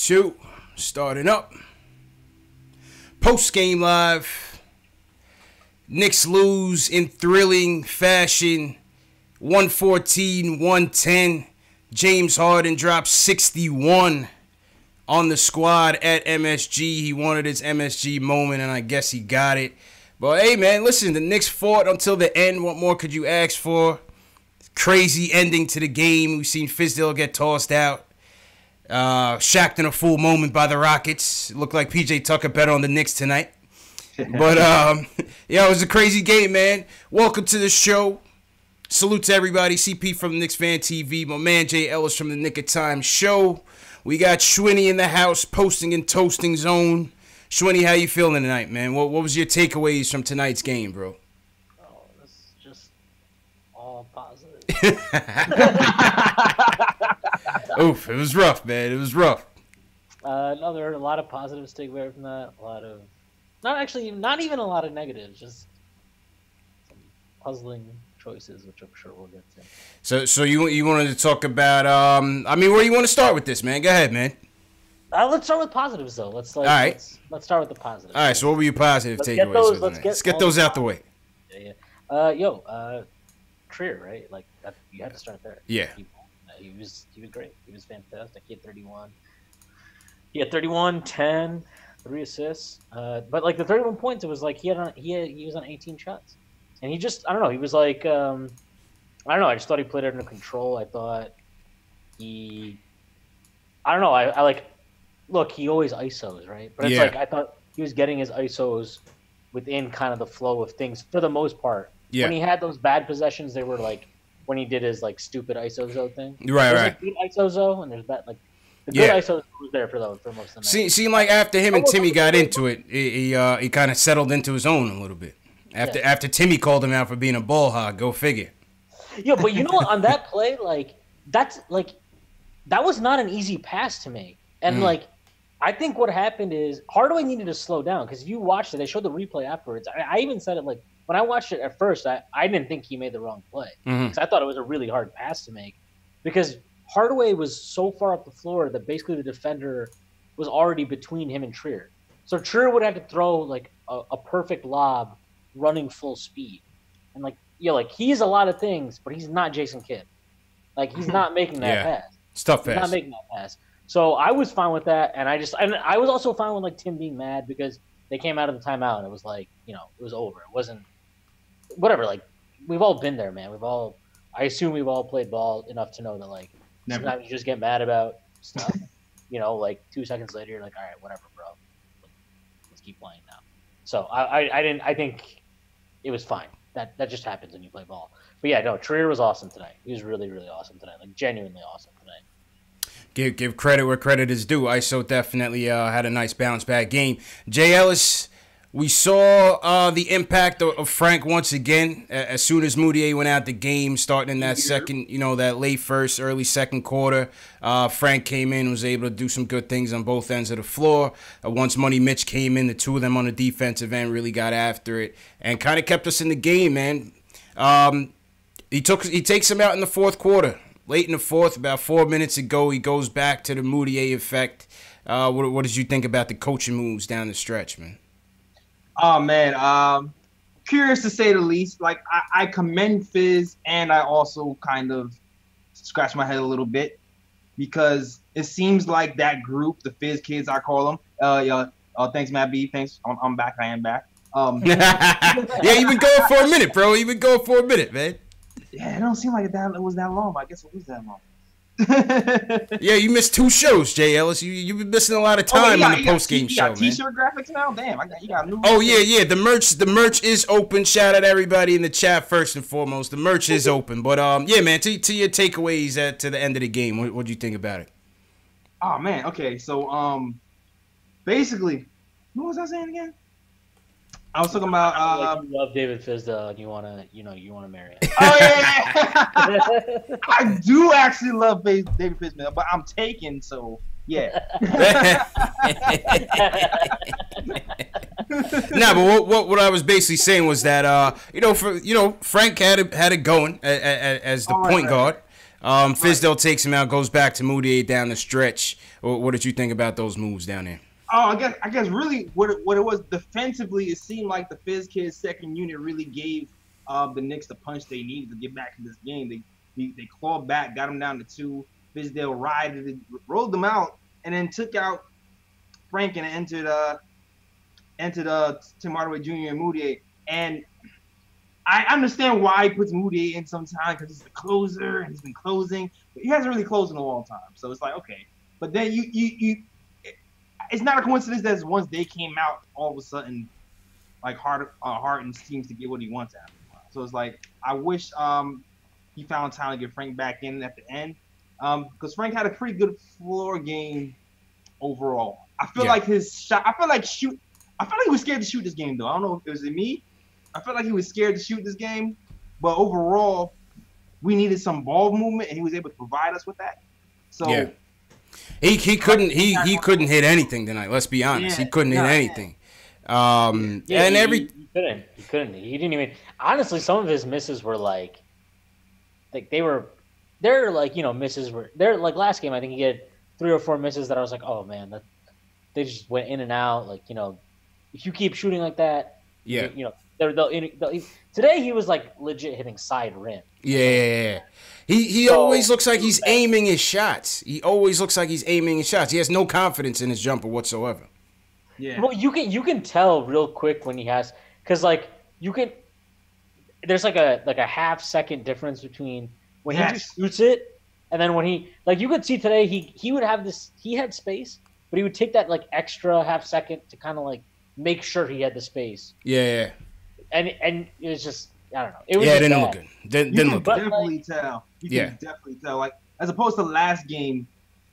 2, starting up. Post-game live. Knicks lose in thrilling fashion. 114-110. James Harden drops 61 on the squad at MSG. He wanted his MSG moment, and I guess he got it. But, hey, man, listen, the Knicks fought until the end. What more could you ask for? Crazy ending to the game. We've seen Fizdale get tossed out. Shacked in a full moment by the Rockets. It looked like P.J. Tucker bet on the Knicks tonight. But, yeah, it was a crazy game, man. Welcome to the show. Salute to everybody. CP from Knicks Fan TV. My man Jay Ellis from the Nick of Time show. We got Schwinny in the house, posting and toasting zone. Schwinny, how you feeling tonight, man? What was your takeaways from tonight's game, bro? Oh, this is just all positive. Oof, it was rough, man. It was rough. No, there were a lot of positives to take away from that. A lot of, not even a lot of negatives. Just some puzzling choices, which I'm sure we'll get to. So you wanted to talk about? I mean, where do you want to start with this, man? Go ahead, man. Let's start with positives, though. Let's start with the positives. All right. So what were your positive takeaways? Let's get those out the way. Yeah. Trier, right? Like you had to start there. Yeah. He was great. He was fantastic. He had 31. He had 31, 10, 3 assists. But like the 31 points, it was like he was on 18 shots, and he just I don't know. He was like I don't know. I just thought he played it under control. I thought I don't know. I like look. He always ISOs, right? But it's like I thought he was getting his ISOs within kind of the flow of things for the most part. Yeah. When he had those bad possessions, they were like when he did his like stupid ISO kind. Right. There's good ISO and there's bad like the good ISO was there for most of the night. Seemed like after him and Timmy got into it, he kind of settled into his own a little bit. After Timmy called him out for being a ball hog, go figure. Yeah, but you know what? On that play, that was not an easy pass to make, and I think what happened is Hardaway needed to slow down because if you watched it, they showed the replay afterwards. I even said it like when I watched it at first, I didn't think he made the wrong play because I thought it was a really hard pass to make because Hardaway was so far up the floor that basically the defender was already between him and Trier. So Trier would have to throw like a perfect lob running full speed. And he's a lot of things, but he's not Jason Kidd. Like he's not making that pass. It's tough pass. He's not making that pass. So I was fine with that, and I was also fine with like Tim being mad because they came out of the timeout and it was like, it was over. It wasn't whatever, like we've all been there, man. I assume we've all played ball enough to know that like sometimes you just get mad about stuff. Like 2 seconds later you're like, all right, whatever, bro. Let's keep playing now. So I think it was fine. That just happens when you play ball. But yeah, no, Trier was awesome tonight. He was really, really awesome tonight. Like genuinely awesome tonight. Give credit where credit is due. ISO definitely had a nice bounce back game. Jay Ellis, we saw the impact of Frank once again. As soon as Moutier went out the game, starting in that second, that late first, early second quarter, Frank came in and was able to do some good things on both ends of the floor. Once Money Mitch came in, the two of them on the defensive end really got after it and kind of kept us in the game, man. He takes him out in the fourth quarter. Late in the fourth, about 4 minutes ago, he goes back to the Moutier effect. What did you think about the coaching moves down the stretch, man? Oh, man. Curious to say the least. Like, I commend Fizz, and I also kind of scratch my head a little bit because it seems like that group, the Fizz kids, I call them. Thanks, Matt B. Thanks. I'm back. I am back. Yeah, you've been going for a minute, bro. You've been going for a minute, man. Yeah, it don't seem like it was that long, but I guess it was that long. Yeah, you missed 2 shows, Jay Ellis. You've been missing a lot of time on the post-game show, man. T-shirt graphics now? Damn, you got new. Oh, yeah. The merch is open. Shout out everybody in the chat first and foremost. The merch is open. But, yeah, man, to your takeaways to the end of the game, what do you think about it? Oh, man, okay. So, basically, what was I saying again? I was talking about you love David Fizdale and you wanna marry him. Oh yeah. I do actually love David Fizdale, but I'm taken, so yeah. Nah, but what I was basically saying was that Frank had it going as the point guard. Fizdale takes him out, goes back to Moutier down the stretch. What did you think about those moves down there? Oh, I guess really what it was defensively, it seemed like the Fizz Kids second unit really gave the Knicks the punch they needed to get back in this game. They clawed back, got them down to 2. Fizdale rioted it, rolled them out, and then took out Frank and entered Tim Hardaway Jr. and Moutier. And I understand why he puts Moutier in sometimes because he's the closer and he's been closing, but he hasn't really closed in a long time. So it's like, okay. But then it's not a coincidence that once they came out, all of a sudden, like Harden seems to get what he wants out of him. So it's like, I wish he found time to get Frank back in at the end, because Frank had a pretty good floor game overall. I feel like his shot. I feel like he was scared to shoot this game though. I don't know if it was me. I felt like he was scared to shoot this game, but overall, we needed some ball movement, and he was able to provide us with that. So. Yeah. He couldn't hit anything tonight. Let's be honest. He couldn't hit anything. He couldn't. He didn't even. Honestly, some of his misses were like they're like, you know, misses were. They're like last game. I think he had 3 or 4 misses that I was like, oh man, they just went in and out. Like, you know, if you keep shooting like that, you know, today he was like legit hitting side rim. Yeah. He always looks like he's aiming his shots. He has no confidence in his jumper whatsoever. Yeah. Well, you can tell real quick when he has, because like there's like a half-second difference between when he just shoots it and then when he, like, you could see today he would have this, he had space, but he would take that like extra half-second to kind of like make sure he had the space. Yeah. And it was just, I don't know. It didn't look good. Didn't look good. Definitely tell. You can definitely tell. Like, as opposed to last game,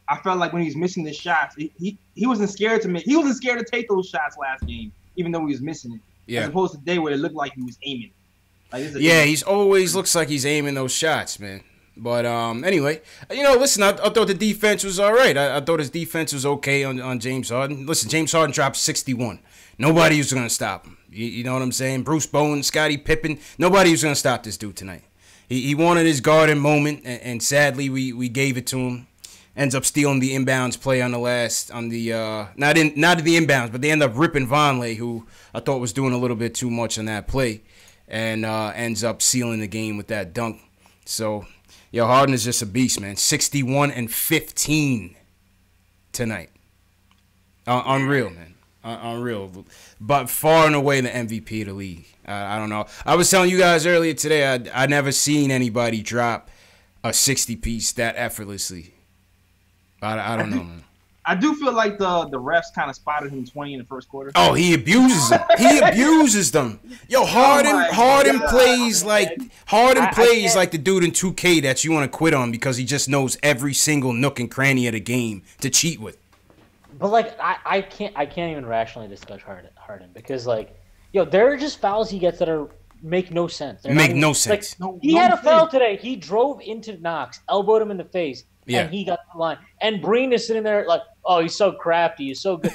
I felt like when he was missing the shots, he wasn't scared to make. He wasn't scared to take those shots last game, even though he was missing it. Yeah. As opposed to today where it looked like he was aiming. Like, he's always looks like he's aiming those shots, man. But anyway, you know, listen, I thought the defense was all right. I thought his defense was okay on James Harden. Listen, James Harden dropped 61. Nobody was going to stop him. You know what I'm saying? Bruce Bowen, Scottie Pippen, nobody was going to stop this dude tonight. He wanted his Garden moment, and sadly we gave it to him. Ends up stealing the inbounds play on the not the inbounds, but they end up ripping Vonleh, who I thought was doing a little bit too much on that play, and ends up sealing the game with that dunk. So, Harden is just a beast, man. 61 and 15 tonight. Unreal, man. Unreal. But far and away the MVP of the league. I don't know. I was telling you guys earlier today, I never seen anybody drop a 60-piece that effortlessly. I don't know, man. I do feel like the refs kind of spotted him 20 in the first quarter. Oh, he abuses them. He abuses them. Yo, Harden plays like the dude in 2K that you want to quit on because he just knows every single nook and cranny of the game to cheat with. But like I can't even rationally discuss Harden because like, there are just fouls he gets that make no sense. Make no sense. He had a foul today. He drove into Knox, elbowed him in the face. Yeah. And he got the line. And Breen is sitting there like, oh, he's so crafty. He's so good.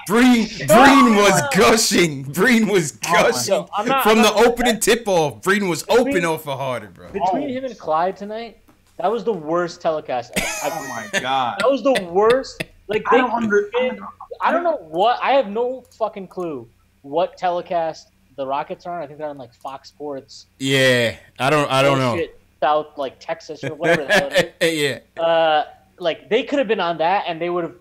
Breen was gushing. Breen was gushing. From the opening tip-off. Breen was open off of Harden, bro. Between him and Clyde tonight, that was the worst telecast. Oh, my God. That was the worst. Like, I don't know what. I have no fucking clue what telecast the Rockets are on. I think they're on, like, Fox Sports. Yeah. I don't know. South, like Texas or whatever the hell it is. Yeah. Like they could have been on that, and they would have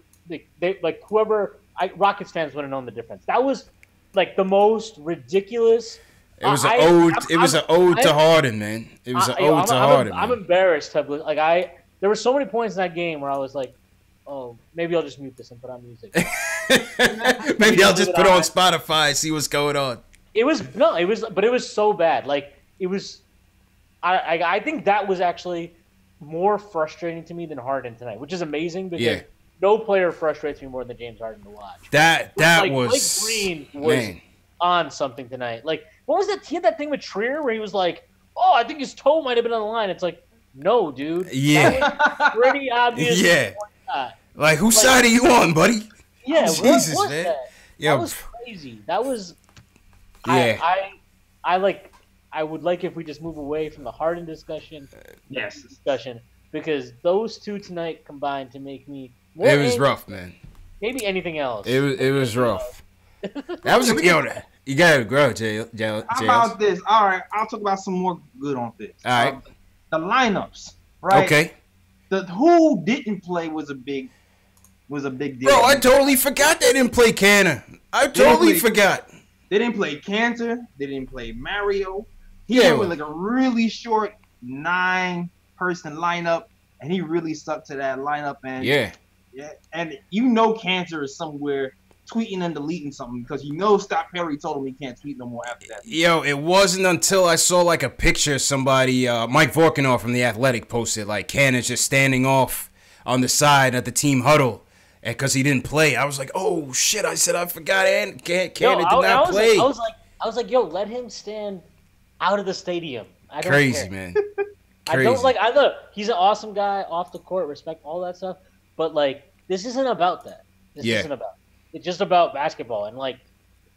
Rockets fans would have known the difference. That was like the most ridiculous. It was an ode. It was an ode to Harden, man. It was an ode to Harden. I'm embarrassed. There were so many points in that game where I was like, oh, maybe I'll just mute this and put on music. Maybe I'll just put on Spotify, see what's going on. It was so bad. Like it was. I think that was actually more frustrating to me than Harden tonight, which is amazing because no player frustrates me more than James Harden to watch. That was Blake Green was on something tonight. Like, what was that? He had that thing with Trier where he was like, "Oh, I think his toe might have been on the line." It's like, no, dude. Yeah, that was pretty obvious. Yeah, like whose side are you on, buddy? Yeah, Jesus, what was man. That was crazy. That was. Yeah. I would like if we just move away from the Harden discussion. Because those two tonight combined to make me It was rough, man. Maybe anything else. It was rough. That was you gotta grow, Jay. How about this? All right, I'll talk about some more good on this. All right. The lineups, right? Okay. The who didn't play was a big deal. Bro, I totally forgot they didn't play Canner. I totally forgot. They didn't play Cantor. They didn't play Mario. He went with like a really short 9-person lineup, and he really stuck to that lineup. And yeah, and Cantor is somewhere tweeting and deleting something because Scott Perry told him he can't tweet no more after that. Yo, it wasn't until I saw like a picture of somebody, Mike Vorkunov from The Athletic posted, like Cantor's just standing off on the side at the team huddle. And because he didn't play, I was like, "Oh shit!" I said, "I forgot." And Cantor did not play. I was like, "Yo, let him stand out of the stadium." I don't Crazy, care. man. I don't like. I look. He's an awesome guy off the court. Respect all that stuff. But like, this isn't about that. This isn't about. It's just about basketball. And like,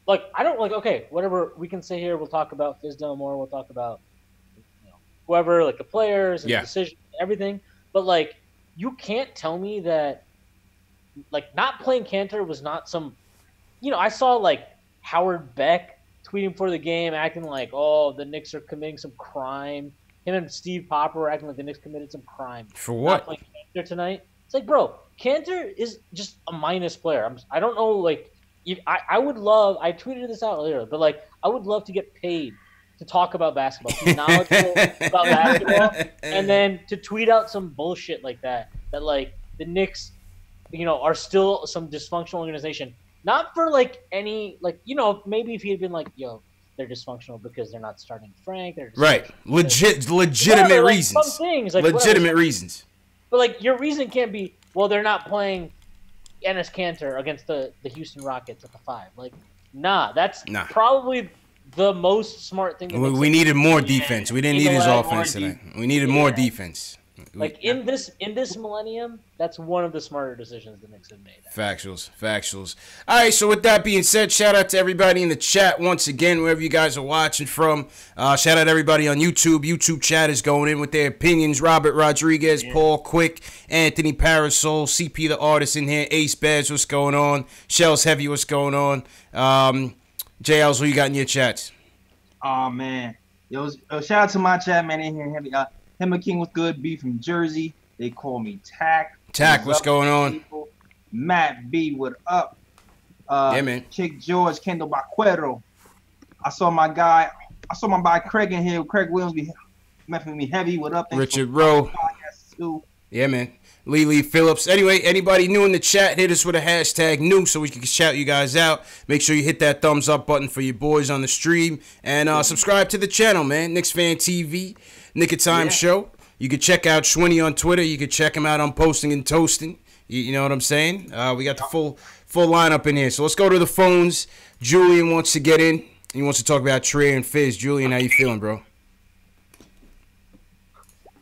I don't like. Okay, whatever. We can sit here. We'll talk about Fizdale more. We'll talk about whoever, like the players and the decisions, everything. But like, you can't tell me that. Like, not playing Cantor was not some, I saw like Howard Beck tweeting for the game, acting like, oh, the Knicks are committing some crime. Him and Steve Popper were acting like the Knicks committed some crime. For what? Not playing Cantor tonight. It's like, bro, Cantor is just a minus player. I don't know, like, I would love, I tweeted this out earlier, but like, I would love to get paid to talk about basketball, to be knowledgeable about basketball, and then to tweet out some bullshit like that like the Knicks are still some dysfunctional organization. Not for like any maybe if he had been like, yo, they're dysfunctional because they're not starting Frank. They're right, legitimate reasons. Some things like legitimate reasons. But like your reason can't be, well, they're not playing Enes Kanter against the Houston Rockets at the 5. Like, that's probably the most smart thing. We needed more defense. We didn't need his offense tonight. We needed more defense. Like in this millennium, that's one of the smarter decisions the Knicks have made. Factuals. All right, so with that being said, shout out to everybody in the chat once again, wherever you guys are watching from. Shout out to everybody on YouTube. YouTube chat is going in with their opinions. Robert Rodriguez, Paul Quick, Anthony Parasol, CP the artist in here, Ace Bears, what's going on? Shells Heavy, what's going on? JLs, what you got in your chats? Oh, man. Yo, shout out to my chat, man, in here. Heavy. Hemma King was good. B from Jersey. They call me Tack. What's going on? People? Matt B, what up? Yeah, man. Chick George, Kendall Baquero. I saw my boy Craig in here. Craig Williams be messing me heavy. What up? Richard Rowe. Yeah, man. Lee Phillips. Anyway, anybody new in the chat, hit us with a hashtag new so we can shout you guys out. Make sure you hit that thumbs up button for your boys on the stream. And subscribe to the channel, man. Knicks Fan TV. Nick of Time Show. You can check out Schwinny on Twitter. You can check him out on Posting and Toasting. You know what I'm saying? We got the full lineup in here. So let's go to the phones. Julian wants to get in. He wants to talk about Trey and Fizz. Julian, how you feeling, bro?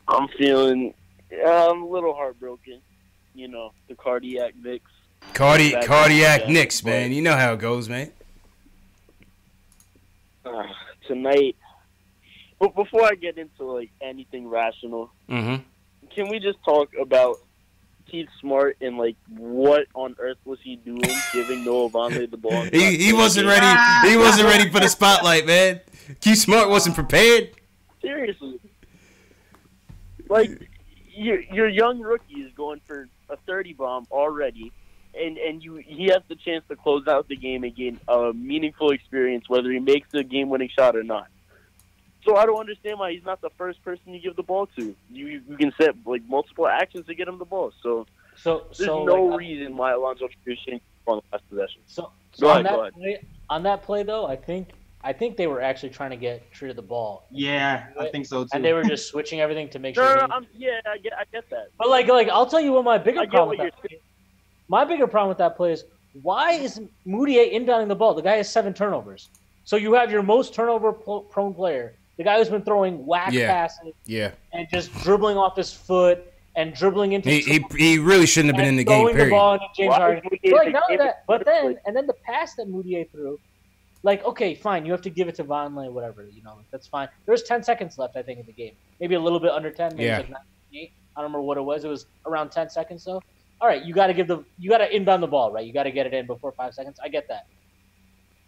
I'm feeling a little heartbroken. The cardiac Knicks. Cardiac Knicks, man. You know how it goes, man. Tonight. But before I get into like anything rational, can we just talk about Keith Smart and like what on earth was he doing giving Noah Vonleh the ball? He wasn't ready. He wasn't ready for the spotlight, man. Keith Smart wasn't prepared. Seriously, like your young rookie is going for a 30 bomb already, and he has the chance to close out the game and gain a meaningful experience, whether he makes the game-winning shot or not. So I don't understand why he's not the first person you give the ball to. You can set like multiple actions to get him the ball. So there's no reason why Alonzo Trier shouldn't on the last possession. On that play though, I think they were actually trying to get Trier the ball. Yeah, I think so too. And they were just switching everything to make sure. I get that. But like I'll tell you what my bigger problem with that play. My bigger problem with that play is why is Moutier inbounding the ball? The guy has 7 turnovers. So you have your most turnover-prone player. The guy who's been throwing whack passes and just dribbling off his foot and dribbling into he really shouldn't have been in the game, period. The ball into James Harden. But then the pass that Moutier threw, like, okay, fine, you have to give it to Vonleh, whatever, that's fine. There's 10 seconds left, I think, in the game. Maybe a little bit under 10, maybe like 9, 8. I don't remember what it was. It was around 10 seconds, though. all right, you got to inbound the ball, right? You got to get it in before 5 seconds. I get that.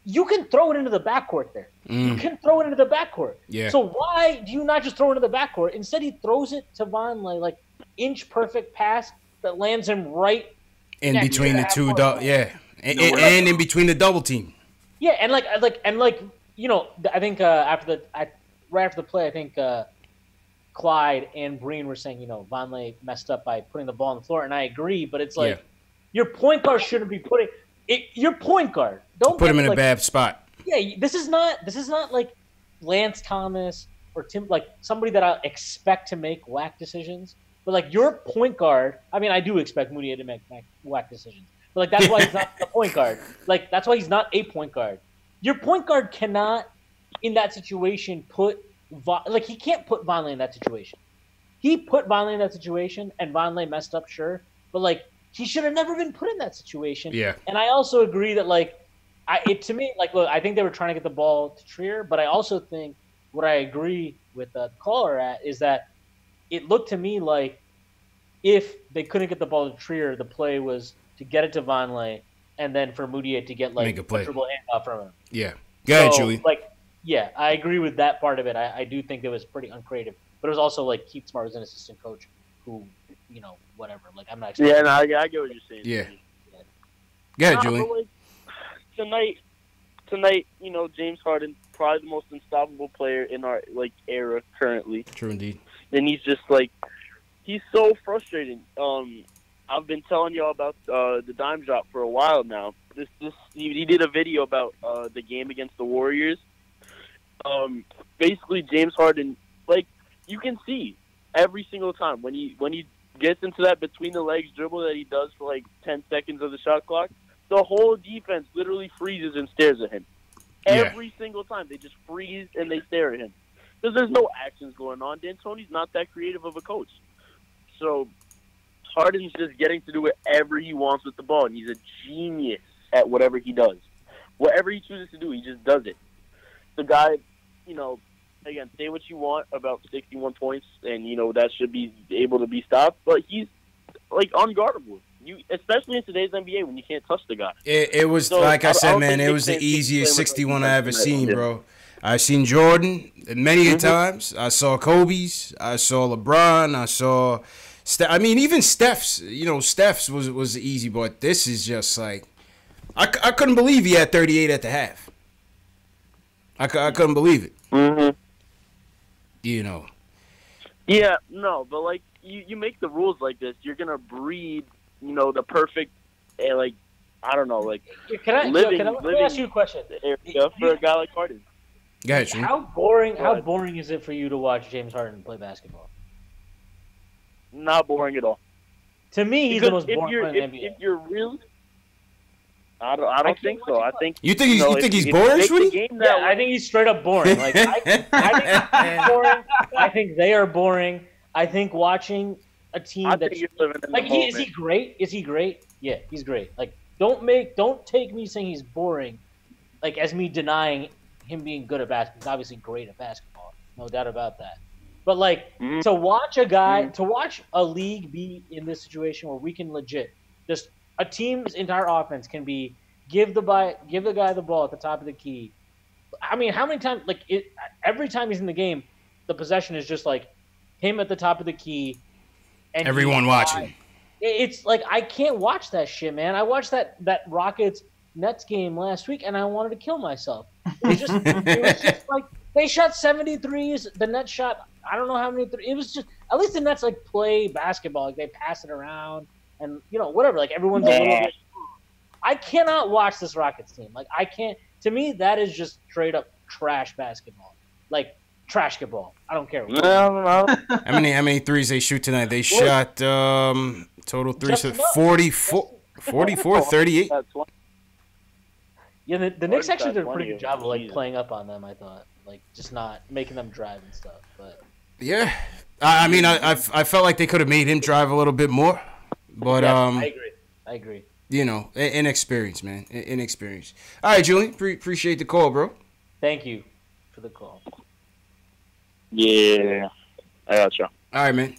You can throw it into the backcourt there. You can throw it into the backcourt. Yeah. So why do you not just throw it into the backcourt? Instead, he throws it to Vonleh, like inch perfect pass that lands him right in between the two, and in between the double team. Yeah, and like you know, I think right after the play, I think Clyde and Breen were saying, you know, Vonleh messed up by putting the ball on the floor, and I agree. But it's like your point guard shouldn't be putting it. Your point guard don't put him in a bad spot. Yeah, this is not like Lance Thomas or Tim, like somebody that I expect to make whack decisions. But like your point guard, I mean, I do expect Moody to make whack decisions. But like that's why he's not the point guard. Like that's why he's not a point guard. Your point guard cannot, in that situation, he can't put Vonleh in that situation. He put Vonleh in that situation, and Vonleh messed up, sure, but like he should have never been put in that situation. Yeah. And I also agree that look, I think they were trying to get the ball to Trier, but I also think what I agree with the caller at is that it looked to me like if they couldn't get the ball to Trier, the play was to get it to Vonleh and then for Moutier to get like a dribble handoff from him. Yeah. Go ahead, Julie. Yeah, I agree with that part of it. I do think it was pretty uncreative, but it was also like Keith Smart was an assistant coach who, you know, whatever. Like I'm not. Yeah, no, I get what you're saying. Yeah. Go ahead, Julie. Like, tonight, you know, James Harden, probably the most unstoppable player in our era currently. True indeed. And he's just he's so frustrating. I've been telling y'all about the dime drop for a while now. He did a video about the game against the Warriors. Basically, James Harden, you can see every single time when he gets into that between the legs dribble that he does for 10 seconds of the shot clock, the whole defense literally freezes and stares at him. Every single time they just freeze and they stare at him because there's no actions going on. D'Antoni's not that creative of a coach, so Harden's just getting to do whatever he wants with the ball, and he's a genius at whatever he does. Whatever he chooses to do, he just does it. The guy, you know, again, say what you want about 61 points, and, you know, that should be able to be stopped, but he's, unguardable. Especially in today's NBA when you can't touch the guy. It was, like I said, man, it was the easiest 61 I ever seen, bro. I've seen Jordan many times. I saw Kobe's. I saw LeBron. I saw even Steph's. You know, Steph's was easy, but this is just I couldn't believe he had 38 at the half. I couldn't believe it. Mm-hmm. You know. Yeah, no, but you make the rules like this, you're gonna breed, you know, the perfect, I don't know, Can I ask you a question? For a guy like Harden. Go ahead, Shane. How boring is it for you to watch James Harden play basketball? Not boring at all. To me, he's the most boring player in the NBA. If you're real, I don't think so. I think you think he's boring, Shwitty? Yeah, I think he's straight up boring. I think he's boring. I think they are boring. I think watching a team is he great? Is he great? Yeah, he's great. Don't take me saying he's boring, as me denying him being good at basketball. He's obviously great at basketball, no doubt about that. But to watch to watch a league be in this situation where we can legit just a team's entire offense can be give the guy the ball at the top of the key. I mean, how many times every time he's in the game, the possession is just him at the top of the key, and everyone watching. It's I can't watch that shit, man. I watched that Rockets Nets game last week, and I wanted to kill myself. It was just they shot 73s. The Nets shot I don't know how many. It was just at least the Nets play basketball. They pass it around, and whatever. Everyone's a little bit. I cannot watch this Rockets team. I can't. To me, that is just straight up trash basketball. Trash ball. I don't care. No. How many threes they shoot tonight? They shot total threes 44, 38. Yeah, the Knicks actually did a pretty good job of playing up on them. I thought, just not making them drive and stuff. But yeah, I mean, I felt like they could have made him drive a little bit more, but I agree. You know, inexperience, man, inexperience. All right, Julian, appreciate the call, bro. Thank you for the call. Yeah, I gotcha. All right, man.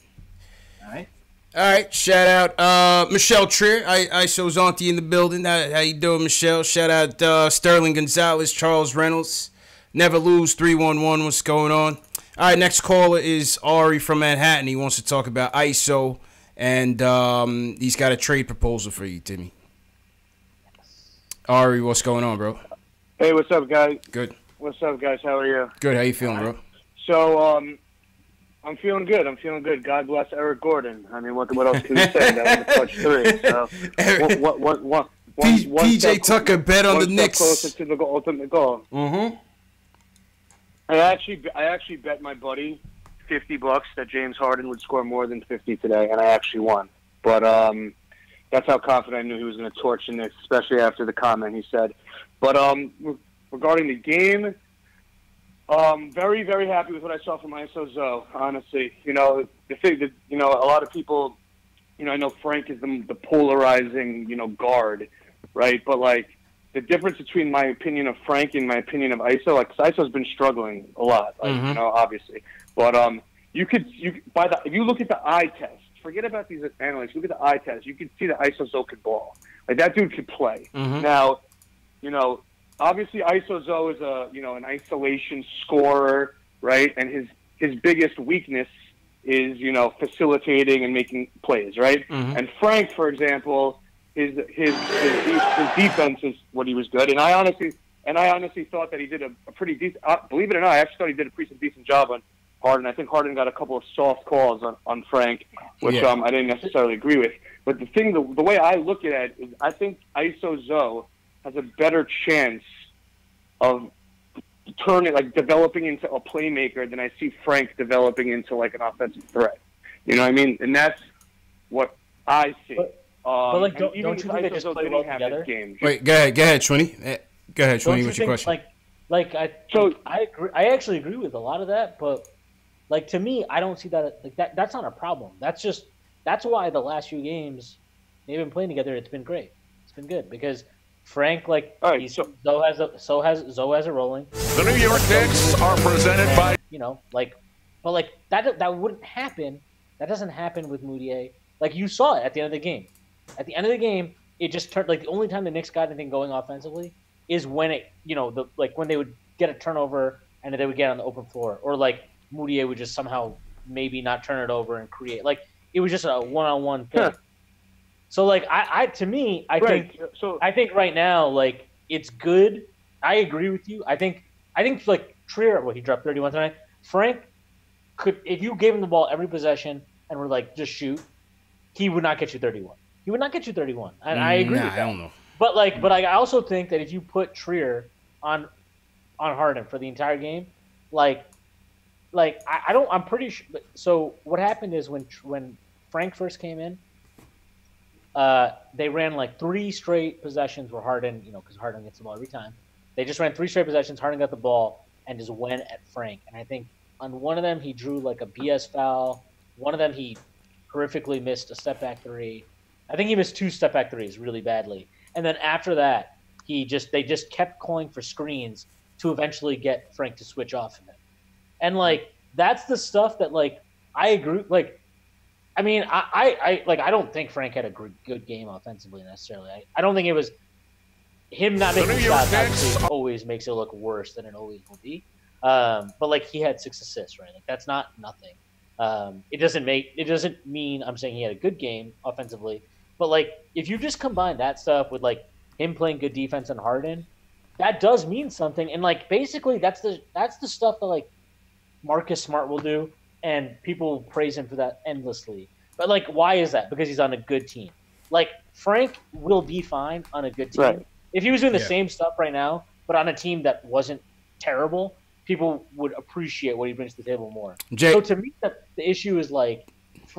All right. All right, shout out Michelle Trier, ISO's auntie in the building. How you doing, Michelle? Shout out Sterling Gonzalez, Charles Reynolds. Never Lose 311. What's going on? All right, next caller is Ari from Manhattan. He wants to talk about ISO, and he's got a trade proposal for you, Timmy. Ari, what's going on, bro? Hey, what's up, guys? Good. What's up, guys? How are you? Good. How you feeling, bro? So, I'm feeling good. God bless Eric Gordon. I mean, what else can we say? That was a clutch three. So, PJ Tucker bet on the Knicks. Closer to the ultimate goal. Mm-hmm. I actually bet my buddy $50 that James Harden would score more than 50 today, and I actually won. But that's how confident I knew he was going to torch the Knicks, especially after the comment he said. But regarding the game, very, very happy with what I saw from ISO Zoe, honestly. The thing that, a lot of people, I know Frank is the polarizing, guard, right? But, like, the difference between my opinion of Frank and my opinion of ISO, like, 'cause ISO's been struggling a lot, like, obviously. But if you look at the eye test, forget about these analysts, look at the eye test, you can see that ISO Zoe could ball. Like, that dude could play. Now, obviously ISO Zoe is an isolation scorer, right? And his biggest weakness is, facilitating and making plays, right? And Frank, for example, his defense is what he was good. And I honestly thought that he did a pretty decent, believe it or not, I actually thought he did a pretty decent job on Harden. I think Harden got a couple of soft calls on Frank, which I didn't necessarily agree with. But the way I look at it is I think ISO Zoe has a better chance of developing into a playmaker than I see Frank developing into, like, an offensive threat. You know what I mean? And that's what I see. But don't you think they just play well together? Wait, go ahead, Shwinny. Go ahead, Shwinny. What's your question? I actually agree with a lot of that, but, like, to me, I don't see that. Like, that's not a problem. That's why the last few games they've been playing together. It's been great. It's been good because Frank, like, right, Zoe has it rolling. The New York Knicks are presented by. But that wouldn't happen. That doesn't happen with Moutier. Like, you saw it at the end of the game. At the end of the game, it just turned, like, the only time the Knicks got anything going offensively is when it, when they would get a turnover and they would get on the open floor, or, like, Moutier would just somehow maybe not turn it over and create. Like, it was just a one-on-one thing. So, like, I think right now, like, it's good. I agree with you. I think like Trier, he dropped 31 tonight. Frank could, if you gave him the ball every possession and were like, just shoot, he would not get you 31. He would not get you 31. And I agree with that. I don't know. But I also think that if you put Trier on Harden for the entire game, I'm pretty sure. So what happened is when Frank first came in, they ran like 3 straight possessions where Harden, because Harden gets the ball every time. They just ran 3 straight possessions. Harden got the ball and just went at Frank. And I think on one of them he drew like a BS foul. One of them he horrifically missed a step back 3. I think he missed 2 step back 3s really badly. And then after that, they just kept calling for screens to eventually get Frank to switch off of him. And like that's the stuff that like I agree. Like, I mean, I don't think Frank had a good game offensively necessarily. I don't think it was him not making shots. Obviously, always makes it look worse than it always will be. But like he had 6 assists, right? Like that's not nothing. It doesn't mean I'm saying he had a good game offensively. But like if you just combine that stuff with like him playing good defense and Harden, that does mean something. And like basically that's the stuff that like Marcus Smart will do. And people praise him for that endlessly. But, like, why is that? Because he's on a good team. Like, Frank will be fine on a good team. Right. If he was doing the same stuff right now, but on a team that wasn't terrible, people would appreciate what he brings to the table more. So, to me, the issue is, like,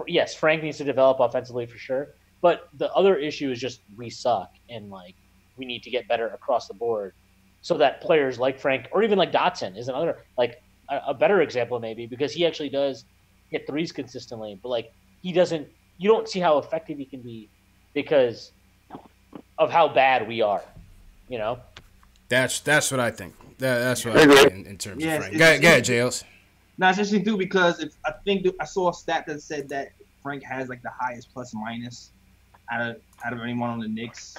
yes, Frank needs to develop offensively for sure. But the other issue is just we suck. And, like, we need to get better across the board so that players like Frank or even like Dotson is another, like, a better example maybe because he actually does hit 3s consistently, but like you don't see how effective he can be because of how bad we are, That's what I think. That's what I think in terms of Frank. Go ahead, Jails. No, it's interesting too because I saw a stat that said that Frank has like the highest plus minus out of anyone on the Knicks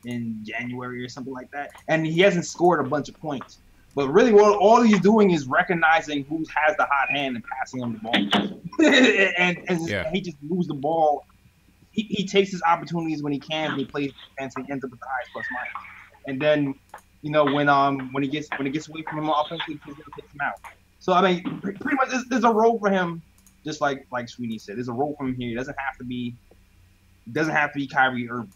in January or something like that, and he hasn't scored a bunch of points. But really, all he's doing is recognizing who has the hot hand and passing him the ball, and he just moves the ball. He takes his opportunities when he can, and he plays defense, and he ends up with the highest plus minus. And then, when he gets away from him offensively, he's gonna take him out. So I mean, pretty much there's a role for him, just like Sweeney said. There's a role for him here. It doesn't have to be Kyrie Irving.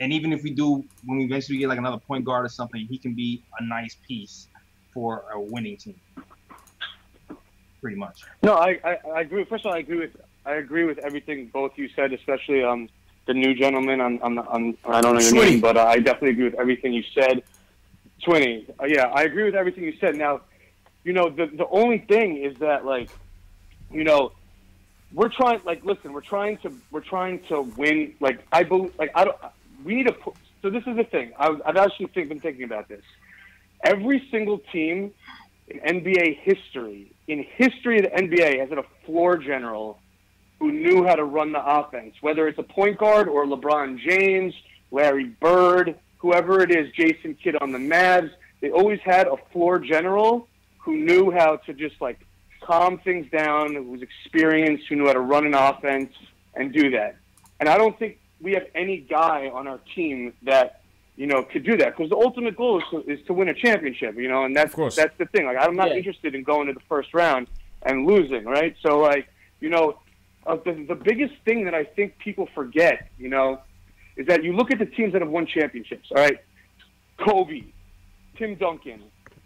And even if when we eventually get like another point guard or something, he can be a nice piece for a winning team. Pretty much. No, I agree. First of all, I agree with everything both you said, especially the new gentleman. I don't know your name, but I definitely agree with everything you said. Sweeney, yeah, I agree with everything you said. Now, the only thing is that we're trying. Like, listen, we're trying to win. Like, I believe. Like, I don't. We need to. So this is the thing. I've actually been thinking about this. Every single team in NBA history, of the NBA, has had a floor general who knew how to run the offense. Whether it's a point guard or LeBron James, Larry Bird, whoever it is, Jason Kidd on the Mavs, they always had a floor general who knew how to just calm things down, who was experienced, who knew how to run an offense and do that. And I don't think we have any guy on our team that could do that, because the ultimate goal is to win a championship, and that's the thing. Like, I'm not interested in going to the first round and losing, right? So the biggest thing that I think people forget, is that you look at the teams that have won championships. All right, Kobe, Tim Duncan,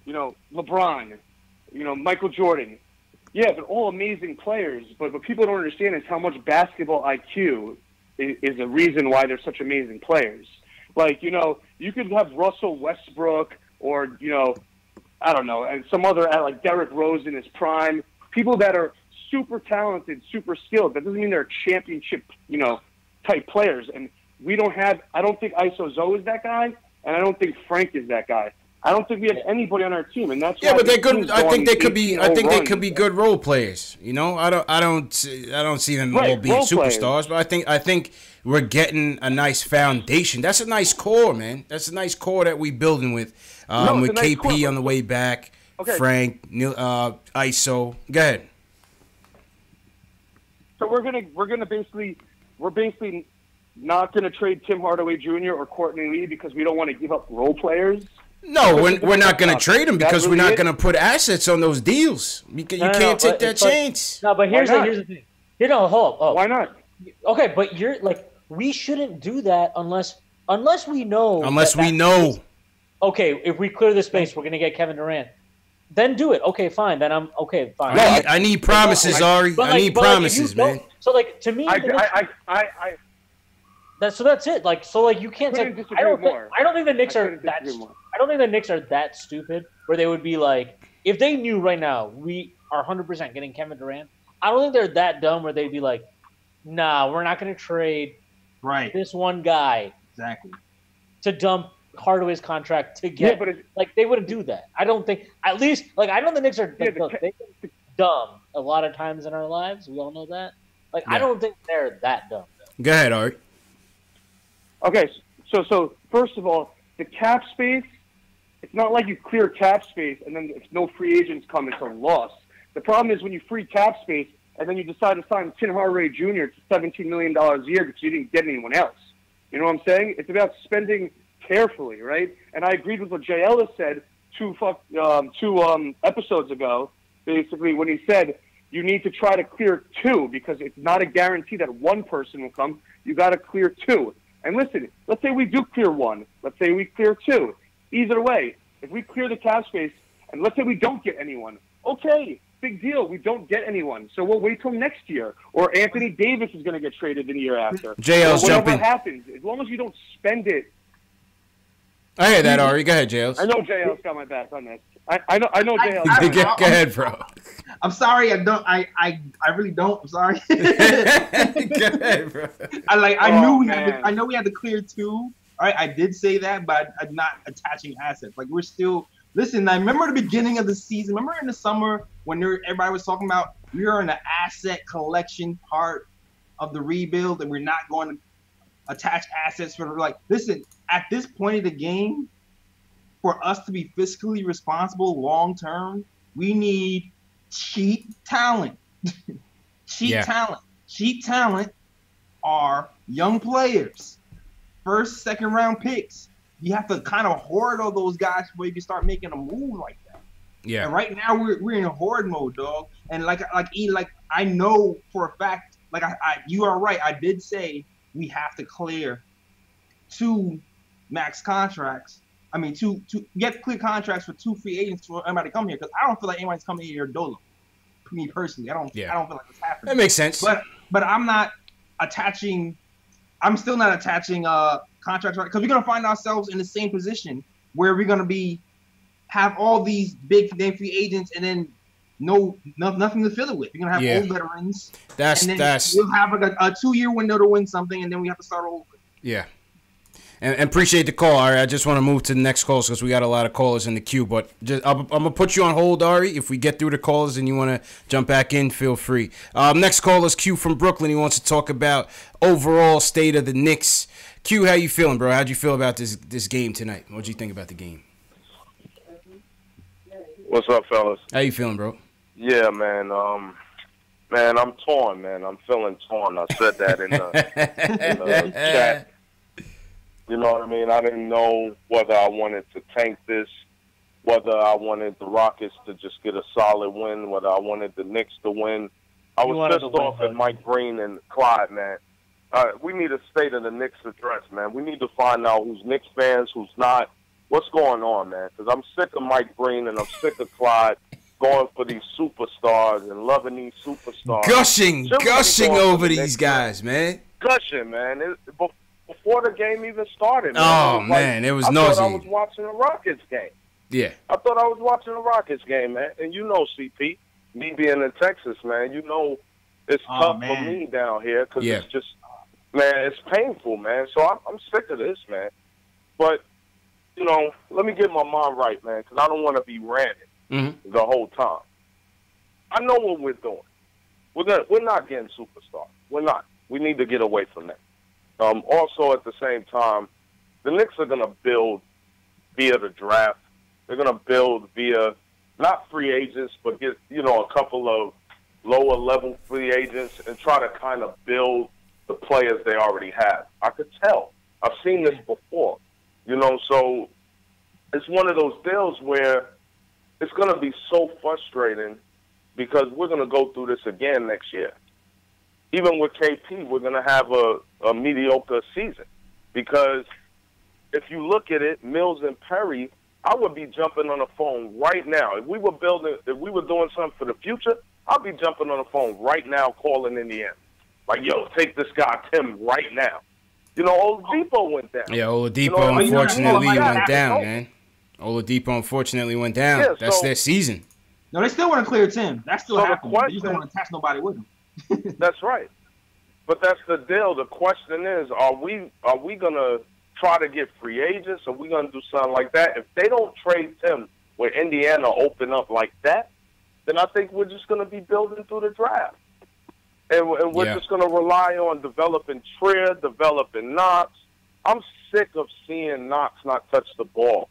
LeBron, Michael Jordan. Yeah, they're all amazing players, but what people don't understand is how much basketball IQ is the reason why they're such amazing players. Like, you could have Russell Westbrook or, I don't know, and some other, like Derrick Rose in his prime, people that are super talented, super skilled. That doesn't mean they're championship, type players. And I don't think Iso Zoe is that guy, and I don't think Frank is that guy. I don't think we have anybody on our team, and that's but they're good. I think they could be. I think they could be good role players. I don't see them all being superstars, but I think we're getting a nice foundation. That's a nice core, man. That's a nice core that we building with. With KP on the way back, Frank, Iso. Go ahead. So we're basically not gonna trade Tim Hardaway Jr. or Courtney Lee because we don't want to give up role players. No, we're not going to trade them because we're not going to put assets on those deals. You can't take that chance. No, but here's the thing. Hold up. Why not? Okay, but we shouldn't do that unless we know. Unless we know. Okay, if we clear the space, we're going to get Kevin Durant. Then do it. Okay, fine. Then I'm okay. Fine. I need promises, Ari. I need promises, man. So to me, that's it. You can't say. I don't think the Knicks are that. I don't think the Knicks are that stupid where they would be like, if they knew right now we are 100% getting Kevin Durant. I don't think they're that dumb where they'd be like, nah, we're not going to trade this one guy to dump Hardaway's contract to get. Yeah, but they wouldn't do that. I don't think. At least I know the Knicks are dumb a lot of times in our lives. We all know that. I don't think they're that dumb. Go ahead, Art. Okay, so first of all, the cap space, it's not like you clear cap space and then if no free agents come, it's a loss. The problem is when you free cap space and then you decide to sign Tim Hardaway Jr. to $17 million a year because you didn't get anyone else. You know what I'm saying? It's about spending carefully, right? And I agreed with what Jay Ellis said two episodes ago, basically, when he said you need to try to clear two because it's not a guarantee that one person will come. You got to clear two. And listen, let's say we do clear one. Let's say we clear two. Either way, if we clear the cap space, and let's say we don't get anyone, okay, big deal. We don't get anyone. So we'll wait till next year. Or Anthony Davis is going to get traded in the year after. JL's jumping. Whatever happens, as long as you don't spend it. I hear that, Ari. Go ahead, JL's. I know JL's got my back on this. I know JL's. Go ahead, bro. I'm sorry. I really don't. I'm sorry. Go ahead, bro. I know we had to clear two. All right, I did say that, but I'm not attaching assets. We're still. Listen, I remember the beginning of the season. Remember in the summer when everybody was talking about we were in the asset collection part of the rebuild, and we're not going to attach assets for listen, at this point of the game, for us to be fiscally responsible long term, we need cheap talent. Cheap talent are young players, first, second round picks. You have to kind of hoard all those guys before you can start making a move like that. Yeah. And right now we're in a hoard mode, dog. And like I know for a fact, you are right. I did say we have to clear 2 max contracts. I mean, get clear contracts for 2 free agents for anybody to come here, because I don't feel like anybody's coming here dolo. Me personally, I don't feel like it's happening. That makes sense. But I'm still not attaching contracts, right? Because we're gonna find ourselves in the same position where we're gonna have all these big name free agents and then nothing to fill it with. You're gonna have old veterans. We'll have like a 2-year window to win something, and then we have to start over. Yeah. And appreciate the call, Ari. I just want to move to the next calls because we got a lot of callers in the queue. But I'm going to put you on hold, Ari. If we get through the calls and you want to jump back in, feel free. Next caller is Q from Brooklyn. He wants to talk about overall state of the Knicks. Q, how you feeling, bro? How'd you feel about this game tonight? What'd you think about the game? What's up, fellas? How you feeling, bro? Yeah, man. Man, I'm torn, man. I'm feeling torn. I said that in the chat. You know what I mean? I didn't know whether I wanted to tank this, whether I wanted the Rockets to just get a solid win, whether I wanted the Knicks to win. I was pissed off at Mike Breen and Clyde, man. We need a state of the Knicks address, man. We need to find out who's Knicks fans, who's not. What's going on, man? Because I'm sick of Mike Breen and I'm sick of Clyde going for these superstars and loving these superstars. Gushing over these guys, man. Gushing, man. Before the game even started, man. Oh, man, it was nauseating. I thought I was watching a Rockets game. Yeah. I thought I was watching a Rockets game, man. And you know, CP, me being in Texas, man, you know it's tough for me down here because it's just, man, it's painful, man. So I'm sick of this, man. But, you know, let me get my mind right, man, because I don't want to be ranting the whole time. I know what we're doing. We're not getting superstars. We're not. We need to get away from that. Also, at the same time, the Knicks are going to build via the draft. They're going to build via not free agents, but get, you know, a couple of lower-level free agents and try to kind of build the players they already have. I could tell. I've seen this before, you know, so it's one of those deals where it's going to be so frustrating because we're going to go through this again next year. Even with KP, we're going to have a mediocre season because if you look at it, Mills and Perry, I would be jumping on the phone right now. If we were doing something for the future, I'd be jumping on the phone right now calling Indiana. Like, yo, take this guy, Tim, right now. You know, Oladipo went down. Yeah, Oladipo unfortunately went down, man. Oladipo unfortunately went down. Yeah, That's their season. No, they still want to clear Tim. That's still happening. They just don't want to attach nobody with him. That's right. But that's the deal. The question is, are we going to try to get free agents? Are we going to do something like that? If they don't trade Tim where Indiana open up like that, then I think we're just going to be building through the draft. And we're just going to rely on developing Trier, developing Knox. I'm sick of seeing Knox not touch the ball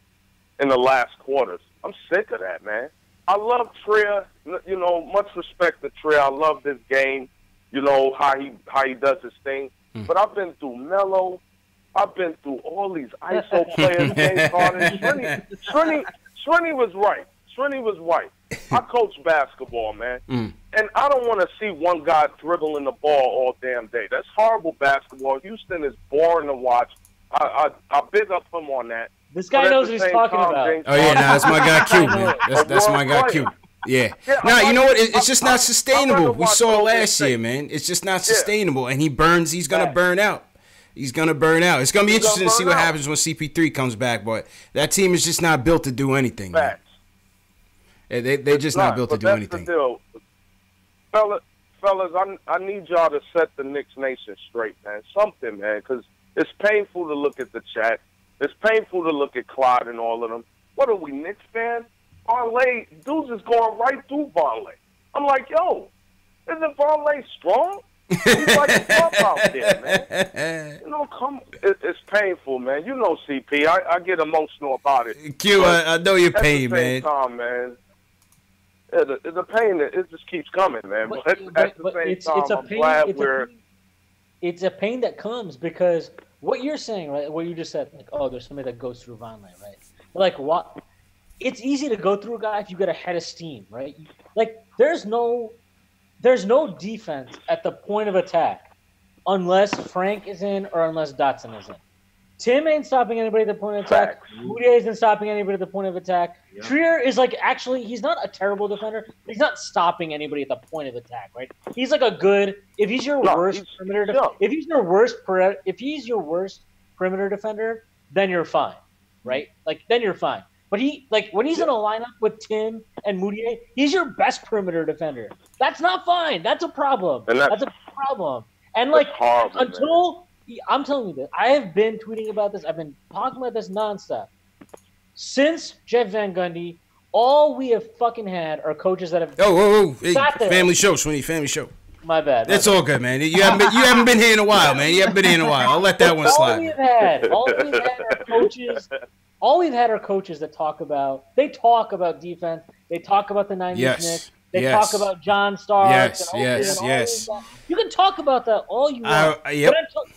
in the last quarters. I'm sick of that, man. I love Trier. You know, much respect to Trier. I love this game. You know, how he does his thing. But I've been through Melo. I've been through all these ISO players, James Harden. Srini was right. Srini was right. I coach basketball, man. And I don't want to see one guy dribbling the ball all damn day. That's horrible basketball. Houston is boring to watch. I big up him on that. This guy knows what he's talking about. Oh, yeah, that's my guy Q, man. That's my guy Q. Yeah. Nah, you know what? It's just not sustainable. We saw it last year, man. It's just not sustainable. And he's going to burn out. He's going to burn out. It's going to be interesting to see what happens when CP3 comes back. But that team is just not built to do anything, man. They're just not built to do anything. Fellas, I need y'all to set the Knicks Nation straight, man. Something, man, because it's painful to look at the chat. It's painful to look at Clyde and all of them. What are we, Knicks fans? Dudes is going right through Vonleh. I'm like, yo, isn't Vonleh strong? He's like a pump out there, man. You know, it's painful, man. You know, CP, I get emotional about it. Q, I know your pain, man. At the same time, man, the pain, it just keeps coming, man. But at the same time, I'm glad we're... It's a pain that comes because what you're saying, right, what you just said, like, oh, there's somebody that goes through Vonleh, right? Like, what? It's easy to go through a guy if you get a head of steam, right? Like, there's no defense at the point of attack unless Frank is in or unless Dotson is in. Tim ain't stopping anybody at the point of attack. Moutier isn't stopping anybody at the point of attack. Yep. Trier is like actually he's not a terrible defender. He's not stopping anybody at the point of attack, right? He's like a good if he's your worst perimeter if he's your worst perimeter defender, then you're fine, right? Like then you're fine. But he like when he's in a lineup with Tim and Moutier, he's your best perimeter defender. That's not fine. That's a problem. That's a problem. And like horrible, until I'm telling you this. I have been tweeting about this. I've been talking about this nonstop. Since Jeff Van Gundy, all we have fucking had are coaches that have... Hey, family show, Sweeney, family show. My bad. It's all good, man. You haven't been here in a while, man. You haven't been here in a while. I'll let that one slide. All we've had are coaches... All we've had are coaches that talk about defense. They talk about the 90s Knicks. They talk about John Starks. Yes. You can talk about that all you want. But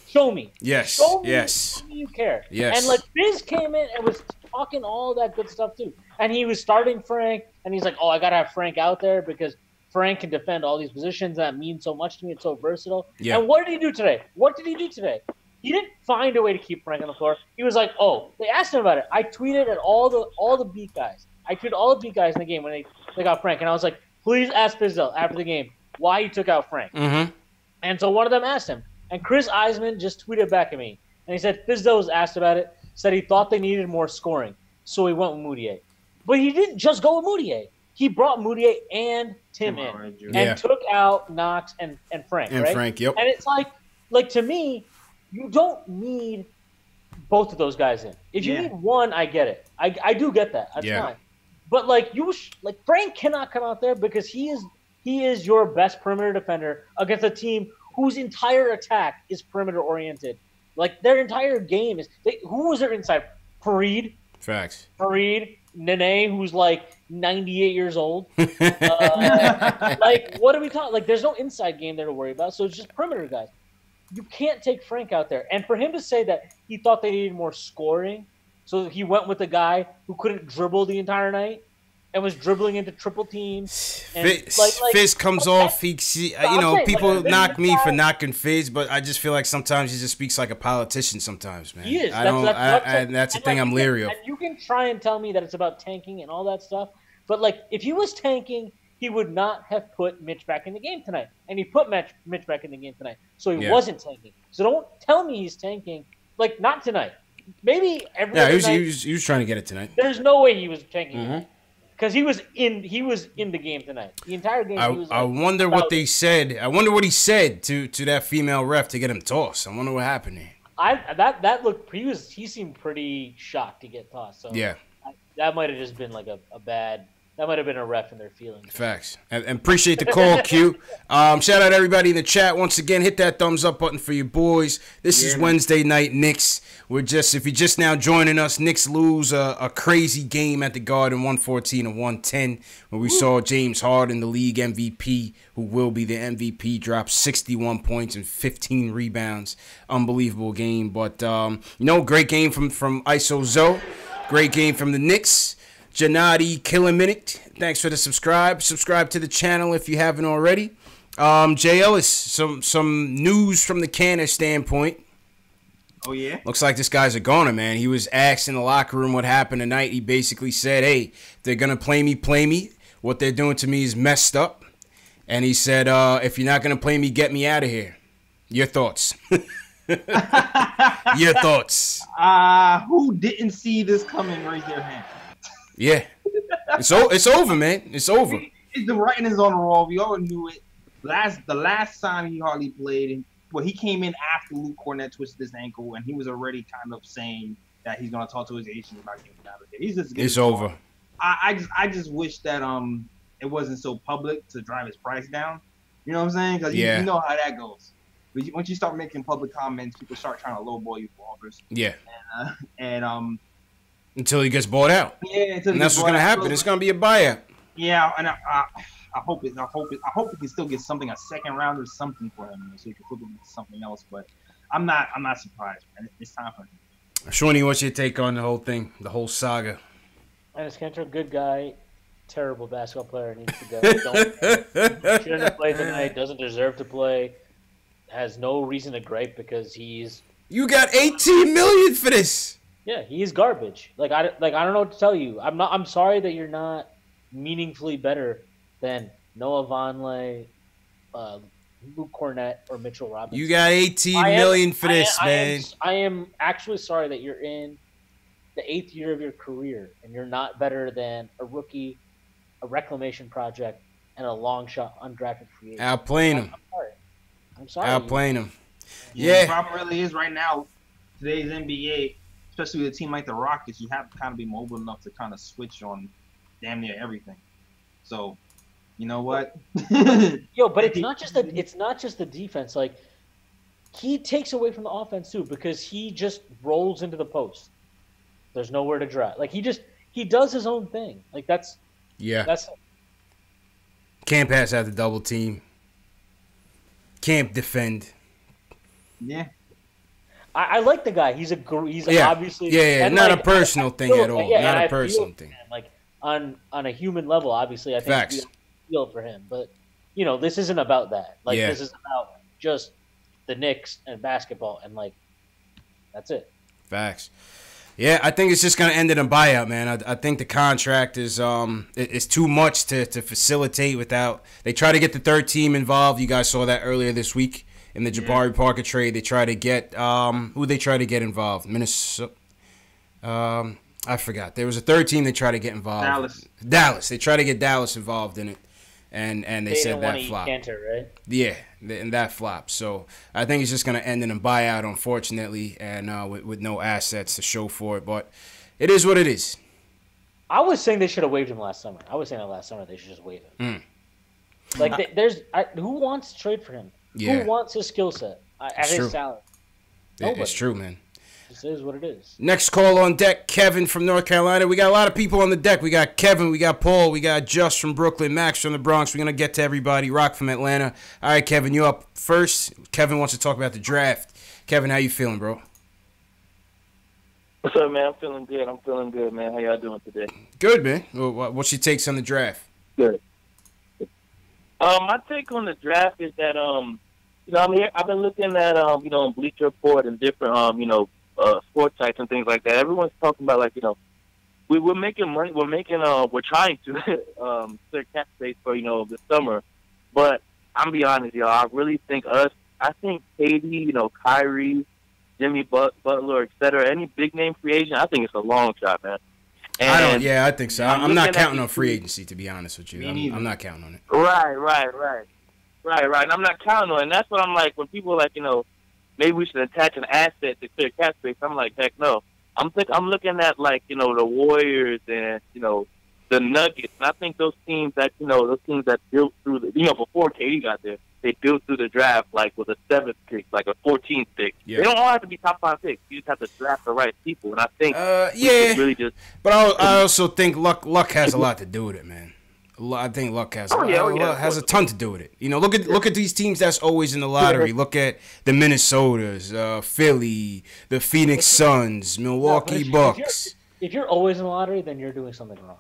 show me. Show me you care. Yes. And like Fizz came in and was talking all that good stuff too. And he was starting Frank, and he's like, "Oh, I gotta have Frank out there because Frank can defend all these positions. That means so much to me. It's so versatile." Yeah. And what did he do today? He didn't find a way to keep Frank on the floor. He was like, "Oh," they asked him about it. I tweeted at all the beat guys. I tweeted all the beat guys in the game when they got Frank, and I was like, please ask Fizdale after the game why he took out Frank. Mm-hmm. And so one of them asked him. And Chris Eisman just tweeted back at me. And he said Fizdale was asked about it, said he thought they needed more scoring. So he went with Moutier. But he didn't just go with Moutier. He brought Moutier and Tim in and took out Knox and Frank. And right? Frank, yep. And it's like to me, you don't need both of those guys in. If you need one, I get it. I do get that. That's fine. But like Frank cannot come out there because he is your best perimeter defender against a team whose entire attack is perimeter oriented. Like their entire game is. Who was their inside? Fareed. Facts. Fareed, Nene, who's like 98 years old. Like what are we talking? Like there's no inside game there to worry about. So it's just perimeter guys. You can't take Frank out there. And for him to say that he thought they needed more scoring. So he went with a guy who couldn't dribble the entire night and was dribbling into triple teams. And Fizz comes off. People knock me for knocking Fizz, but I just feel like sometimes he just speaks like a politician. Sometimes, man. He is. That's the thing I'm leery of. And you can try and tell me that it's about tanking and all that stuff, but like if he was tanking, he would not have put Mitch back in the game tonight, and he put Mitch back in the game tonight, so he wasn't tanking. So don't tell me he's tanking. Like not tonight. Maybe every other night. He was trying to get it tonight. There's no way he was tanking because he was in the game tonight. The entire game. I wonder what they said. I wonder what he said to that female ref to get him tossed. I wonder what happened there. That looked. He seemed pretty shocked to get tossed. So yeah, that might have just been like a bad. That might have been a ref in their feelings. Facts. And appreciate the call, Q. Shout out everybody in the chat. Once again, hit that thumbs up button for your boys. This is Wednesday night Knicks. If you're just now joining us, Knicks lose a crazy game at the Garden, 114-110, where we saw James Harden, the league MVP, who will be the MVP, drop 61 points and 15 rebounds. Unbelievable game. But, great game from ISO Zoe. Great game from the Knicks. Janati Killaminute, thanks for the subscribe. Subscribe to the channel if you haven't already. Jay Ellis, some news from the Canner standpoint. Oh, yeah? Looks like this guy's a goner, man. He was asked in the locker room what happened tonight. He basically said, hey, if they're going to play me. What they're doing to me is messed up. And he said, if you're not going to play me, get me out of here. Your thoughts? Your thoughts? Who didn't see this coming? Raise their hand. Yeah, it's over, man. It's over. The writing is on the wall. We all knew it. The last time he hardly played, he came in after Luke Cornett twisted his ankle, and he was already kind of saying that he's gonna talk to his agent about getting out of there. It's over. I just wish that it wasn't so public to drive his price down, You know what I'm saying? Because Yeah. you know how that goes. But once you start making public comments, people start trying to lowball you for offers. Yeah. And until he gets bought out. Yeah, until and that's what's gonna happen. It's gonna be a buyout. Yeah, and I hope we can still get something, a second round or something for him, so he can flip it into something else. But I'm not surprised, man. It's time for him. Shawnee, what's your take on the whole thing, the whole saga? Enes Kanter, good guy, terrible basketball player, needs to go. Shouldn't have played tonight. Doesn't deserve to play. Has no reason to gripe because he's. You got $18 million for this. Yeah, he's garbage. I don't know what to tell you. I'm sorry that you're not meaningfully better than Noah Vonleh, Luke Cornett, or Mitchell Robinson. You got $18 million for this, man. I am actually sorry that you're in the 8th year of your career and you're not better than a rookie, a reclamation project, and a long shot undrafted free agent. Outplaying him. I'm sorry. Outplaying him. Yeah. The problem really is right now, today's NBA, especially with a team like the Rockets, you have to kind of be mobile enough to kind of switch on damn near everything. So, you know what? Yo, but it's not just the defense. Like, he takes away from the offense too because he just rolls into the post. There's nowhere to drive. Like, he does his own thing. Like, that's can't pass out the double team. Can't defend. Yeah. I like the guy. He's obviously not a personal thing at all. Not a personal thing. Like on a human level, obviously, I think we feel for him. But this isn't about that. Like this is about just the Knicks and basketball, and like that's it. Facts. Yeah, I think it's just gonna end in a buyout, man. I think the contract is too much to facilitate without. They try to get the third team involved. You guys saw that earlier this week in the Jabari Parker trade. They try to get who they try to get involved. Minnesota. I forgot. There was a third team they tried to get involved. Dallas. They tried to get Dallas involved in it, and they said that flopped. Cantor, right? Yeah, and that flopped. So I think it's just going to end in a buyout, unfortunately, and with no assets to show for it. But it is what it is. I was saying they should have waived him last summer. I was saying that last summer they should just waive him. Like, who wants to trade for him? Yeah. Who wants his skill set at his salary? Nobody. It's true, man. This is what it is. Next call on deck, Kevin from North Carolina. We got a lot of people on the deck. We got Kevin, we got Paul, we got Just from Brooklyn, Max from the Bronx. We're going to get to everybody. Rock from Atlanta. All right, Kevin, you up first. Kevin wants to talk about the draft. Kevin, how you feeling, bro? What's up, man? I'm feeling good, man. How y'all doing today? Good, man. What's your takes on the draft? Good. My take on the draft is that, I've been looking at, Bleacher Report and different, sports sites and things like that. Everyone's talking about, like, we're making money. We're trying to clear cap space for, the summer. But I'm be honest, y'all. I really think KD, Kyrie, Jimmy Butler, etc. Any big name free agent, I think it's a long shot, man. And I think so. I'm not counting on free agency, to be honest with you. I'm not counting on it. Right. And I'm not counting on it. And that's what I'm like when people are like, maybe we should attach an asset to clear cap space. I'm like, heck no. I'm looking at, like, the Warriors and, the Nuggets. And I think those teams that built through before KD got there, they built through the draft, like, with a 7th pick, like a 14th pick. Yeah. They don't all have to be top 5 picks. You just have to draft the right people. And I think really just. But I also think luck has a lot to do with it, man. I think luck has a ton to do with it. Look at these teams that's always in the lottery. Look at the Minnesotas, Philly, the Phoenix Suns, Milwaukee Bucks. If you're always in the lottery, then you're doing something wrong.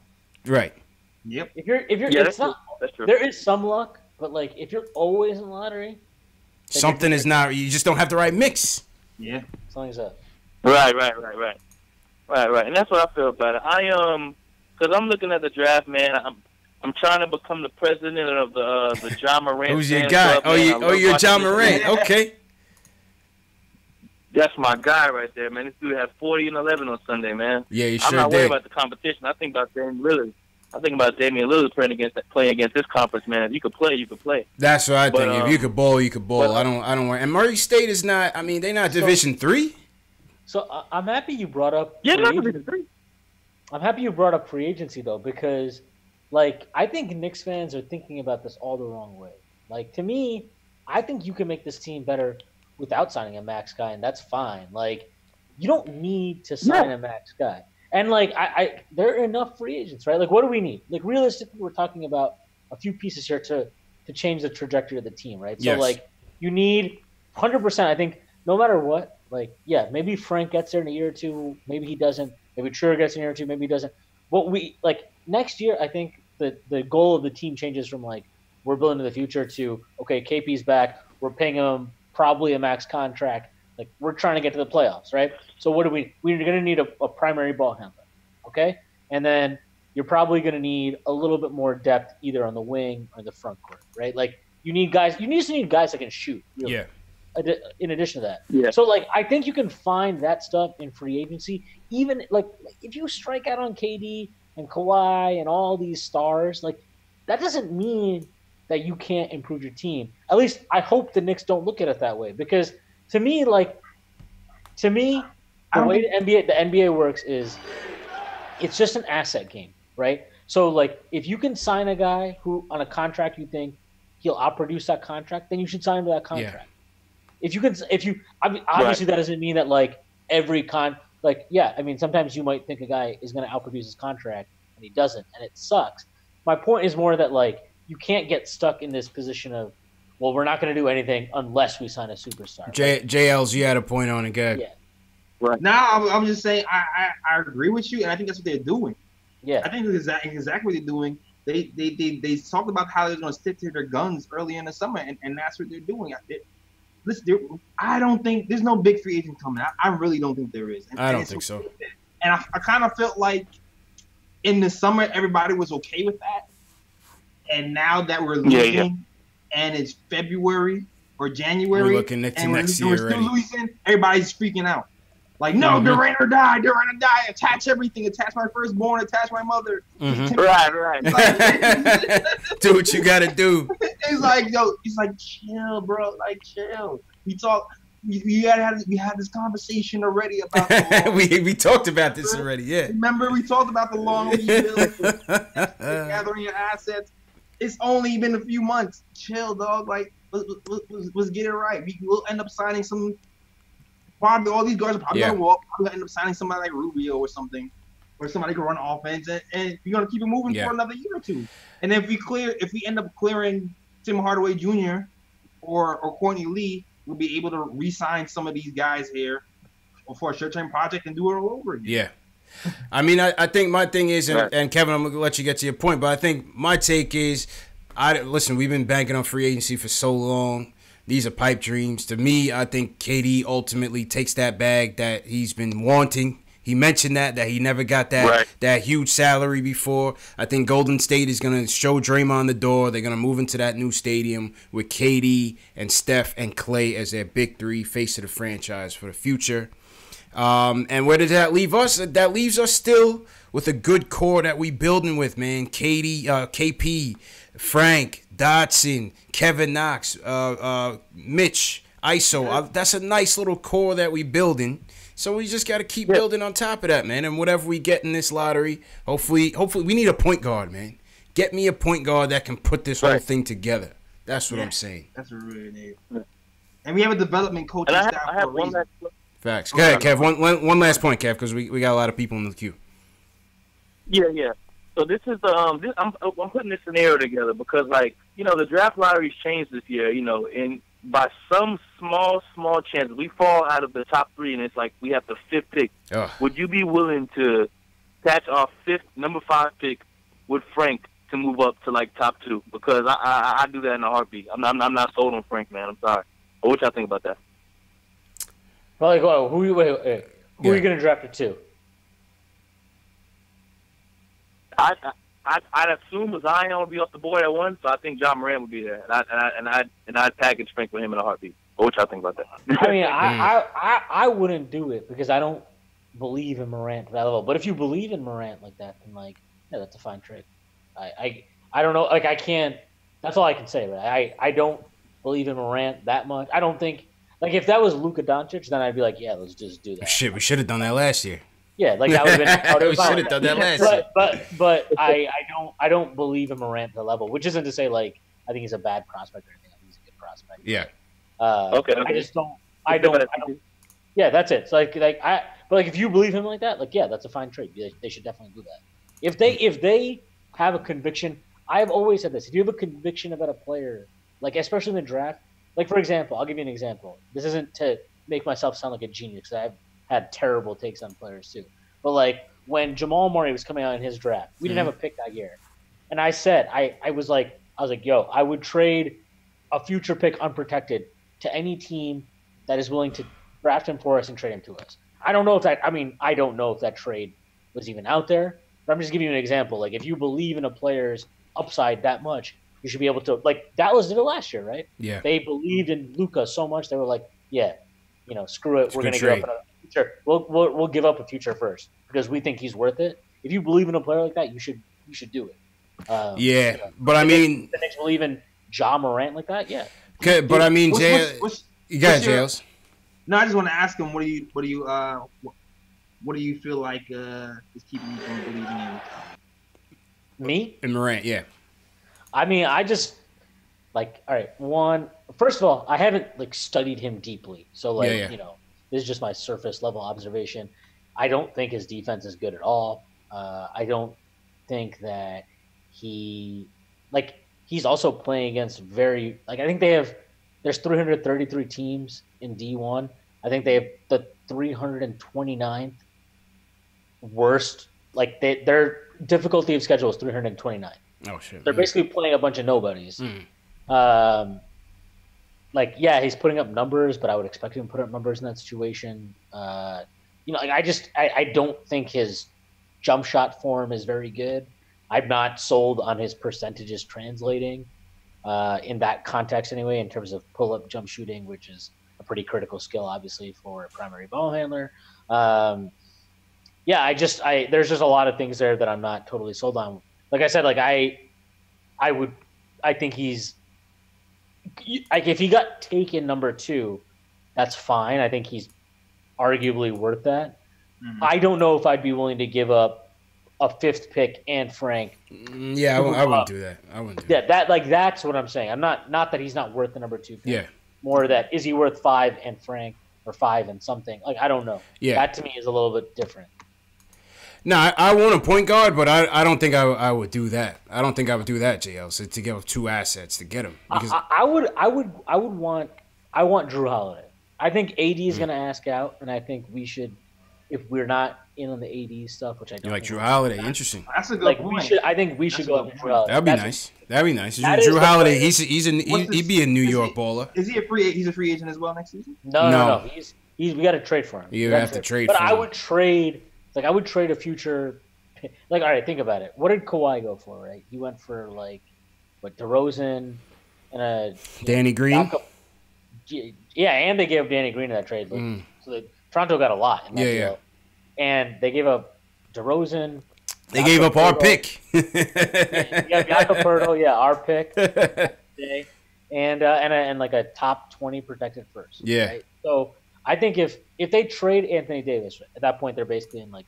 Right. Yep. If you're that's true. There is some luck, but like if you're always in the lottery, something is not. You just don't have the right mix. Yeah. Something's up. Right. And that's what I feel about it. Because I'm looking at the draft, man. I'm trying to become the president of the John Morant. Who's your guy? You're John Morant. Okay. That's my guy right there, man. This dude had 40 and 11 on Sunday, man. Yeah, you sure did. I'm not worried about the competition. I think about Damian Lillard. Damian Lillard playing against this conference, man. If you could play, you could play. That's what I think. If you could bowl, you could bowl. I don't worry. And Murray State is not. I mean, they're not Division III. So I'm happy you brought up. Yeah, not Division III. I'm happy you brought up free agency though, because, like, I think Knicks fans are thinking about this all the wrong way. Like, to me, I think you can make this team better without signing a max guy, and that's fine. Like, you don't need to sign a max guy. And, like, there are enough free agents, right? Like, what do we need? Like, realistically, we're talking about a few pieces here to change the trajectory of the team, right? So, like, you need 100%, I think, no matter what, like, yeah, maybe Frank gets there in a year or two. Maybe he doesn't. Maybe Trier gets in a year or two. Maybe he doesn't. But next year, I think the goal of the team changes from, like, we're building to the future to, okay, KP's back. We're paying him probably a max contract. Like, we're trying to get to the playoffs, right? So what do we're going to need a primary ball handler, okay? And then you're probably going to need a little bit more depth either on the wing or the front court, right? Like, you just need guys that can shoot, really. Yeah. In addition to that. Yeah. So, like, I think you can find that stuff in free agency. Even, like, if you strike out on KD and Kawhi and all these stars, like, that doesn't mean that you can't improve your team. At least I hope the Knicks don't look at it that way, because to me, the way the NBA works is it's just an asset game, right? So, like, if you can sign a guy who on a contract you think he'll outproduce that contract, then you should sign him to that contract. Yeah. Obviously that doesn't mean that, like, sometimes you might think a guy is going to outproduce his contract and he doesn't, and it sucks. My point is more that, like, you can't get stuck in this position of, well, we're not going to do anything unless we sign a superstar. JLs, you had a point on it, good. Yeah. Right. Now, I'm just saying, I agree with you, and I think that's what they're doing. Yeah. I think it's exactly what they're doing. They talked about how they're going to stick to their guns early in the summer, and that's what they're doing. I don't think there's no big free agent coming. I really don't think there is. I don't think so. And I kind of felt like in the summer everybody was okay with that, and now that we're losing, and it's February or January, we're looking next year we're still losing, everybody's freaking out. Like, no, Durant or die, attach everything, attach my firstborn, attach my mother. Right. Like, do what you gotta do. It's like, chill, bro, like, chill. We had this conversation already about the we talked about this already, yeah. Remember, we talked about the long rebuild, gathering your assets. It's only been a few months. Chill, dog. Like, let's get it right. We'll end up signing some. Probably all these guys are probably gonna walk. Probably gonna end up signing somebody like Rubio or something, or somebody can run offense, and you're gonna keep it moving for another year or two. And if we end up clearing Tim Hardaway Jr. or Courtney Lee, we'll be able to re-sign some of these guys here for a short-term project and do it all over again. Yeah. I mean, I think my thing is, and Kevin, I'm going to let you get to your point, but I think my take is, listen, we've been banking on free agency for so long. These are pipe dreams. To me, I think KD ultimately takes that bag that he's been wanting. He mentioned that he never got that huge salary before. I think Golden State is going to show Draymond the door. They're going to move into that new stadium with KD and Steph and Klay as their big three, face of the franchise for the future. And where does that leave us? That leaves us still with a good core that we building with, man. KP, Frank, Dotson, Kevin Knox, Mitch, ISO. That's a nice little core that we building. So we just got to keep building on top of that, man. And whatever we get in this lottery, hopefully we need a point guard, man. Get me a point guard that can put this whole thing together. That's what I'm saying. That's what we really need. And we have a development coaching staff for a reason. Facts. Go ahead, Kev. One last point, Kev, because we got a lot of people in the queue. Yeah. So this is I'm putting this scenario together because, like, the draft lottery's changed this year, and by some small chance we fall out of the top three and it's like we have the fifth pick. Would you be willing to attach our number 5 pick with Frank to move up to, like, top 2? Because I do that in a heartbeat. I'm not sold on Frank, man. I'm sorry. But what y'all think about that? Probably go. Who are you going to draft at 2? I'd assume Zion would be off the board at 1, so I think John Moran would be there, and I'd package Frank with him in a heartbeat. What y'all think about that? I mean, I wouldn't do it because I don't believe in Morant to that level. But if you believe in Morant like that, then, like, yeah, that's a fine trade. I don't know, like, I can't. That's all I can say. Right? I don't believe in Morant that much. I don't think, like, if that was Luka Doncic, then I'd be like, yeah, let's just do that. Shit, we should have done that last year. Yeah, like, that would have been. We should have done that last year. But I don't believe in Morant to the level, which isn't to say, like, I think he's a bad prospect or anything. I think he's a good prospect. Yeah. Okay. I just don't. I don't. Yeah, that's it. So but if you believe him like that, like, yeah, that's a fine trade. They should definitely do that. If they have a conviction, I've always said this. If you have a conviction about a player, like especially in the draft, like for example, I'll give you an example. This isn't to make myself sound like a genius because I've had terrible takes on players too. But like when Jamal Murray was coming out in his draft, we didn't have a pick that year, and I said I was like, yo, I would trade a future pick unprotected to any team that is willing to draft him for us and trade him to us. I don't know if that. I mean, I don't know if that trade was even out there. But I'm just giving you an example. Like, if you believe in a player's upside that much, you should be able to. Like, Dallas did it last year, right? Yeah. They believed in Luka so much they were like, yeah, screw it. We're going to give up a future. We'll give up a future first because we think he's worth it. If you believe in a player like that, you should do it. But I mean, the Knicks believe in Ja Morant like that, yeah. Okay, but I mean, you got Jails. No, I just want to ask him. What do you feel like is keeping you from believing in? Me? And Morant, yeah. I mean, I just like, all right. First of all, I haven't like studied him deeply, so this is just my surface level observation. I don't think his defense is good at all. I don't think that he's also playing against I think there's 333 teams in D1. I think they have the 329th worst. Like their difficulty of schedule is 329. Oh shit! They're basically playing a bunch of nobodies. He's putting up numbers, but I would expect him to put up numbers in that situation. I don't think his jump shot form is very good. I'm not sold on his percentages translating in that context anyway, in terms of pull-up jump shooting, which is a pretty critical skill, obviously, for a primary ball handler. There's just a lot of things there that I'm not totally sold on. Like I said, I think he's like, if he got taken number 2, that's fine. I think he's arguably worth that. Mm-hmm. I don't know if I'd be willing to give up a 5th pick and Frank. Yeah, I wouldn't do that. That's what I'm saying. I'm not that he's not worth the number 2 pick. Yeah. More that is he worth 5 and Frank or 5 and something? Like, I don't know. Yeah. That to me is a little bit different. No, I want a point guard, but I don't think I would do that. I don't think I would do that, JL. So to give up 2 assets to get him. Because I want Drew Holiday. I think AD is going to ask out, and I think we should, if we're not in on the AD stuff, which I don't. You like Drew Holiday? Interesting. That's a good point. I think we should go with Drew Holiday. That'd be nice. Drew Holiday, he'd be a New York baller. Is he a free? He's a free agent as well next season? No. We got to trade for him. You have to trade. But for him. I would trade a future. Like, all right, think about it. What did Kawhi go for? Right, he went for DeRozan and Danny Green. Yeah, and they gave Danny Green in that trade. So Toronto got a lot in that deal. And they gave up DeRozan. They gave up our pick. Jakob Poeltl, our pick. And like a top 20 protected first. Yeah. Right? So I think if they trade Anthony Davis, at that point they're basically in like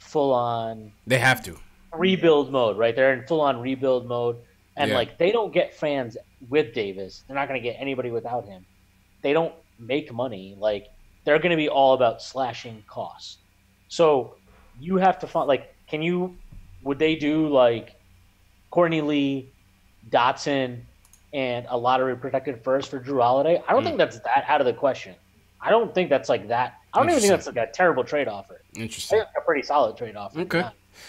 full on. They have to rebuild mode, right? They're in full on rebuild mode, and they don't get fans with Davis. They're not going to get anybody without him. They don't make money. Like, they're going to be all about slashing costs. So you have to find would they do like Courtney Lee, Dotson, and a lottery protected first for Drew Holiday? I don't think that's that out of the question. I don't think that's like that. I don't even think that's like a terrible trade offer. Interesting. A pretty solid trade offer. Okay.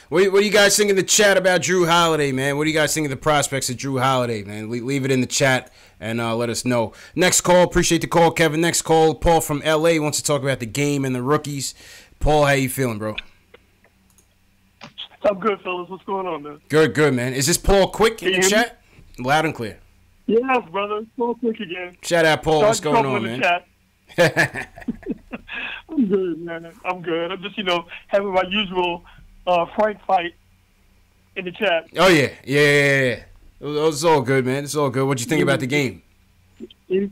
What do you guys think in the chat about Drew Holiday, man? What do you guys think of the prospects of Drew Holiday, man? Leave it in the chat and let us know. Next call. Appreciate the call, Kevin. Next call. Paul from L.A. wants to talk about the game and the rookies. Paul, how you feeling, bro? I'm good, fellas. What's going on, man? Good, man. Is this Paul Quick in the chat? Loud and clear. Yes, brother. Paul Quick again. Shout out, Paul. What's going on, man? I'm good, man. I'm good. I'm just, having my usual Frank fight in the chat. Oh, yeah. It's all good, man. It's all good. What'd you think about the game? The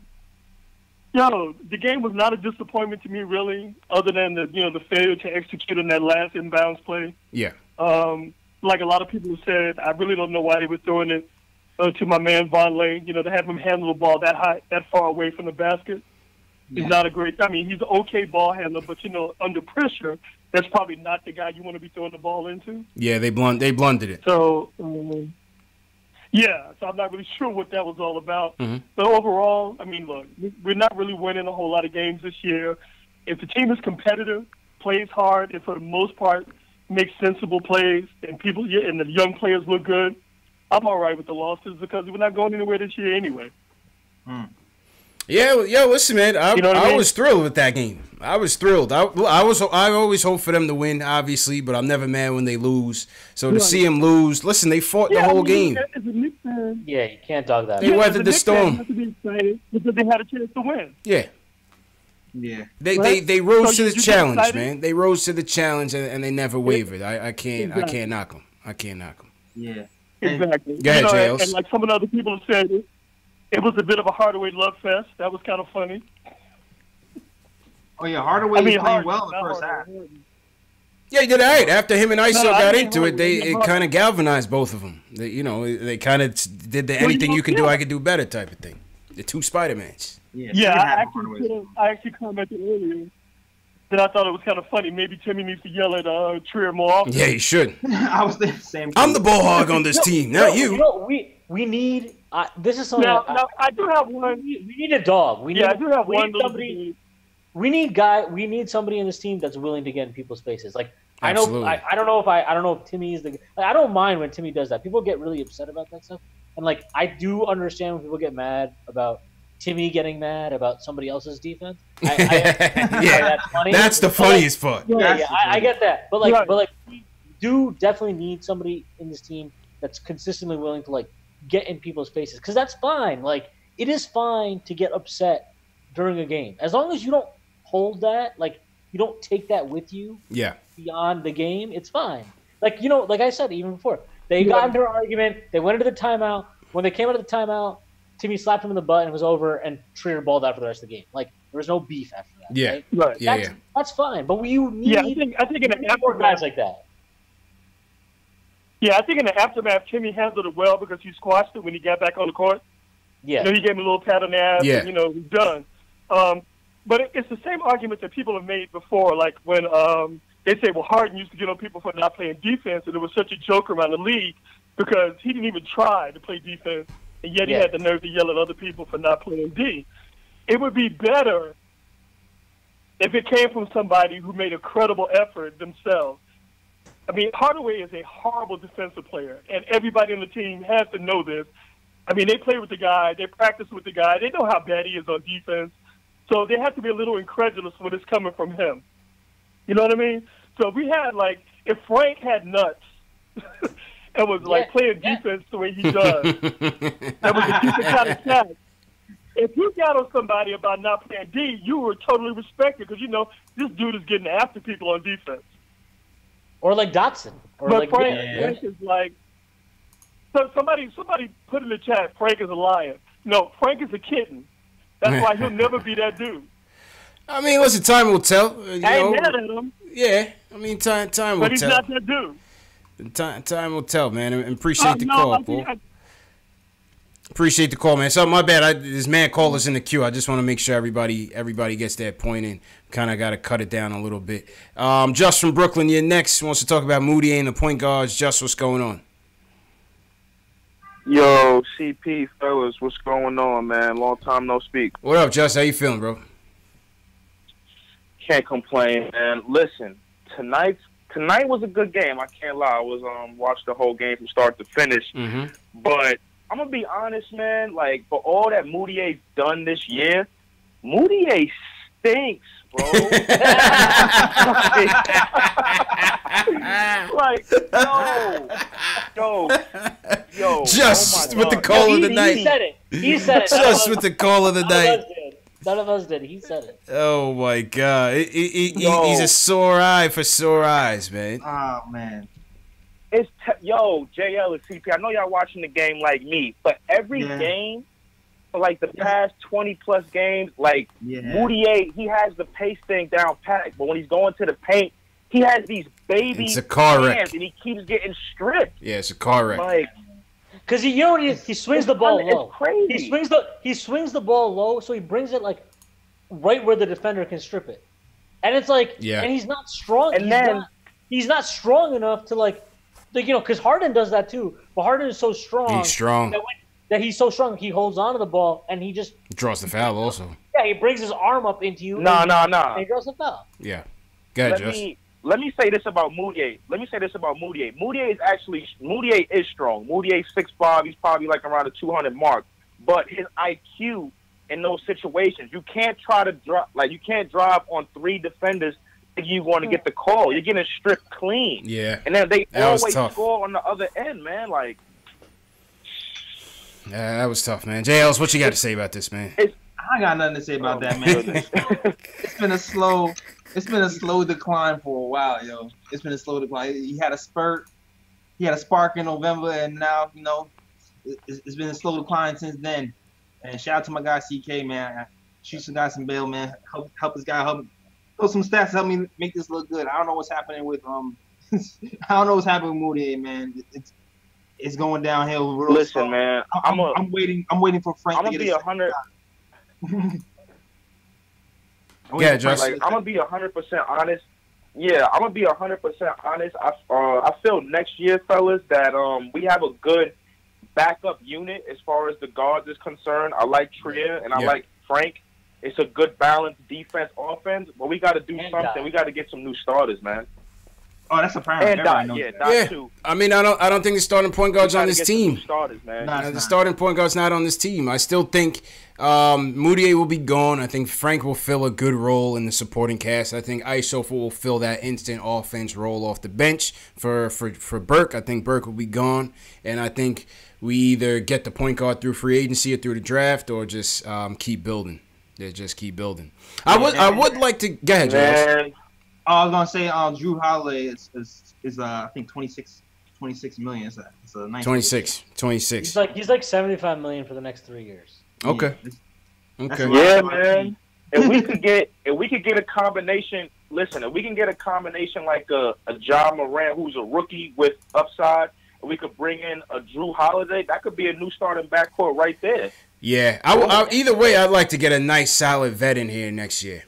game was not a disappointment to me, really, other than the failure to execute on that last inbounds play. Yeah. Like a lot of people said, I really don't know why they were throwing it to my man Von Lane. You know, to have him handle the ball that high, that far away from the basket is not a great. I mean, he's an okay ball handler, but you know, under pressure, that's probably not the guy you want to be throwing the ball into. Yeah, they blundered it. So, yeah, so I'm not really sure what that was all about. But overall, I mean, look, we're not really winning a whole lot of games this year. If the team is competitive, plays hard, and for the most part makes sensible plays, and and the young players look good, I'm all right with the losses because we're not going anywhere this year anyway. Yeah, listen, man. I was thrilled with that game. I was thrilled. I always hope for them to win, obviously, but I'm never mad when they lose. So to see them lose, listen, they fought the whole game. Yeah, you can't dog that. They weathered the storm. Have to be excited because they had a chance to win. Yeah. Yeah. They rose to the challenge, man. They rose to the challenge and they never wavered. I can't knock them. I can't knock them. Yeah. Exactly. Go ahead, Jails. And like some of the other people have said, it was a bit of a Hardaway love fest. That was kind of funny. Oh, yeah, Hardaway playing well in the first half. Yeah, he did all right. After him and ISO got into it, it kind of galvanized both of them. They kind of did the anything you can do, I can do better type of thing. The two Spider-Mans. Yeah, I actually commented earlier that I thought it was kind of funny. Maybe Timmy needs to yell at Trier more often. Yeah, he should. I was thinking the same thing. I'm the ball hog on this team, not you. You know, we need this is something. Now, I do have one. We need a dog. I do have one. We need somebody in this team that's willing to get in people's faces. Like Absolutely. I don't know if Timmy is the. Like, I don't mind when Timmy does that. People get really upset about that stuff, and like I do understand when people get mad about Timmy getting mad about somebody else's defense. That's funny. That's the funniest part. Yeah, I get that, but we do definitely need somebody in this team that's consistently willing to like get in people's faces, because that's fine. Like, it is fine to get upset during a game as long as you don't hold that, like you don't take that with you beyond the game. It's fine. Like, you know, like I said even before, they got into an argument, they went into the timeout. When they came out of the timeout, Timmy slapped him in the butt and it was over, and Trier balled out for the rest of the game. Like, there was no beef after that. Right? That's fine. But you need I think in the more guys like that. Yeah, I think in the aftermath, Timmy handled it well because he squashed it when he got back on the court. Yeah. You know, he gave him a little pat on the ass, and, you know, he's done. But it's the same argument that people have made before, like when they say, well, Harden used to get on people for not playing defense, and it was such a joke around the league because he didn't even try to play defense, and yet he had the nerve to yell at other people for not playing D. It would be better if it came from somebody who made a credible effort themselves. I mean, Hardaway is a horrible defensive player, and everybody on the team has to know this. I mean, they play with the guy, they practice with the guy, they know how bad he is on defense, so they have to be a little incredulous when it's coming from him. You know what I mean? So if we had, like, if Frank had nuts and was, like, playing defense the way he does, that was a decent kind of cat. If you got on somebody about not playing D, you were totally respected because, you know, this dude is getting after people on defense. Or like Dotson. Or but like Frank is like, so somebody put in the chat, Frank is a lion. No, Frank is a kitten. That's why he'll never be that dude. I mean, listen, time will tell. I ain't mad at him. Yeah, I mean, time will tell. But he's not that dude. Time will tell, man. And appreciate the call, Paul. Appreciate the call, man. So my bad. This man called us in the queue. I just want to make sure everybody gets that point in. Kind of got to cut it down a little bit. Just from Brooklyn, you're next. Wants to talk about Moutier and the point guards. Just what's going on? Yo, CP, fellas, what's going on, man? Long time no speak. What up, Just? How you feeling, bro? Can't complain, man. Listen, tonight was a good game. I can't lie. I was watched the whole game from start to finish. But I'm gonna be honest, man. Like, for all that Moutier's done this year, Moutier stinks, bro. Like, yo. Just with the call of the night. He said it. Just with the call of the night. None of us did. He said it. Oh my God, he's a sore eye for sore eyes, man. Oh man. It's JL and CP. I know y'all watching the game like me, but every game for like the past 20+ games, like Moutier, he has the pace thing down pat, but when he's going to the paint, he has these baby it's a car hands wreck, and he keeps getting stripped. Yeah, it's a car wreck. Like, Because he, you know what he swings the ball low. It's crazy. He swings the ball low, so he brings it like right where the defender can strip it. And it's like, and he's not strong. And he's not strong enough to like because Harden does that too. But Harden is so strong. He's strong. That he's so strong, he holds onto the ball and he just draws the foul also. Yeah, he brings his arm up into you. No. And he draws the foul. Yeah. Go ahead, Josh. Let me say this about Moutier. Moutier is strong. Moutier's 6'5". He's probably like around the 200 mark. But his IQ in those situations, you can't try to drive on 3 defenders if you want to get the call. You're getting stripped clean. Yeah. And then they always score on the other end, man. Like. Yeah, that was tough, man. JLs, what you got to say about this, man? I got nothing to say about that, man. It's been a slow decline for a while, yo. It's been a slow decline. He had a spurt, he had a spark in November, and now it's been a slow decline since then. And shout out to my guy CK, man. Shoot some guys some bail, man. Help this guy help some stats to help me make this look good. I don't know what's happening with I don't know what's happening with Moody, man. It's going downhill. Listen, man. I'm waiting for Frank to get his 100. Yeah, Josh. I'm gonna be 100% honest. Yeah, I'm gonna be 100% honest. I feel next year, fellas, that we have a good backup unit as far as the guards is concerned. I like Trier and I like Frank. It's a good balanced defense, offense, but we got to do something. We got to get some new starters, man. Oh, that's a problem. And Dot too. I mean, I don't think the starting point guard's on this team. Starters, man. The starting point guard's not on this team. I still think Moutier will be gone. I think Frank will fill a good role in the supporting cast. I think Iso will fill that instant offense role off the bench for Burke. I think Burke will be gone, and I think we either get the point guard through free agency or through the draft, or just keep building. Just keep building. I would like to go ahead, Josh. I was gonna say, Drew Holiday is I think 26 million. It's a nice 26. He's like 75 million for the next 3 years. Okay. Yeah, man. If we could get a combination. Listen, if we can get a combination like a Ja Morant who's a rookie with upside, and we could bring in a Drew Holiday, that could be a new starting backcourt right there. Yeah. Either way, I'd like to get a nice solid vet in here next year.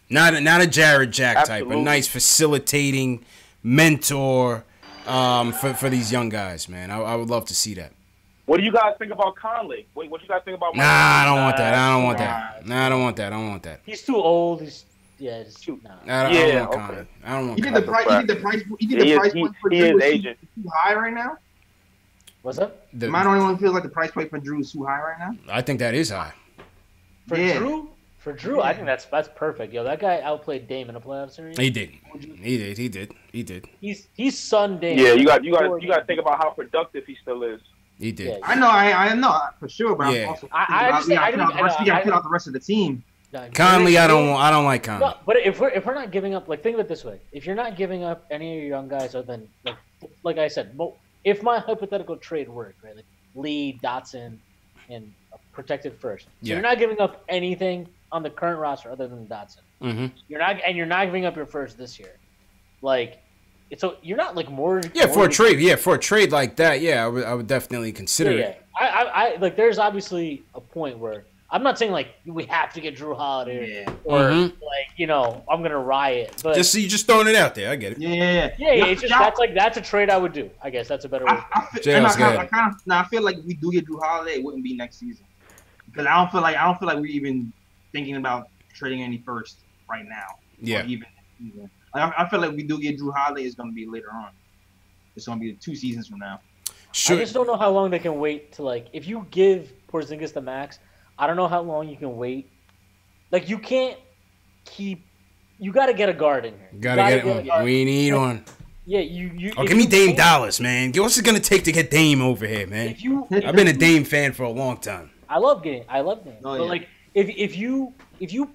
Not a Jared Jack type, a nice facilitating mentor for these young guys, man. I would love to see that. What do you guys think about Conley? What do you guys think about? I don't want that. I don't want that. He's too old. I don't want Conley. I don't want. You think the price point for Drew is too high right now? What's up? Am I the only one who feels like the price point for Drew is too high right now? I think that is high. For Drew, I think that's perfect. Yo, that guy outplayed Dame in a playoff series. He did. He's son Dame. Yeah, you got to think about how productive he still is. He did. Yeah, I know for sure, but I'm also we got to put out the rest of the team. Conley, I don't like Conley. No, but if we're not giving up, like, think of it this way: if you're not giving up any of your young guys, other than like I said, if my hypothetical trade worked, right, like Lee, Dotson, and protected first, so you're not giving up anything on the current roster other than Dotson. Mm-hmm. You're not giving up your first this year, like. So you're not like more. For a trade like that, I would definitely consider it. I like. There's obviously a point where I'm not saying like we have to get Drew Holiday or like I'm gonna riot, but you're just throwing it out there. I get it. Yeah. It's just that's a trade I would do. I guess that's a better way. I feel like if we do get Drew Holiday, it wouldn't be next season because I don't feel like we're even thinking about trading any first right now. Yeah. I feel like we do get Drew Holiday, it's going to be later on. It's going to be 2 seasons from now. I just don't know how long they can wait to, like, if you give Porzingis the max, I don't know how long you can wait. Like, you can't keep – you got to get a guard in here. Got to get one. We need one. Yeah, you give me Dame Dallas, man. What's it going to take to get Dame over here, man? I've been a Dame fan for a long time. I love Dame. But, yeah. like, if you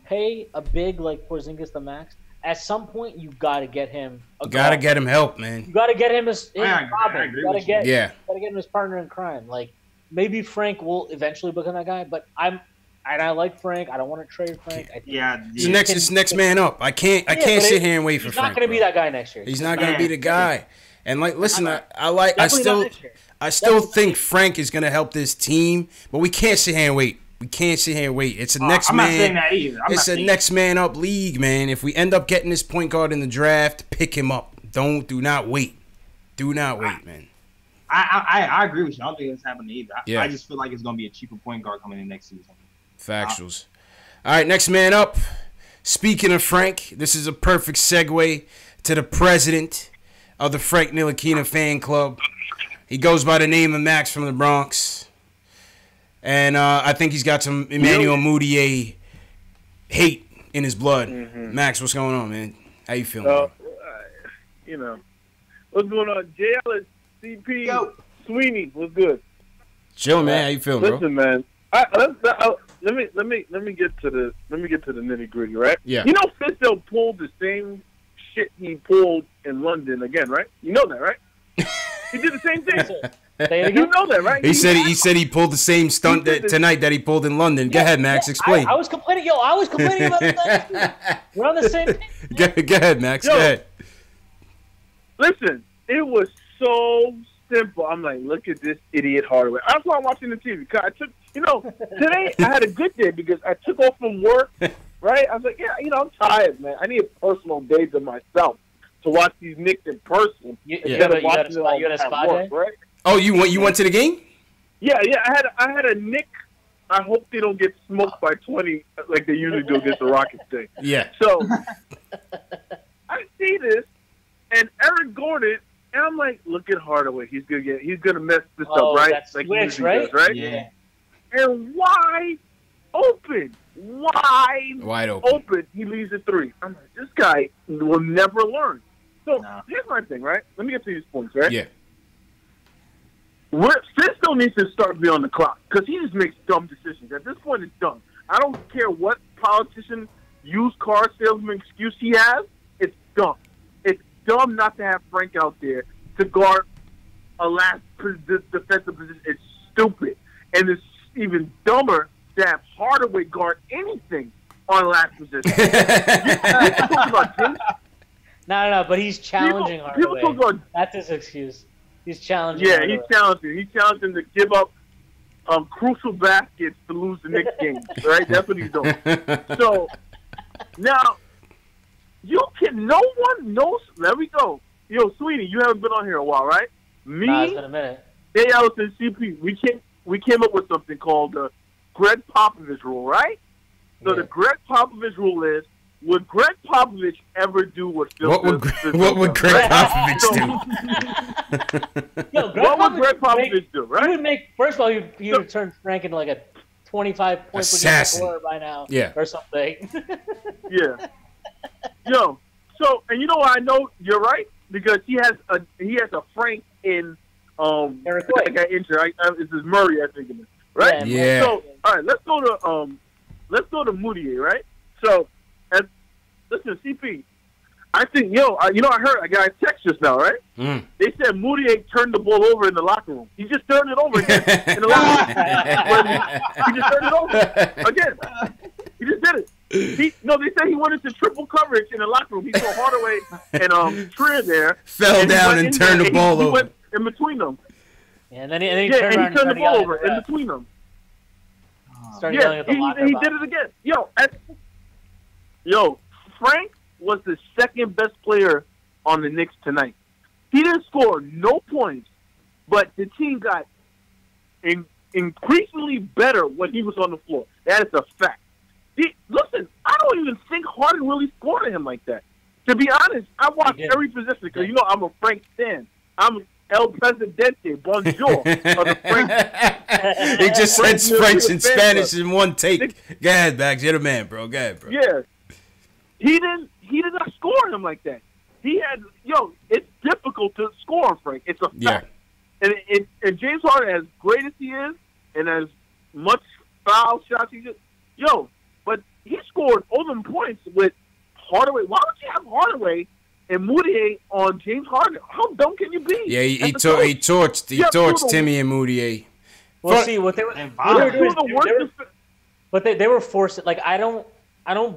pay a big, like, Porzingis the max – at some point, you got to get him. Get him help, man. You got to get him his Robin. You got to get him his partner in crime. Like maybe Frank will eventually become that guy, but I like Frank. I don't want to trade Frank. It's next man up. I can't sit here and wait for Frank. He's not going to be that guy next year. He's not going to be the guy. And like, listen, I I still think Frank is going to help this team, but we can't sit here and wait. We can't sit here and wait. It's a next I'm man. not saying that either. It's a next man up league, man. If we end up getting this point guard in the draft, pick him up. Do not wait. Do not wait, man. I agree with you. I don't think it's happening either. Yeah. I just feel like it's going to be a cheaper point guard coming in next season. Factuals. All right, next man up. Speaking of Frank, this is a perfect segue to the president of the Frank Ntilikina fan club. He goes by the name of Max from the Bronx. And I think he's got some Emmanuel Mudiay hate in his blood. Mm-hmm. Max, what's going on, man? How you feeling? What's going on? JL, CP, Yo. Sweeney, what's good? Chill, man. How you feeling, Listen, bro? Man. Let me get to the nitty gritty, right? Yeah. You know, Fisto pulled the same shit he pulled in London again, right? You know that, right? He did the same thing. You know that, right? He said he pulled the same stunt tonight that he pulled in London. Go ahead, Max. Explain. I was complaining. I was complaining about that. We're on the same page. Go ahead, Max. Go ahead. Listen, it was so simple. I'm like, look at this idiot Hardaway. That's why I'm watching the TV. Cause I took, today I had a good day because I took off from work, right? I was like, I'm tired, man. I need a personal day to myself to watch these Knicks in person. You had a spa day? Right? Oh, you went to the game? Yeah. I had a Knicks. I hope they don't get smoked by 20 like they usually do against the Rockets thing. Yeah. So I see this, and Eric Gordon. And I'm like, look at Hardaway. He's gonna mess this up, right? That's like switch, right? Does, right? Yeah. And wide open, he leaves a three. I'm like, this guy will never learn. So here's my thing, right? Let me get to these points, right? Yeah. Fisto needs to start being on the clock because he just makes dumb decisions. At this point, it's dumb. I don't care what politician, used car salesman excuse he has. It's dumb. Dumb not to have Frank out there to guard a last defensive position. It's stupid. And it's even dumber to have Hardaway guard anything on last position. No, but he's challenging Hardaway. That's his excuse. He's challenging Hardaway. He's challenging. He's challenging to give up crucial baskets to lose the Knicks games, right? That's what he's doing. So, now, no one knows. There we go. Yo, Sweeney, you haven't been on here a while, right? It's been a minute. Jay Allison, CP, we came up with something called the Greg Popovich rule, right? So the Greg Popovich rule is, would Greg Popovich ever do what Phil What would Greg Popovich do? What would Greg Popovich do, right? He would make, first of all, he would turn Frank into like a 25-point scorer by now, or something. Yeah. Yo, so and you know why I know you're right? Because he has a Frank in Eric I got injured. This is Murray, I think it is. Right? Yeah. So all right, let's go to Mudiay, right? So listen, CP, I think I heard I got a text just now, right? Mm. They said Mudiay turned the ball over in the locker room. He just turned it over again in the locker room. He just turned it over again. He just did it. They said he went into triple coverage in the locker room. He saw Hardaway and Trier there. Fell down and turned the ball over. He went in between them. Yeah, and then he turned the ball over in between them. Started yelling at the locker he did it again. Yo, Frank was the second best player on the Knicks tonight. He didn't score no points, but the team got increasingly better when he was on the floor. That is a fact. Listen, I don't even think Harden really scored at him like that. To be honest, I watched every possession because I'm a Frank fan. I'm El Presidente, bonjour. Of the Frank. He just said French and Spanish in one take. Go ahead, Bags. You're the man, bro. Go ahead, bro. Yeah. He did not score him like that. He had, it's difficult to score on Frank. It's a fact. And James Harden, as great as he is, and as much foul shots he did, but he scored all them points with Hardaway. Why would you have Hardaway and Mudiay on James Harden? How dumb can you be? Yeah, he torched Timmy and Mudiay. Well, see what they were doing. But they were forced. Like I don't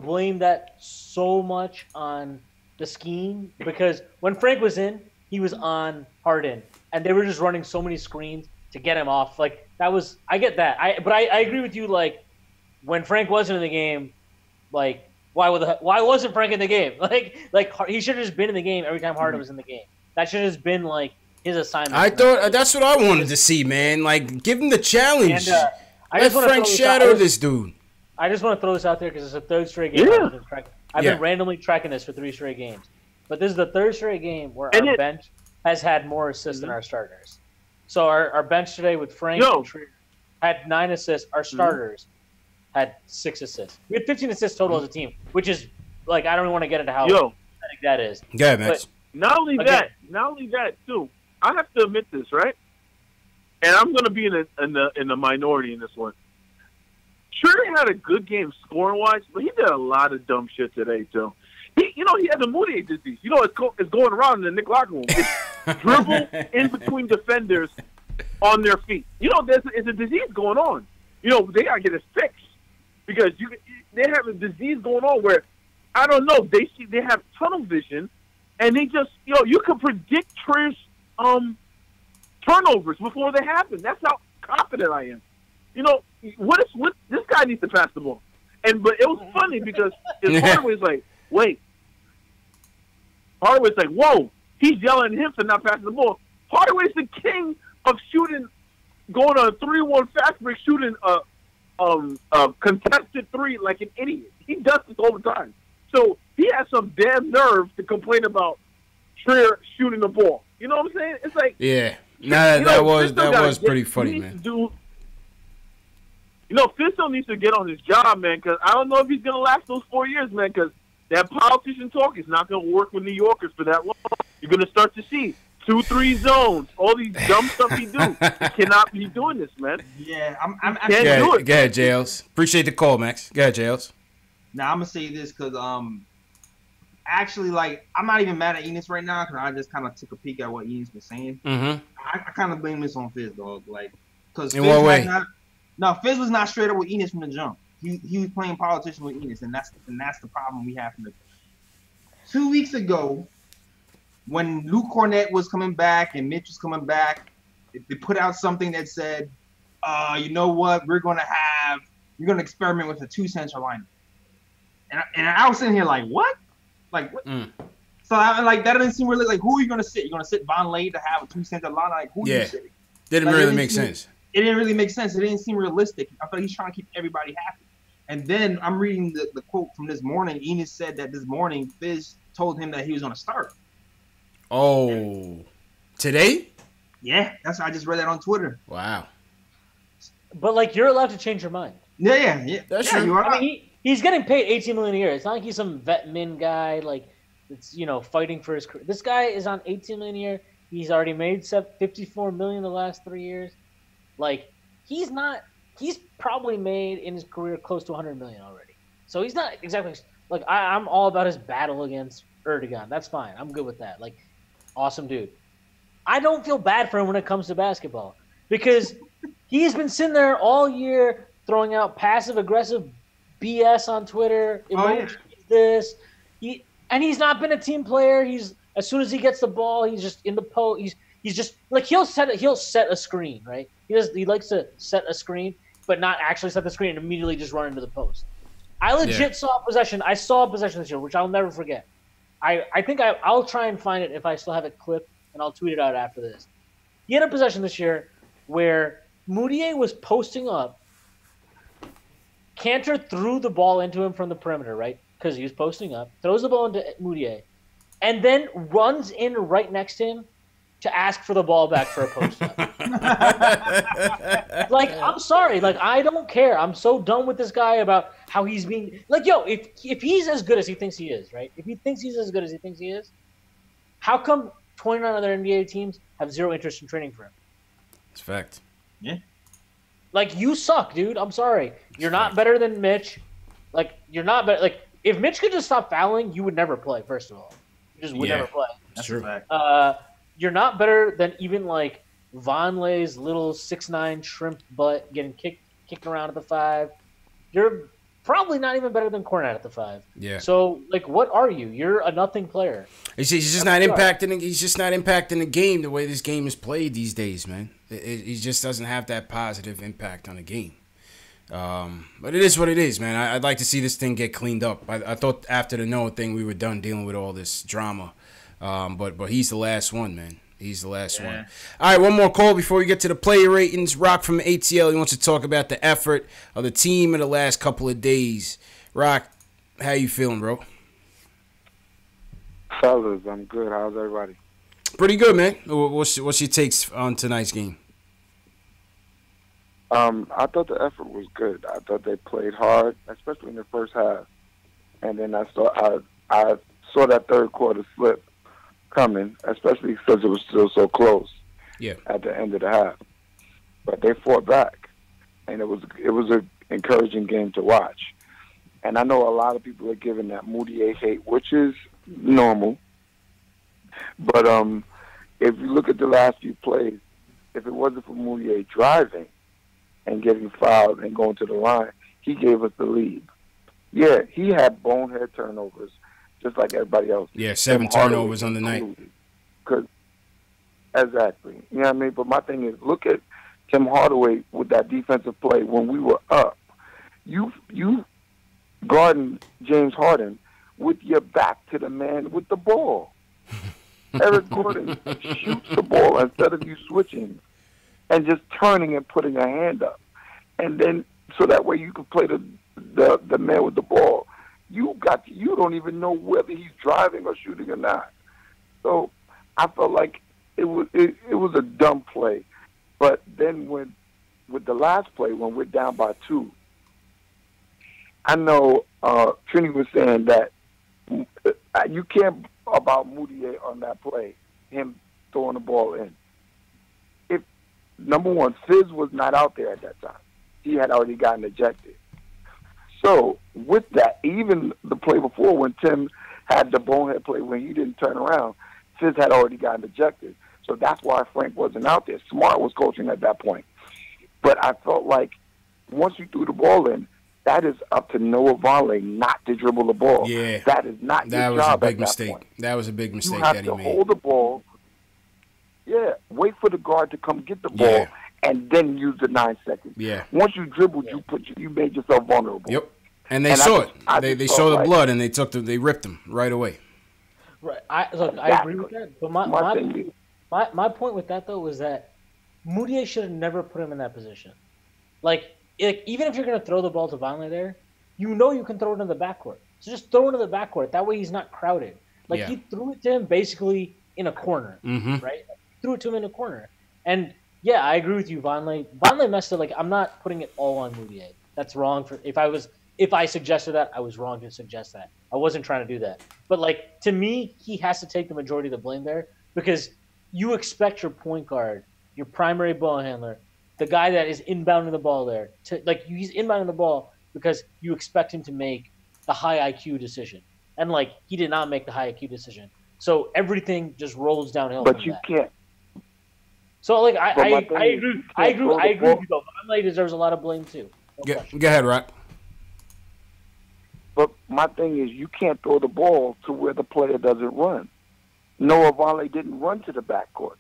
blame that so much on the scheme because when Frank was in, he was on Harden and they were just running so many screens to get him off. Like that was, I get that. But I agree with you. Like when Frank wasn't in the game, like why wasn't Frank in the game? Like he should have just been in the game every time Harden was in the game. That should have just been like his assignment. I thought that's what I wanted to see, man. Like give him the challenge. And, let Frank shadow this dude. I just want to throw this out there because it's the third straight game. I've been randomly tracking this for 3 straight games. But this is the third straight game where our bench has had more assists than our starters. So our bench today with Frank and Trier had 9 assists. Our starters had 6 assists. We had 15 assists total as a team, which is, like, I don't even want to get into how pathetic that is. Yeah, man. Not only that, too, I have to admit this, right? And I'm going to be in the minority in this one. Trier had a good game scoring-wise, but he did a lot of dumb shit today, too. He had the Moody disease. It's going around in the Knicks locker room. It's dribble in between defenders on their feet. There's a disease going on. They got to get it fixed because they have a disease going on where, I don't know, they have tunnel vision, and they just, you can predict Trier's turnovers before they happen. That's how confident I am. What this guy needs to pass the ball. But it was funny because Hardaway's like, wait. Hardaway's like, whoa. He's yelling at him for not passing the ball. Hardaway's the king of shooting, going on a 3-1 fast break, shooting a contested 3 like an idiot. He does this all the time. So he has some damn nerve to complain about Trier shooting the ball. You know what I'm saying? It's like, that was pretty funny, man. Fisto needs to get on his job, man, because I don't know if he's going to last those 4 years, man, because that politician talk is not going to work with New Yorkers for that long. You're going to start to see 2-3 zones, all these dumb stuff he do. He cannot be doing this, man. Yeah, Go ahead, Jails. Appreciate the call, Max. Go ahead, Jails. Now, I'm going to say this because, actually, like, I'm not even mad at Enos right now because I just kind of took a peek at what Enos was saying. Mm-hmm. I kind of blame this on Fizz, dog. Like, because in what way? Fizz was not straight up with Enos from the jump. He was playing politician with Enos, and that's the problem we have from the 2 weeks ago when Luke Cornett was coming back and Mitch was coming back. They put out something that said, you know what, we're gonna experiment with a 2 center lineup, and I was sitting here like, what? Like what? So that doesn't seem really like, who are you gonna sit? You're gonna sit Von Lay to have a 2 center lineup? Like who are you sitting? Didn't really make sense. It didn't really make sense. It didn't seem realistic. I feel like he's trying to keep everybody happy. And then I'm reading the quote from this morning. Enos said that this morning Fizz told him that he was going to start. Oh, today? Yeah, I just read that on Twitter. Wow. But like, you're allowed to change your mind. Yeah. That's true. You are. I mean, he's getting paid $18 million a year. It's not like he's some vet min guy like it's fighting for his career. This guy is on $18 million a year. He's already made $54 million the last 3 years. Like he's probably made in his career close to $100 million already. So he's not exactly like I'm all about his battle against Erdogan. That's fine. I'm good with that. Like, awesome dude. I don't feel bad for him when it comes to basketball because he's been sitting there all year throwing out passive aggressive BS on Twitter. He's not been a team player. He's as soon as he gets the ball, he's just in the post. He's just like he'll set a screen, right? He likes to set a screen, but not actually set the screen and immediately just run into the post. I legit saw a possession. I saw a possession this year, which I'll never forget. I think I'll try and find it if I still have it clipped, and I'll tweet it out after this. He had a possession this year where Moutier was posting up. Cantor threw the ball into him from the perimeter, right? Because he was posting up. Throws the ball into Moutier, and then runs in right next to him to ask for the ball back for a post-up. Like, I'm sorry. Like, I don't care. I'm so done with this guy about how he's being – like, if he's as good as he thinks he is, right? If he thinks he's as good as he thinks he is, how come 29 other NBA teams have zero interest in training for him? It's a fact. Yeah. Like, you suck, dude. I'm sorry. You're not better than Mitch. Like, you're not better. Like, if Mitch could just stop fouling, you would never play, first of all. You just would never play. That's true. You're not better than even like Von Lay's little 6'9" shrimp butt getting kicked around at the 5. You're probably not even better than Cornette at the 5. Yeah. So, like, what are you? You're a nothing player. He's just not impacting. He's just not impacting the game the way this game is played these days, man. He just doesn't have that positive impact on the game. But it is what it is, man. I'd like to see this thing get cleaned up. I thought after the Noah thing we were done dealing with all this drama. But he's the last one, man. He's the last one. All right, one more call before we get to the player ratings. Rock from ATL, he wants to talk about the effort of the team in the last couple of days. Rock, how you feeling, bro? Fellas, I'm good. How's everybody? Pretty good, man. What's your takes on tonight's game? I thought the effort was good. I thought they played hard, especially in the first half. And then I saw that third quarter slip coming, especially because it was still so close at the end of the half. But they fought back, and it was an encouraging game to watch. And I know a lot of people are giving that Moutier hate, which is normal. But if you look at the last few plays, if it wasn't for Moutier driving and getting fouled and going to the line, he gave us the lead. Yeah, he had bonehead turnovers, just like everybody else. Yeah, 7 turnovers on the night. Exactly. You know what I mean? But my thing is, look at Tim Hardaway with that defensive play when we were up. You guarding James Harden with your back to the man with the ball. Eric Gordon shoots the ball instead of you switching and just turning and putting a hand up. And then so that way you can play the man with the ball. You don't even know whether he's driving or shooting or not. So I felt like it was a dumb play. But then with the last play, when we're down by 2, I know Trini was saying that you can't about Moutier on that play, him throwing the ball in. If number one, Fizz was not out there at that time. He had already gotten ejected. So with that, even the play before when Tim had the bonehead play when he didn't turn around, Fizz had already gotten ejected. So that's why Frank wasn't out there. Smart was coaching at that point. But I felt like once you threw the ball in, that is up to Noah Vonleh not to dribble the ball. Yeah. That is not your job. That was a big at mistake. That point. That was a big mistake that he made. You have to hold the ball. Yeah. Wait for the guard to come get the ball and then use the 9 seconds. Yeah. Once you dribbled, you made yourself vulnerable. Yep. And they saw it. They saw the blood and they ripped him right away. Right. I agree with that. But my point with that though was that Moutier should have never put him in that position. Like even if you're going to throw the ball to Vonleh there, you know you can throw it in the backcourt. So just throw it in the backcourt. That way he's not crowded. He threw it to him basically in a corner, right? Threw it to him in a corner. And yeah, I agree with you, Vonleh. Vonleh messed up. I'm not putting it all on Moutier. That's wrong. If I suggested that, I was wrong to suggest that. I wasn't trying to do that. But to me, he has to take the majority of the blame there because you expect your point guard, your primary ball handler, the guy that is inbounding the ball there, he's inbounding the ball because you expect him to make the high IQ decision. And he did not make the high IQ decision. So everything just rolls downhill. But you can't. So I agree with you though. Vonleh deserves a lot of blame too. Go ahead, Rock. But my thing is you can't throw the ball to where the player doesn't run. Noah Vonleh didn't run to the backcourt.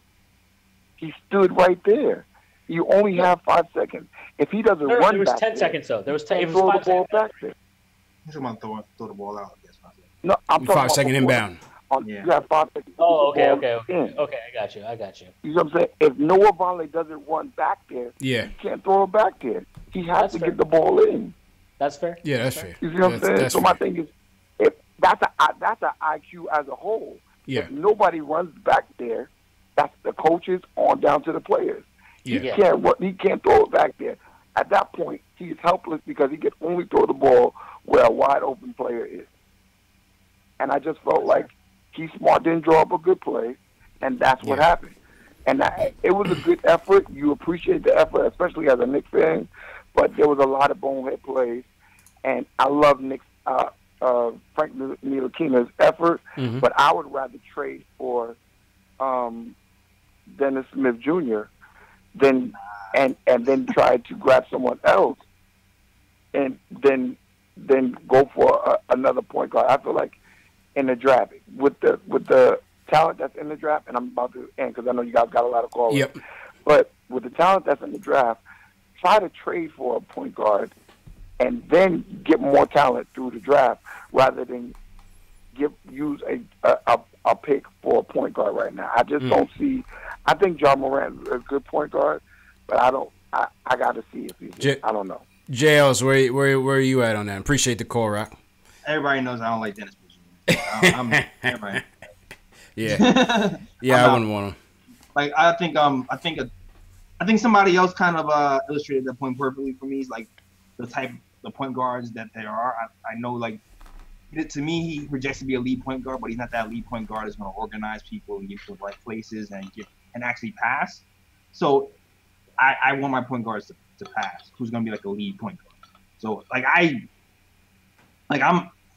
He stood right there. You only have 5 seconds. If he doesn't run there was back 10 seconds though. There was 10. It was throw 5 the ball seconds. back there. You should want to throw the ball out. I guess. No, I'm talking 5 second inbound. You have 5 seconds. Oh, okay. Okay, I got you. You know what I'm saying? If Noah Vonleh doesn't run back there, he can't throw it back there. He has to get the ball in. That's fair. Yeah, that's fair. You see what I'm saying? So my thing is, if that's an IQ as a whole. Yeah. If nobody runs back there, that's the coaches on down to the players. Yeah. He can't throw it back there. At that point, he's helpless because he can only throw the ball where a wide open player is. And I just felt like Keith Smart didn't draw up a good play, and that's what happened. And it was a good effort. You appreciate the effort, especially as a Knicks fan. But there was a lot of bonehead plays, and I love Knicks. Frank Ntilikina's effort, but I would rather trade for Dennis Smith Jr. than and then try to grab someone else and then than go for another point guard. I feel like in the draft with the talent that's in the draft, and I'm about to end because I know you guys got a lot of calls. Yep. But with the talent that's in the draft, try to trade for a point guard and then get more talent through the draft rather than use a pick for a point guard right now. I just don't see. I think John Morant is a good point guard, but I don't. I got to see if he's. I don't know. JLs, where are you at on that? Appreciate the call, Rock. Everybody knows I don't like Dennis Everybody. Yeah, yeah, I wouldn't want him. Like I think somebody else kind of illustrated that point perfectly for me. Is like the point guards that there are. I know, like, to me, he projects to be a lead point guard, but he's not that lead point guard that's going to organize people and get to the right places and actually pass. So I want my point guards to pass. Who's going to be like a lead point guard? So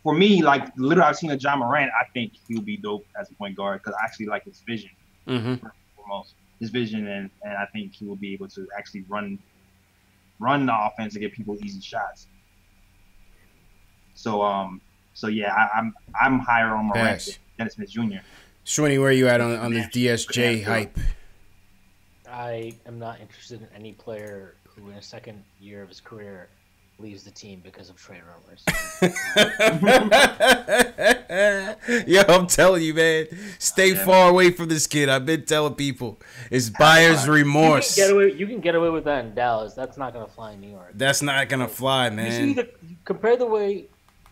for me, like, literally, I've seen a John Morant. I think he'll be dope as a point guard because I actually like his vision. Foremost, his vision, and I think he will be able to actually run the offense and get people easy shots. So yeah, I'm higher on Morant than Dennis Smith Jr. Shwinny, where are you at on the DSJ hype? I am not interested in any player who, in a second year of his career, leaves the team because of trade rumors. Yo, I'm telling you, man, stay far away from this kid. I've been telling people, it's buyer's remorse. You can get away with that in Dallas. That's not gonna fly in New York. That's not gonna fly, man. Compare the way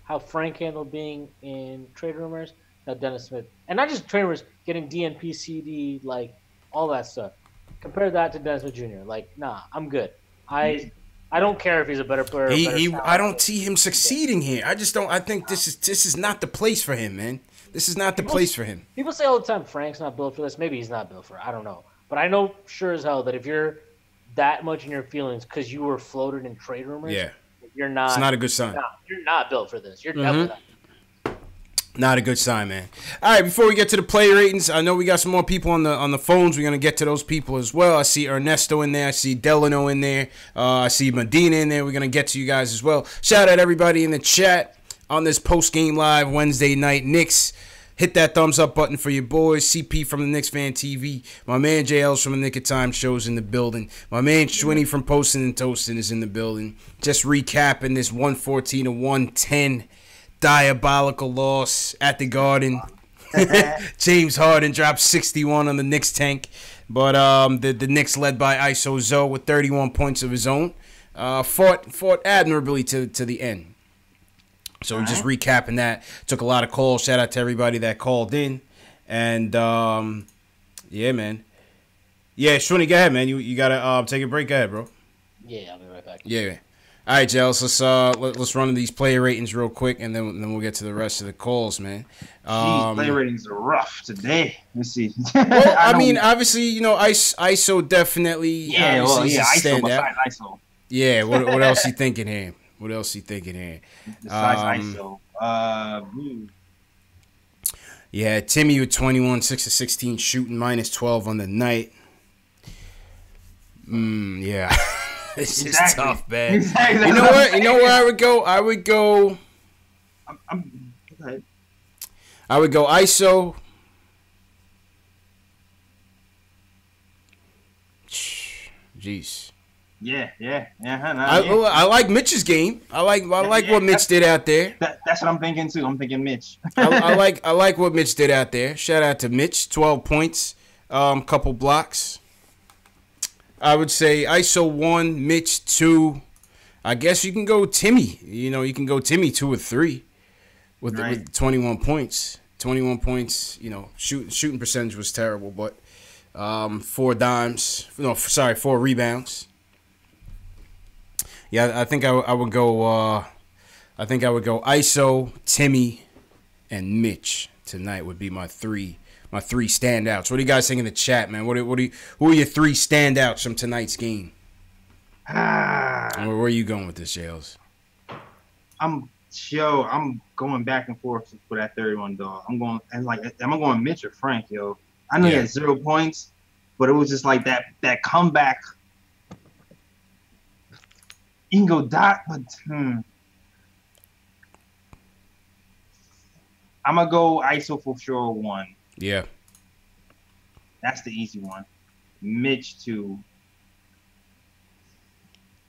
how Frank handled being in trade rumors, now Dennis Smith, and not just trade rumors, getting DNP, CD, like all that stuff. Compare that to Dennis Smith Jr. Like, nah, I'm good. I don't care if he's a better player. I don't see him succeeding here. I just don't. I think this is not the place for him, man. This is not the place for him. People say all the time Frank's not built for this. Maybe he's not built for it. I don't know. But I know sure as hell that if you're that much in your feelings because you were floated in trade rumors, you're not. It's not a good sign. You're not built for this. You're definitely not. Not a good sign, man. All right, before we get to the player ratings, I know we got some more people on the phones. We're going to get to those people as well. I see Ernesto in there. I see Delano in there. I see Medina in there. We're going to get to you guys as well. Shout out everybody in the chat on this post-game live Wednesday night. Knicks, hit that thumbs up button for your boys. CP from the Knicks Fan TV. My man JL's from the Nick of Time show's in the building. My man Schwinny from Posting and Toasting is in the building. Just recapping this 114-110 diabolical loss at the Garden. James Harden dropped 61 on the Knicks tank, but the Knicks led by ISO Zoe with 31 points of his own. Fought admirably to the end. So we're just recapping that. Took a lot of calls. Shout out to everybody that called in. And yeah, man. Yeah, Shwinny, go ahead, man. You gotta take a break. Go ahead, bro. Yeah, I'll be right back. Yeah. All right, Jels, let's run these player ratings real quick, and then we'll get to the rest of the calls, man. Player ratings are rough today. Let's see. Well, I mean, obviously, you know, ISO definitely. Yeah, ISO besides ISO. Yeah, what else you thinking here? Besides ISO, yeah, Timmy with 21, 6 of 16 shooting, minus 12 on the night. Yeah. This is tough, man. Exactly. You know what? You know where I would go? I would go ISO. Jeez. Yeah. I like Mitch's game. I like what Mitch did out there. That's what I'm thinking too. I'm thinking Mitch. I like what Mitch did out there. Shout out to Mitch. 12 points, couple blocks. I would say ISO 1, Mitch 2. I guess you can go Timmy. You know, you can go Timmy 2 or 3 with 21 points. 21 points, you know, shooting percentage was terrible, but 4 rebounds. Yeah, I think I would go ISO, Timmy, and Mitch tonight would be my three standouts. What do you guys think in the chat, man? Who are your 3 standouts from tonight's game? Where are you going with this, Jales? I'm going back and forth for that 31 dog. Am I going Mitch or Frank, yo? I know he had 0 points, but it was just like that comeback. You can go Dot, but I'm gonna go ISO for sure 1. Yeah. That's the easy one. Mitch 2.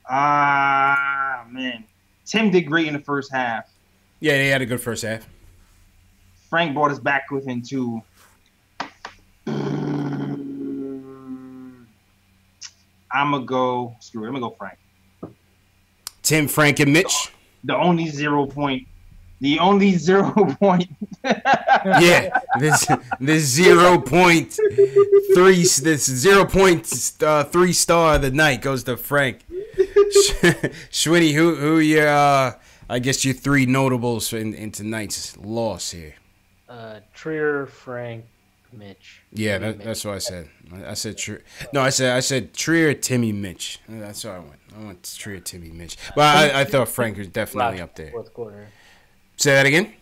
Man. Tim did great in the first half. Yeah, they had a good first half. Frank brought us back within 2. I'm gonna go. Screw it. I'm gonna go Frank. Tim, Frank, and Mitch. The only 0 point. The only 0 point. Yeah, this 0.3 0.3 star of the night goes to Frank. Schwinny, who your I guess your 3 notables in tonight's loss here? Trier, Frank, Mitch. Yeah, that's what I said. I said Trier. No, I said Trier, Timmy, Mitch. That's what I went. I went Trier, Timmy, Mitch. But I thought Frank was definitely up there. Fourth quarter. Say that again?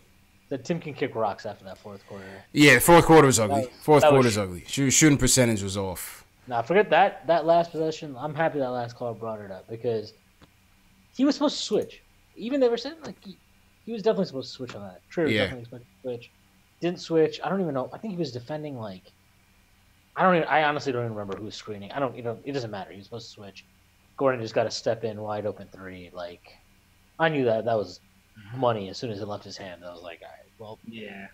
That Tim can kick rocks after that fourth quarter. Yeah, fourth quarter was ugly. Fourth quarter was ugly. Shooting percentage was off. Nah, forget that last possession. I'm happy that last caller brought it up because he was supposed to switch. Even they were saying like he was definitely supposed to switch on that. True, definitely supposed to switch. Didn't switch. I don't even know. I think he was defending like I honestly don't even remember who was screening. It doesn't matter. He was supposed to switch. Gordon just got to step in wide open 3. Like I knew that was money as soon as it left his hand. I was like, all right, well, yeah,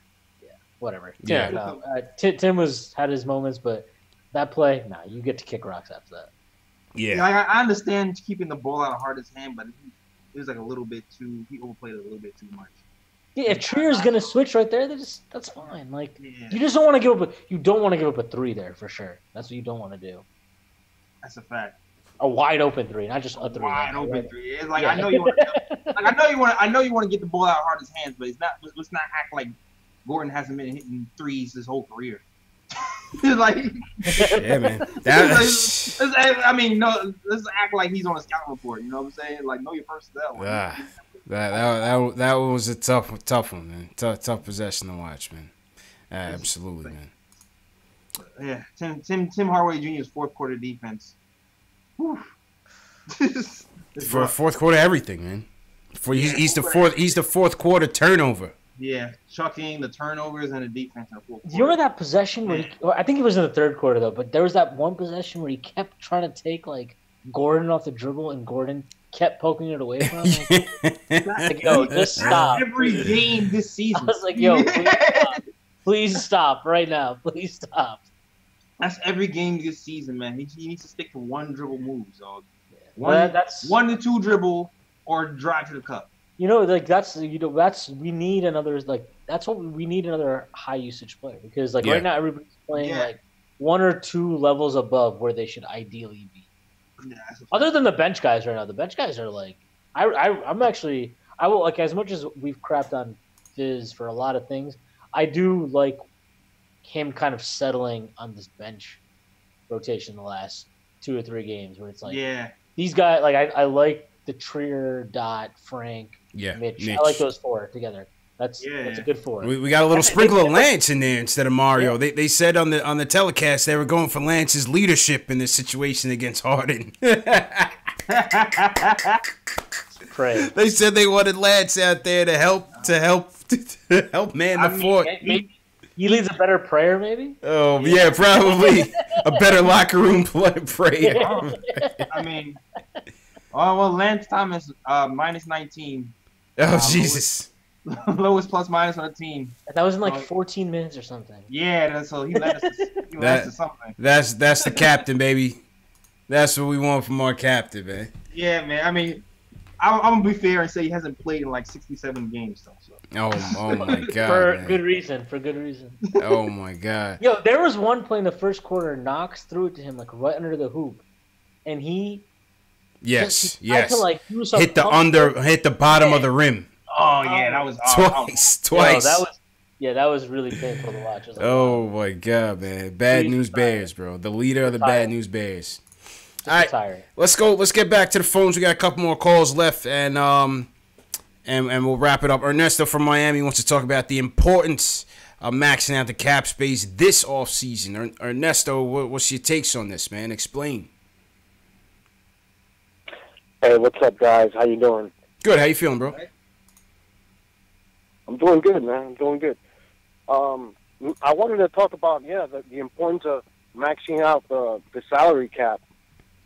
whatever. Yeah. No, Tim had his moments, but that play, you get to kick rocks after that. Yeah, I understand keeping the ball out of Harden's hand, but it was like a little bit too. He overplayed it a little bit too much. Yeah, if Trier's gonna switch right there, that's fine. Like you just don't want to give up. You don't want to give up a 3 there for sure. That's what you don't want to do. That's a fact. A wide open 3, not just a 3. Wide open 3. It's like I know you want. I know you want to get the ball out of Harden's hands, but let's not act like Gordon hasn't been hitting 3s his whole career. Like, yeah, man. Let's act like he's on a scouting report. You know what I'm saying? Like, know your personnel. That was a tough one, man. Tough possession to watch, man. Absolutely, man. Yeah, Tim Hardaway Jr.'s fourth quarter defense. For fourth quarter, everything, man. He's the fourth quarter turnover. Yeah, chucking the turnovers and the defense in the fourth quarter. You remember that possession where I think it was in the third quarter though, but there was that one possession where he kept trying to take like Gordon off the dribble and Gordon kept poking it away from him. Like, yo, just stop. Every game this season. I was like, yo, please stop right now. Please stop. That's every game this season, man. He needs to stick to one dribble move, dog. That's 1 to 2 dribble or drive to the cup. We need another that's what we need, another high usage player, because right now everybody's playing like 1 or 2 levels above where they should ideally be. Yeah, other than the bench guys right now, the bench guys are like I will like, as much as we've crapped on Fizz for a lot of things, I do like him kind of settling on this bench rotation the last 2 or 3 games where it's like these guys, like I like the Trier, Dot, Frank, Mitch. I like those 4 together. That's a good 4. We got a little sprinkle of Lance in there instead of Mario. They said on the telecast they were going for Lance's leadership in this situation against Harden. They said they wanted Lance out there to help man the fort. Maybe he leads a better prayer, maybe. Oh yeah, probably a better locker room prayer. I mean, Lance Thomas minus 19. Oh Jesus. Lowest plus minus on the team. That was in like 14 minutes or something. Yeah, so he led us to something. That's the captain, baby. That's what we want from our captain, man. Yeah, man. I mean, I'm gonna be fair and say he hasn't played in like 67 games though. So. Oh my god. For good reason. Oh my god. Yo, there was one play in the first quarter. Knox threw it to him like right under the hoop, and he. Yes. Hit the bottom of the rim. Oh yeah, that was twice. That was really painful to watch. Like, oh my god, man! Bad News Bears, bro. The leader of the Bad News Bears. All right, let's go. Let's get back to the phones. We got a couple more calls left, and we'll wrap it up. Ernesto from Miami wants to talk about the importance of maxing out the cap space this offseason. Ernesto, what's your takes on this, man? Explain. Hey, what's up, guys? How you doing? Good. How you feeling, bro? I'm doing good, man. I'm doing good. I wanted to talk about the importance of maxing out the salary cap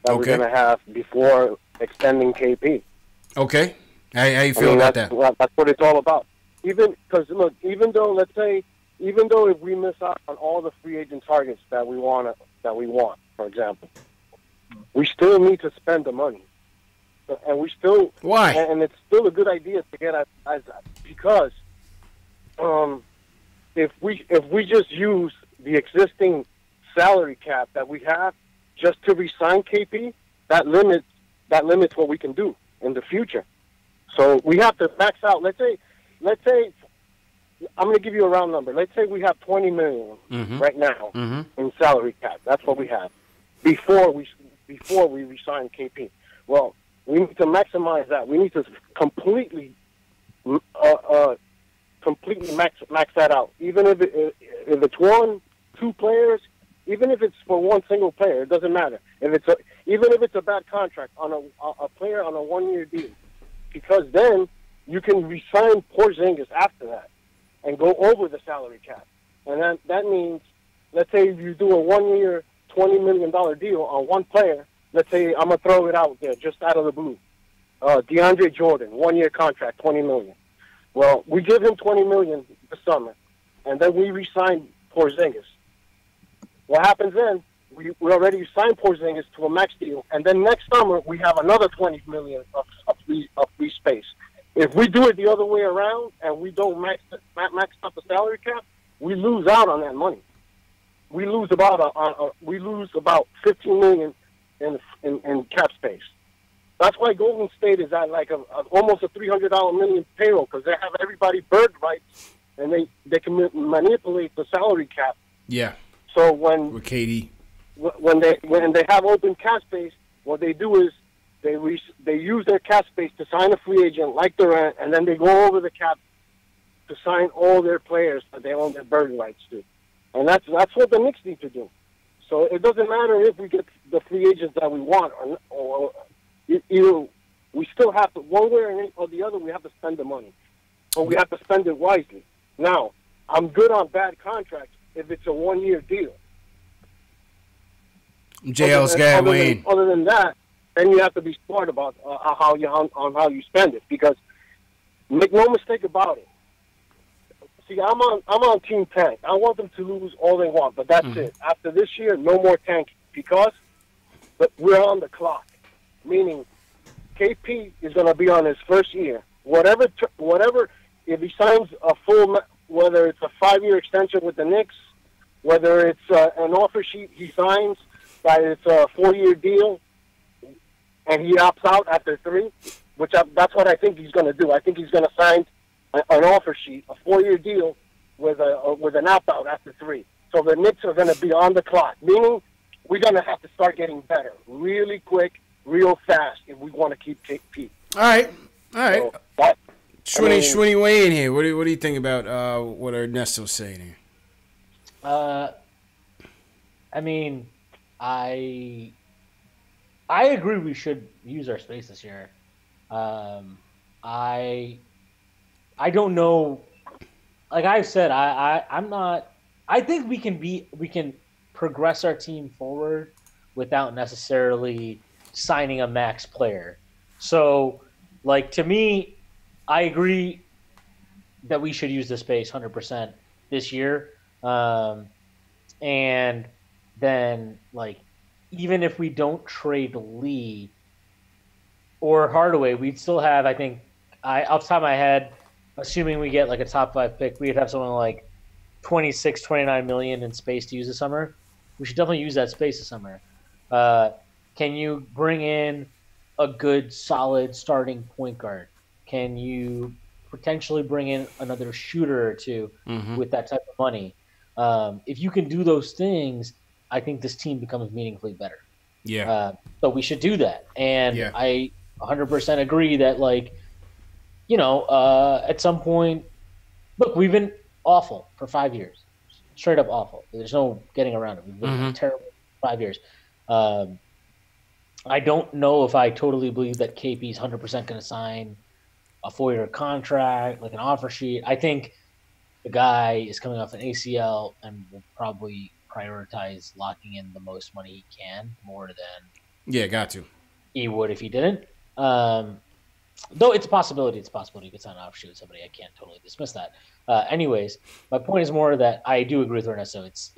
that we're going to have before extending KP. Okay, how you feel about that? That's what it's all about. Even though if we miss out on all the free agent targets that we want, for example, we still need to spend the money, and we still why? And it's still a good idea to get at because if we just use the existing salary cap that we have just to re-sign KP, that limits what we can do in the future. So we have to max out. Let's say I'm going to give you a round number. Let's say we have $20 million right now in salary cap. That's what we have before we re-sign KP. Well, we need to maximize that. We need to completely max that out. Even if it's 1, 2 players, even if it's for one single player, it doesn't matter. Even if it's a bad contract on a player on a 1-year deal, because then you can re-sign Porzingis after that and go over the salary cap. And that means, let's say if you do a 1-year, $20 million deal on one player, let's say I'm going to throw it out there just out of the blue. DeAndre Jordan, 1-year contract, $20 million. Well, we give him $20 million this summer, and then we re-sign Porzingis. What happens then, we already signed Porzingis to a max deal, and then next summer we have another $20 million of free space. If we do it the other way around and we don't max up the salary cap, we lose out on that money. We lose about $15 million in cap space. That's why Golden State is at like almost a $300 million payroll, because they have everybody bird rights and they can manipulate the salary cap. Yeah. So when they have open cap space, what they do is they use their cap space to sign a free agent like Durant, and then they go over the cap to sign all their players that they own their bird rights to. And that's what the Knicks need to do. So it doesn't matter if we get the free agents that we want, or we still have to, one way or the other, we have to spend the money. But we have to spend it wisely. Now, I'm good on bad contracts if it's a 1-year deal. JL's got Wayne. Other than that, then you have to be smart about how you spend it, because make no mistake about it. See, I'm on Team Tank. I want them to lose all they want, but that's it. After this year, no more tanking, because we're on the clock. Meaning, KP is going to be on his first year. Whatever, if he signs a full, whether it's a 5-year extension with the Knicks, whether it's an offer sheet he signs that it's a 4-year deal, and he opts out after 3, that's what I think he's going to do. I think he's going to sign an offer sheet, a 4-year deal with an opt-out after 3. So the Knicks are going to be on the clock, meaning we're going to have to start getting better really quick, real fast, if we want to keep KP. All right. So Shwinny Wayne here. What do you think about what Ernesto's saying here? I mean, I agree we should use our space this year. I don't know. Like I've said, I'm not. I think we can progress our team forward without necessarily signing a max player. So, like, to me, I agree that we should use the space 100% this year. And then, like, even if we don't trade Lee or Hardaway, we'd still have, I think, off the top of my head, assuming we get like a top 5 pick, we'd have something like 26, 29 million in space to use this summer. We should definitely use that space this summer. Can you bring in a good, solid starting point guard? Can you potentially bring in another shooter or two with that type of money? If you can do those things, I think this team becomes meaningfully better. Yeah. So we should do that. And I 100% agree that, like, at some point, look, we've been awful for 5 years. Straight up awful. There's no getting around it. We've been terrible for 5 years. I don't know if I totally believe that KP's 100% going to sign a 4-year contract, like an offer sheet. I think the guy is coming off an ACL and will probably prioritize locking in the most money he can more than got to. he would if he didn't. Though it's a possibility. It's a possibility he could sign an option with somebody. I can't totally dismiss that. Anyways, my point is more that I do agree with Ernesto. It's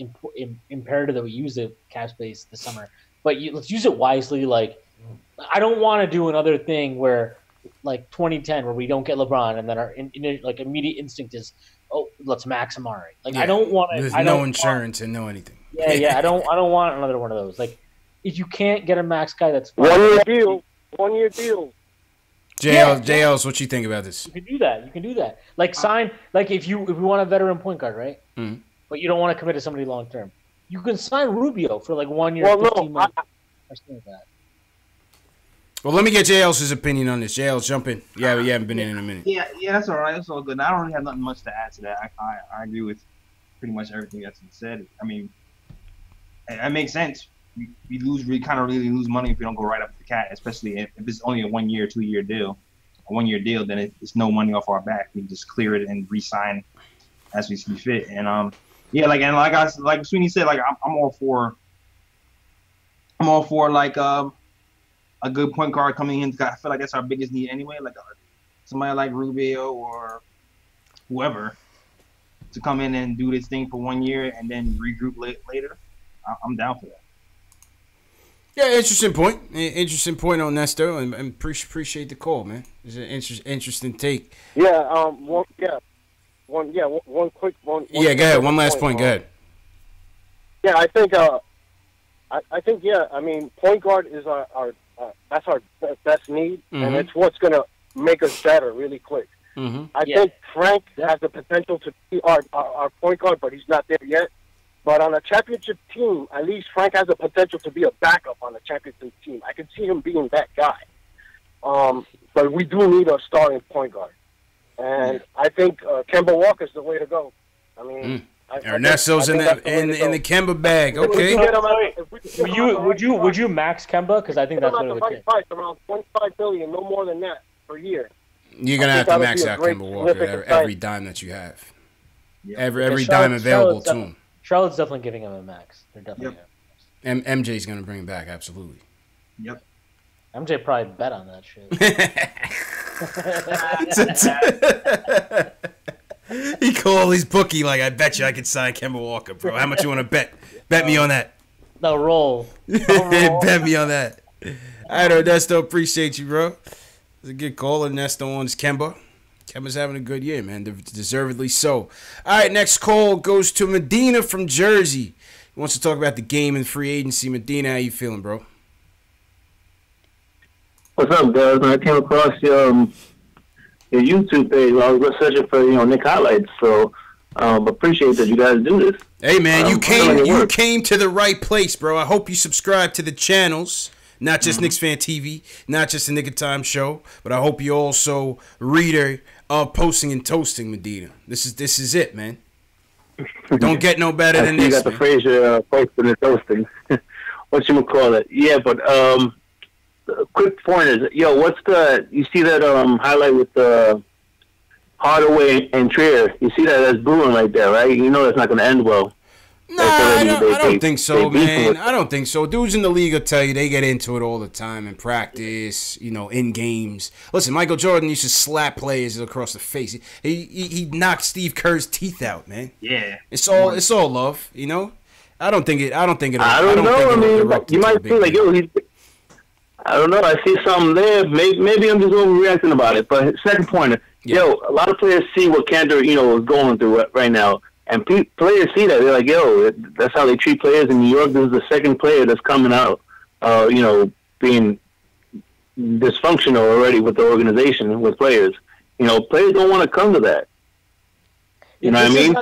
imperative that we use the cap space this summer, but let's use it wisely. Like, I don't want to do another thing where, like 2010, where we don't get LeBron and then our immediate instinct is, oh, let's max Amari. Like, I don't want to. There's no insurance and no anything. Yeah. I don't want another one of those. Like, if you can't get a max guy, that's fine. 1 year deal. JLs, what you think about this? You can do that. Like, sign, like if you want a veteran point guard, right? Mm-hmm. But you don't want to commit to somebody long term, you can sign Rubio for like 1 year, 15 months. Well, let me get JL's opinion on this. JL's, jump in. Yeah, we haven't been in a minute. Yeah, that's all right. That's all good. I don't really have nothing much to add to that. I agree with pretty much everything that's been said. I mean, it makes sense. We kind of really lose money if we don't go right up the cat, especially if it's only a 1 year, 2 year deal. A 1 year deal, then it's no money off our back. We just clear it and re-sign as we see fit. And like Sweeney said, like I'm all for like a good point guard coming in. I feel like that's our biggest need anyway. Like somebody like Rubio or whoever to come in and do this thing for 1 year and then regroup later. I'm down for that. Yeah, interesting point. Interesting point on Nesto, and appreciate the call, man. It's an interesting take. Yeah. One quick. Go ahead. One last point. Go ahead. Yeah, I think. I mean, point guard is our that's our best need, and it's what's gonna make us better really quick. Mm-hmm. I think Frank has the potential to be our point guard, but he's not there yet. But on a championship team, at least Frank has the potential to be a backup on a championship team. I can see him being that guy. But we do need a starting point guard. And I think Kemba Walker's the way to go. I mean, Ernesto's in the Kemba bag. Okay. Would you max Kemba? Because I think that's what it would take. Around $25 billion, no more than that per year. You're gonna have to max out Kemba Walker every dime that you have. Yeah. Every dime available to him. Charlotte's definitely giving him a max. They're definitely. Yep. MJ's gonna bring him back. Absolutely. Yep. MJ probably bet on that shit. He called his bookie like, I bet you I could sign Kemba Walker, bro. How much you want to bet? Bet me on that. The roll. Bet me on that. All right, Ernesto, appreciate you, bro. It's a good call. Ernesto on his Kemba. Kemba's having a good year, man. Deservedly so. All right, next call goes to Medina from Jersey. He wants to talk about the game and free agency. Medina, how you feeling, bro? What's up, guys? When I came across your YouTube page, I was searching for Nick highlights. So appreciate that you guys do this. Hey, man, you came to the right place, bro. I hope you subscribe to the channels. Not just Knicks Fan TV, not just the Nick of Time show, but I hope you're also reader of Posting and Toasting, Medina. This is it, man. Don't get no better than this. You got the Frazier Posting and Toasting. What you call it? Yeah, but quick point is, what's you see that highlight with Hardaway and Trier? You see that as brewing right there, right? You know that's not going to end well. Nah, I don't think so, man. I don't think so. Dudes in the league will tell you they get into it all the time in practice, in games. Listen, Michael Jordan used to slap players across the face. He knocked Steve Kerr's teeth out, man. Yeah. It's all love, I don't think it. I don't know. I mean, you might feel like I don't know. I see something there. Maybe I'm just overreacting about it. But second point, a lot of players see what Kanter, is going through right now. And players see that. They're like, that's how they treat players in New York. This is the second player that's coming out, being dysfunctional already with the organization, with players. Players don't want to come to that. You know what I mean?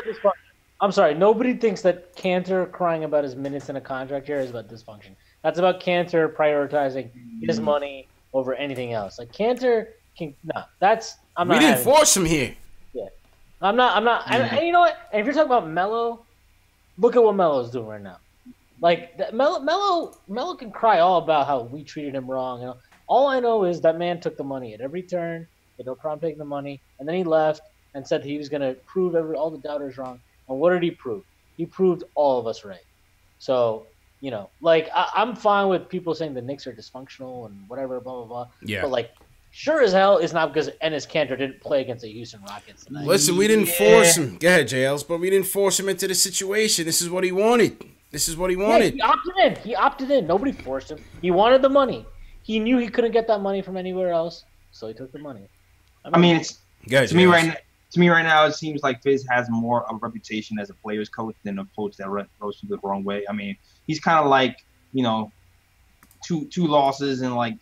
I'm sorry. Nobody thinks that Kanter crying about his minutes in a contract year is about dysfunction. That's about Kanter prioritizing his money over anything else. Like, Kanter can... No, that's... We didn't force him here. I'm not. And you know what? And if you're talking about Melo, look at what Melo's doing right now. Like, Melo can cry all about how we treated him wrong. All I know is that man took the money at every turn. He had no problem taking the money, and then he left. and said he was going to prove all the doubters wrong. And what did he prove? He proved all of us right. So, you know, like, I'm fine with people saying the Knicks are dysfunctional and whatever, blah, blah, blah. Yeah. But, like, sure as hell it's not because Enes Kanter didn't play against the Houston Rockets tonight. Listen, we didn't force him. Go ahead, JLs, but we didn't force him into the situation. This is what he wanted. Yeah, he opted in. Nobody forced him. He wanted the money. He knew he couldn't get that money from anywhere else, so he took the money. I mean, it's to me right now, it seems like Fizz has more of a reputation as a player's coach than a coach that goes the wrong way. I mean, he's kind of like, you know, two losses and like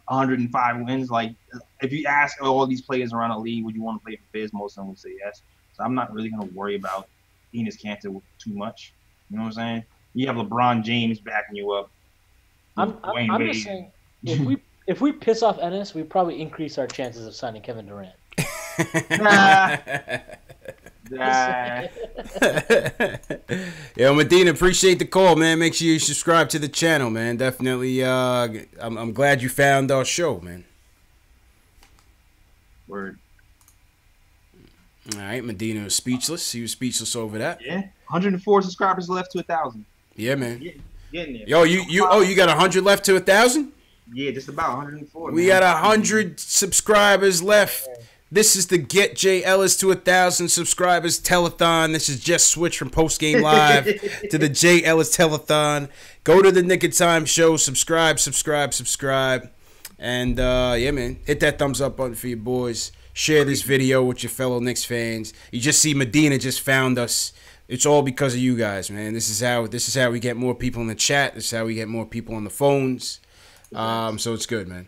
105 wins. Like, if you ask all these players around the league, would you want to play for Fizz? Most of them would say yes. So I'm not really going to worry about Enes Kanter too much. You know what I'm saying? You have LeBron James backing you up. I'm just saying, if we piss off Ennis, we probably increase our chances of signing Kevin Durant. Yo, Medina, appreciate the call, man. Make sure you subscribe to the channel, man. Definitely. I'm glad you found our show, man. Word. All right, Medina was speechless. He was speechless over that. Yeah, 104 subscribers left to 1,000. Yeah, man. Getting there. Yo, you got 100 left to 1,000? Yeah, just about 104. We got 100 subscribers left. This is the Get Jay Ellis to 1,000 subscribers telethon. This is just switch from Post Game Live to the Jay Ellis telethon. Go to the Nick of Time show. Subscribe. And, yeah, man, hit that thumbs up button for your boys. Share this video with your fellow Knicks fans. You just see Medina just found us. It's all because of you guys, man. This is how we get more people in the chat. This is how we get more people on the phones. So it's good, man.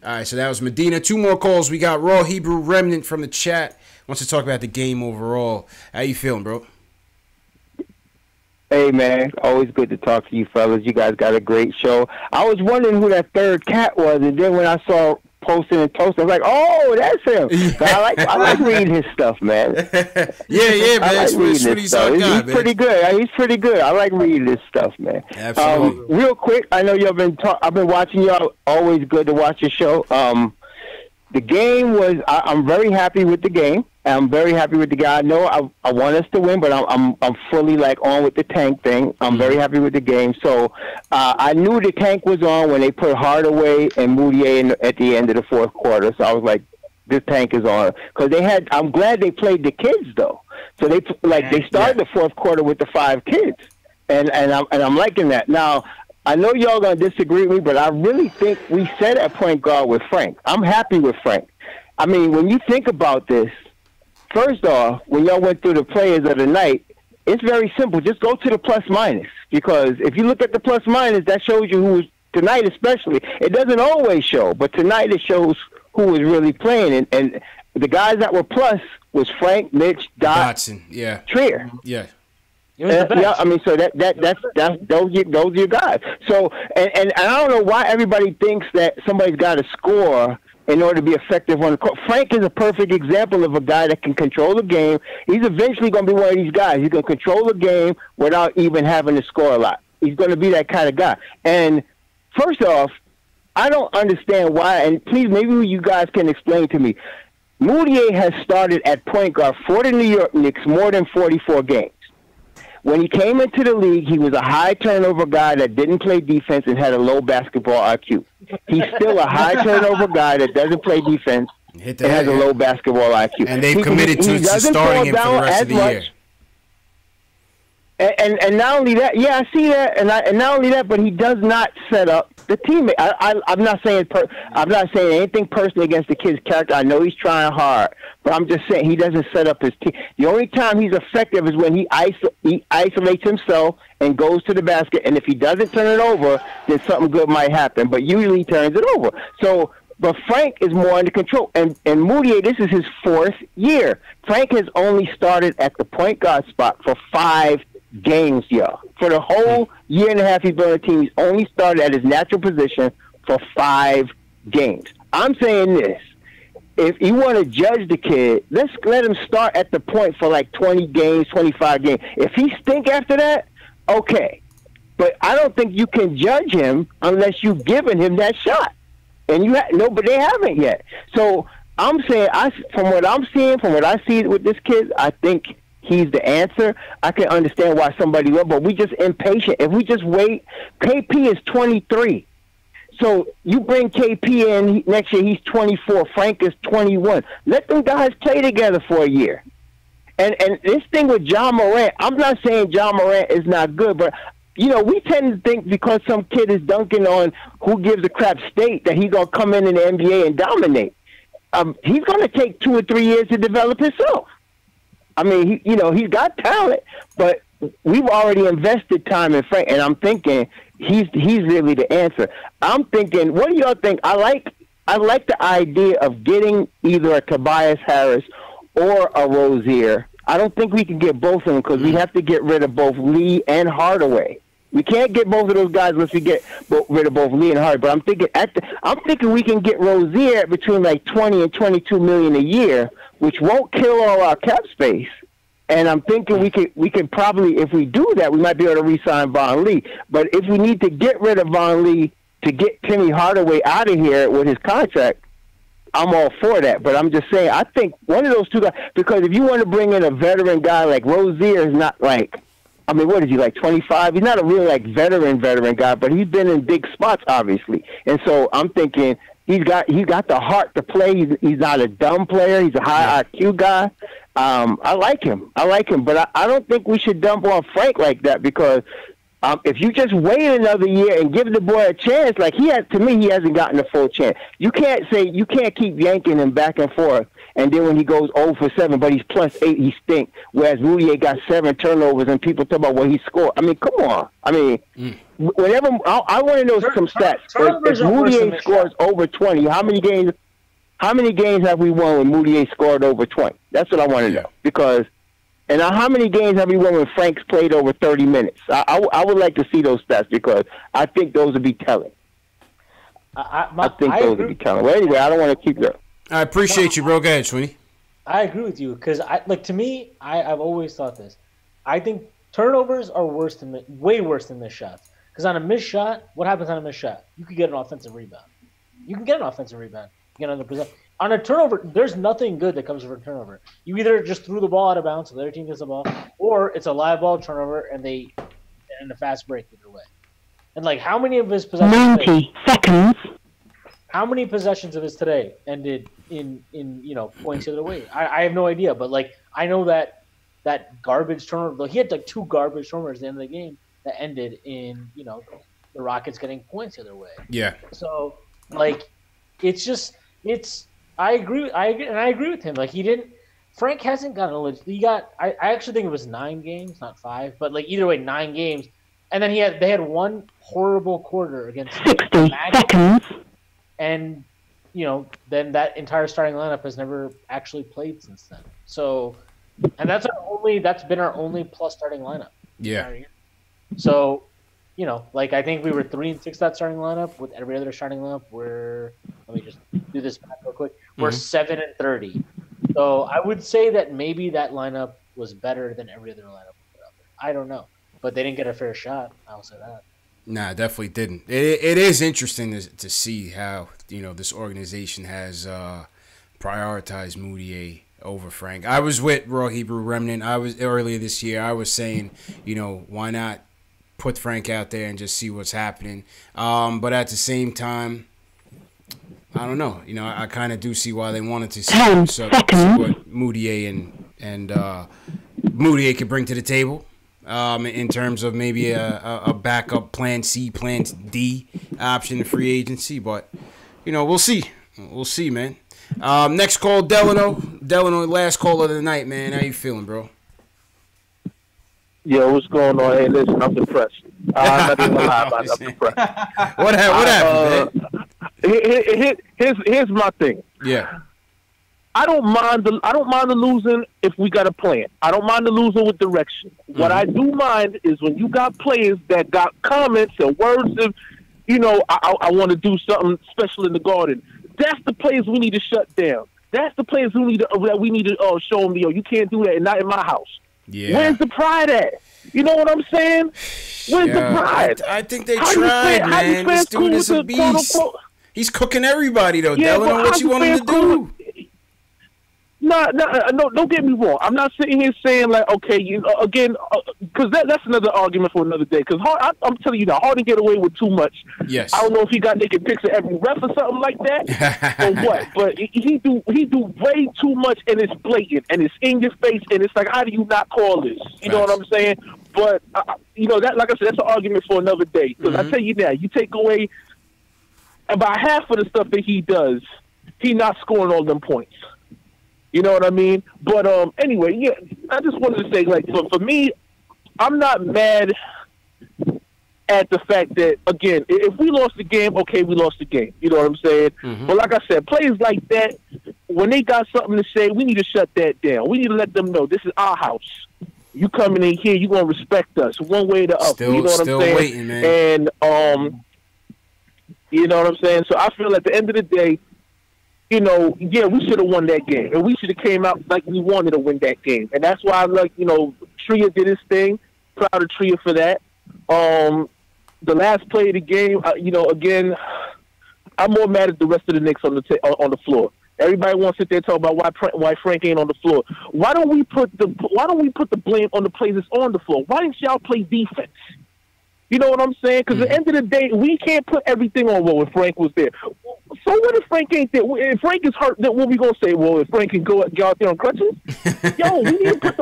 All right, so that was Medina. 2 more calls. We got Raw Hebrew Remnant from the chat. Wants to talk about the game overall. How you feeling, bro? Hey, man. Always good to talk to you fellas. You guys got a great show. I was wondering who that third cat was, and then when I saw Posting and Toast, I was like, oh, that's him. I like reading his stuff, man. Yeah, man. I like reading his stuff. He's pretty good. He's pretty good. I like reading his stuff, man. Absolutely. Real quick, I know I've been watching y'all. Always good to watch your show. The game was. I'm very happy with the game. I'm very happy with the guy. I know I want us to win, but I'm fully like on with the tank thing. I'm very happy with the game. So I knew the tank was on when they put Hardaway and Moutier at the end of the fourth quarter. So I was like, this tank is on because they had. I'm glad they played the kids though. So they started the fourth quarter with the 5 kids, and I'm liking that. Now I know y'all gonna disagree with me, but I really think we set at point guard with Frank. I'm happy with Frank. I mean, when you think about this. First off, when y'all went through the players of the night, it's very simple. Just go to the plus minus because if you look at the plus minus, that shows you who was tonight, especially. It doesn't always show, but tonight it shows who was really playing. And the guys that were plus was Frank, Mitch, Dotson, Trier. Yeah. Yeah, I mean, so that's those are your guys. So and I don't know why everybody thinks that somebody's got to score in order to be effective on the court. Frank is a perfect example of a guy that can control the game. He's eventually going to be one of these guys. He's going to control the game without even having to score a lot. He's going to be that kind of guy. And first off, I don't understand why, and please, maybe you guys can explain to me. Moutier has started at point guard for the New York Knicks more than 44 games. When he came into the league, he was a high turnover guy that didn't play defense and had a low basketball IQ. He's still a high turnover guy that doesn't play defense and has a low basketball IQ. And they've committed to starting him for the rest of the year. And not only that, yeah, I see that, and not only that, but he does not set up the teammate. I'm not saying anything personally against the kid's character. I know he's trying hard, but I'm just saying he doesn't set up his team. The only time he's effective is when he isolates himself and goes to the basket, and if he doesn't turn it over, then something good might happen. But usually he turns it over. So, but Frank is more under control, and Moutier, this is his 4th year. Frank has only started at the point guard spot for 5 games, y'all. For the whole year and a half he's been on the team, he's only started at his natural position for 5 games. I'm saying this. If you want to judge the kid, let's let him start at the point for like 20 games, 25 games. If he stink after that, okay. But I don't think you can judge him unless you've given him that shot. And but they haven't yet. So I'm saying, from what I'm seeing, from what I see with this kid, I think he's the answer. I can understand why somebody will, but we just impatient. If we just wait, KP is 23. So you bring KP in next year, he's 24. Frank is 21. Let them guys play together for a year. And this thing with John Morant, I'm not saying John Morant is not good, but, you know, we tend to think because some kid is dunking on who gives a crap state that he's going to come in the NBA and dominate. He's going to take 2 or 3 years to develop himself. I mean, he's got talent, but we've already invested time in Frank, and I'm thinking he's really the answer. I'm thinking, what do y'all think? I like the idea of getting either a Tobias Harris or a Rozier. I don't think we can get both of them because we have to get rid of both Lee and Hardaway. We can't get both of those guys unless we get rid of both Lee and Hardaway. But I'm thinking we can get Rozier between like 20 and 22 million a year, which won't kill all our cap space. And I'm thinking we can probably, if we do that, we might be able to re-sign Von Lee. But if we need to get rid of Von Lee to get Timmy Hardaway out of here with his contract, I'm all for that. But I'm just saying, I think one of those two guys, because if you want to bring in a veteran guy like Rozier, is not like, I mean, what is he, like 25? He's not a real like veteran guy, but he's been in big spots, obviously. And so I'm thinking he's got the heart to play. He's not a dumb player. He's a high IQ guy. I like him, but I don't think we should dump on Frank like that because if you just wait another year and give the boy a chance, like he hasn't gotten a full chance. You can't keep yanking him back and forth, and then when he goes 0 for 7, but he's +8, he stink. Whereas Moutier got 7 turnovers, and people talk about what he scored. I mean, come on. I mean, whenever I want to know some stats. If Moutier scores over 20, how many games have we won when Moutier scored over 20? That's what I want to know. Because, and how many games have we won when Frank's played over 30 minutes? I would like to see those stats because I think those would be telling. I think those would be telling. Well, anyway, I don't want to keep that. I appreciate you, bro. Go ahead, Sweeney. I agree with you because, to me, I've always thought this. I think turnovers are way worse than missed shots. Because on a missed shot, what happens on a missed shot? You could get an offensive rebound. You can get an offensive rebound. You get another possession. On a turnover, there's nothing good that comes from a turnover. You either just threw the ball out of bounds so the other team gets the ball, or it's a live ball turnover and a fast break either way. And like, how many of his possessions? 90 seconds. How many possessions of his today ended in points the other way? I have no idea, but like I know that garbage turnover. He had like 2 garbage turnovers at the end of the game that ended in the Rockets getting points the other way. Yeah. So like, I agree with him. Like Frank hasn't gotten I actually think it was 9 games, not 5, but like either way, 9 games. And then they had 1 horrible quarter against 60 seconds. And then that entire starting lineup has never actually played since then. So, and that's been our only plus starting lineup. Yeah. So, I think we were 3-6 that starting lineup. With every other starting lineup, let me just do this math real quick. We're 7-30. So I would say that maybe that lineup was better than every other lineup we put out there. I don't know, but they didn't get a fair shot. I'll say that. Nah, definitely didn't. It is interesting to see how this organization has prioritized Moutier over Frank. I was with Raw Hebrew Remnant. Earlier this year. I was saying, why not put Frank out there and just see what's happening. But at the same time, I don't know. I kind of do see why they wanted to see what Moutier and Moutier could bring to the table. In terms of maybe a backup plan C, plan D option in free agency. But, we'll see. We'll see, man. Next call, Delano. Delano, last call of the night, man. How you feeling, bro? Yo, what's going on? Hey, listen, I'm depressed. I'm not even gonna lie about it. I'm depressed. What happened, man? Here's my thing. Yeah. I don't mind the losing if we got a plan. I don't mind the losing with direction. Mm-hmm. What I do mind is when you got players that got comments and words of, I want to do something special in the Garden. That's the players we need to shut down. That's the players we need to show them, you can't do that, not in my house. Yeah. Where's the pride at? You know what I'm saying? Where's the pride? I think they tried, man. This dude is a beast. He's cooking everybody, though. Delano, what you want him to do? No, don't get me wrong. I'm not sitting here saying like, okay, again, because that's another argument for another day. Because I'm telling you now, Harden get away with too much. Yes. I don't know if he got naked pics of every ref or something like that, or what. But he do way too much, and it's blatant, and it's in your face, and it's like, how do you not call this? You know what I'm saying? But that, like I said, that's an argument for another day. Because I tell you now, you take away about half of the stuff that he does, he not scoring all them points. You know what I mean? But anyway, yeah, I just wanted to say, like, for me, I'm not mad at the fact that, again, if we lost the game, okay, we lost the game. You know what I'm saying? Mm-hmm. But like I said, players like that, when they got something to say, we need to shut that down. We need to let them know this is our house. You coming in here, you gonna respect us one way or the other. You know what I'm saying? Waiting, man. And you know what I'm saying? So I feel at the end of the day, yeah, we should have won that game. And we should have came out like we wanted to win that game. And that's why, Tria did his thing. Proud of Tria for that. The last play of the game, again, I'm more mad at the rest of the Knicks on the floor. Everybody wants to sit there and talk about why Frank ain't on the floor. Why don't we put the blame on the players that's on the floor? Why didn't y'all play defense? You know what I'm saying? Because at the end of the day, we can't put everything on when Frank was there. So what if Frank ain't there? If Frank is hurt, then what we gonna say? Well, if Frank can go out there on crutches, we need to put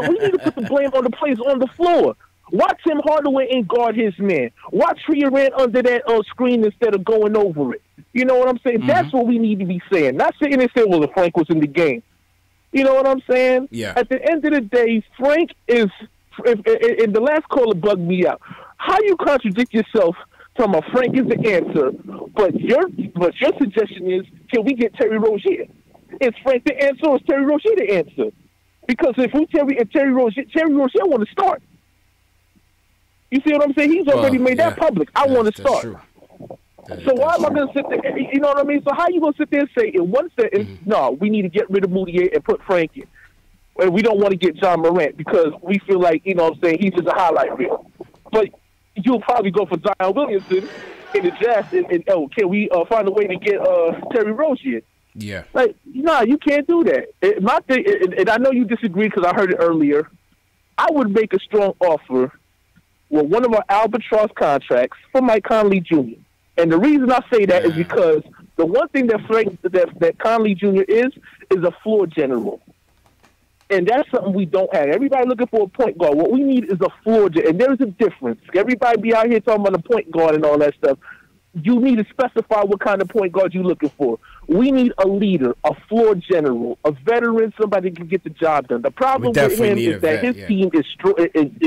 the blame on the players on the floor. Why Tim Hardaway ain't guard his man? Why Tria ran under that screen instead of going over it? You know what I'm saying? Mm-hmm. That's what we need to be saying. Not sitting there saying, well, if Frank was in the game. You know what I'm saying? Yeah. At the end of the day, Frank is. And the last caller bugged me out. How you contradict yourself talking about Frank is the answer, but your suggestion is, can we get Terry Rozier? Is Frank the answer or is Terry Rozier the answer? Because if Terry Rozier want to start. You see what I'm saying? He's already made that public. I want to start. So why am I going to sit there? You know what I mean? So how you going to sit there and say in one sentence, no, we need to get rid of Moutier and put Frank in. And we don't want to get John Morant because we feel like, you know what I'm saying, he's just a highlight reel. But you'll probably go for Zion Williamson in the draft and can we find a way to get Terry Rozier? Yeah. Like, nah, you can't do that. My thing, and I know you disagree because I heard it earlier, I would make a strong offer with one of our albatross contracts for Mike Conley Jr. And the reason I say that is because the one thing that Conley Jr. is a floor general. And that's something we don't have. Everybody looking for a point guard. What we need is a floor general. And there's a difference. Everybody be out here talking about a point guard and all that stuff. You need to specify what kind of point guard you're looking for. We need a leader, a floor general, a veteran, somebody who can get the job done. The problem with him is that his team is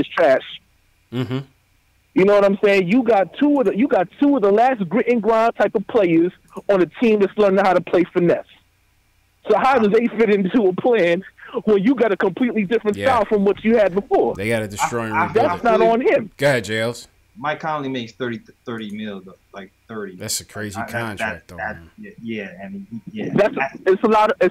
trash. Mm-hmm. You know what I'm saying? You got two of the last grit and grind type of players on a team that's learning how to play finesse. So how do they fit into a plan when you got a completely different style from what you had before? They got to destroy and rebuild. That's not on him. Go ahead, JLs. Mike Conley makes 30 mil, like 30. That's a crazy contract, though. It's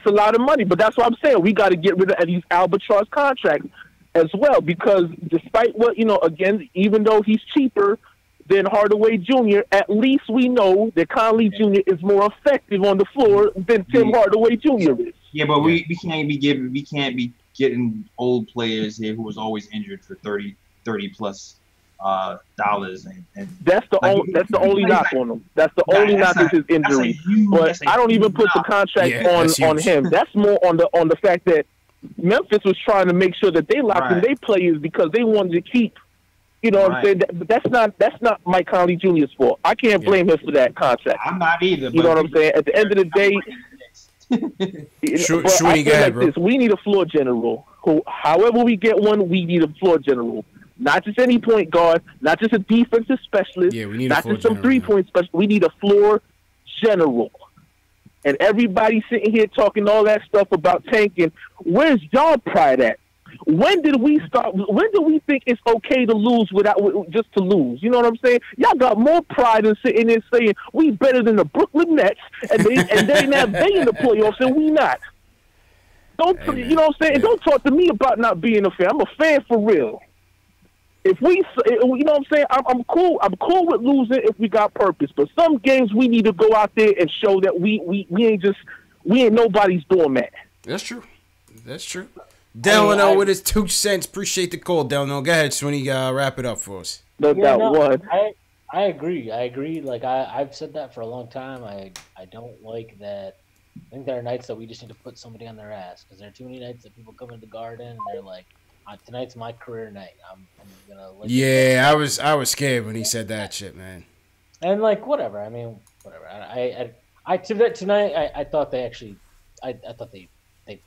a lot of money, but that's what I'm saying. We got to get rid of these albatross contracts as well, because despite what, again, even though he's cheaper than Hardaway Jr., at least we know that Conley Jr. is more effective on the floor than Tim Hardaway Jr. is. Yeah, but we can't be getting old players here who was always injured for $30 plus dollars, and that's the only knock on him. That's the only knock is his injury. But I don't even put the contract on him. That's more on the fact that Memphis was trying to make sure that they locked in their players because they wanted to keep. You know what I'm saying? But that's not Mike Conley Jr.'s fault. I can't blame him for that contract. I'm not either. You know what I'm saying? At the end of the day, we need a floor general. Who, however we get one, we need a floor general. Not just any point guard, not just a defensive specialist, not just some 3-point specialist. We need a floor general. And everybody sitting here talking all that stuff about tanking. Where's y'all pride at? When did we start? When do we think it's okay to lose just to lose? You know what I'm saying? Y'all got more pride than sitting there saying we better than the Brooklyn Nets, and they in the playoffs and we not. You know what I'm saying? Don't talk to me about not being a fan. I'm a fan for real. If we, you know what I'm saying? I'm cool. I'm cool with losing if we got purpose. But some games we need to go out there and show that we ain't nobody's doormat. That's true. That's true. Delano with his 2 cents. Appreciate the call, Delano. Go ahead, Swinny. Wrap it up for us. I agree. Like I've said that for a long time. I don't like that. I think there are nights that we just need to put somebody on their ass because there are too many nights that people come into the Garden and they're like, tonight's my career night. I'm gonna. Yeah, I was scared when he said that shit, man. And like whatever. I mean, whatever. Tonight I thought they actually. I thought they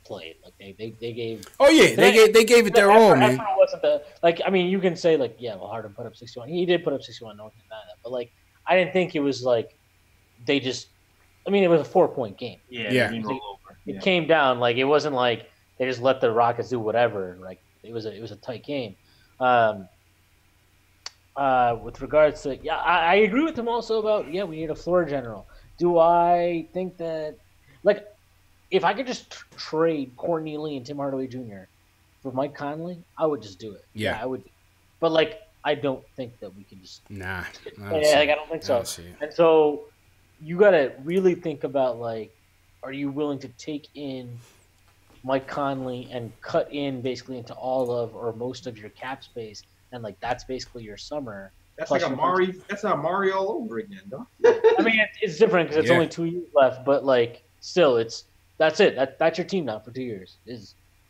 played like they gave. Oh yeah, they gave it their all, man. Wasn't I mean, you can say like, yeah, well, Harden put up 61. He did put up 61. No one can deny that. But like, I didn't think it was like they just. I mean, it was a 4-point game. Yeah. It came down like it wasn't like they just let the Rockets do whatever. Like it was a tight game. With regards to I agree with him also about we need a floor general. Do I think that like if I could just trade Courtney Lee and Tim Hardaway Jr. for Mike Conley, I would just do it. Yeah, I would. But like I don't think that we can just I don't think so. And so you got to really think about like, are you willing to take in Mike Conley and cut in basically into all of or most of your cap space, and like that's basically your summer. That's like Amari. That's Amari all over again, though. I mean, it's different because it's only 2 years left, but like still, that's it. That's your team now for 2 years.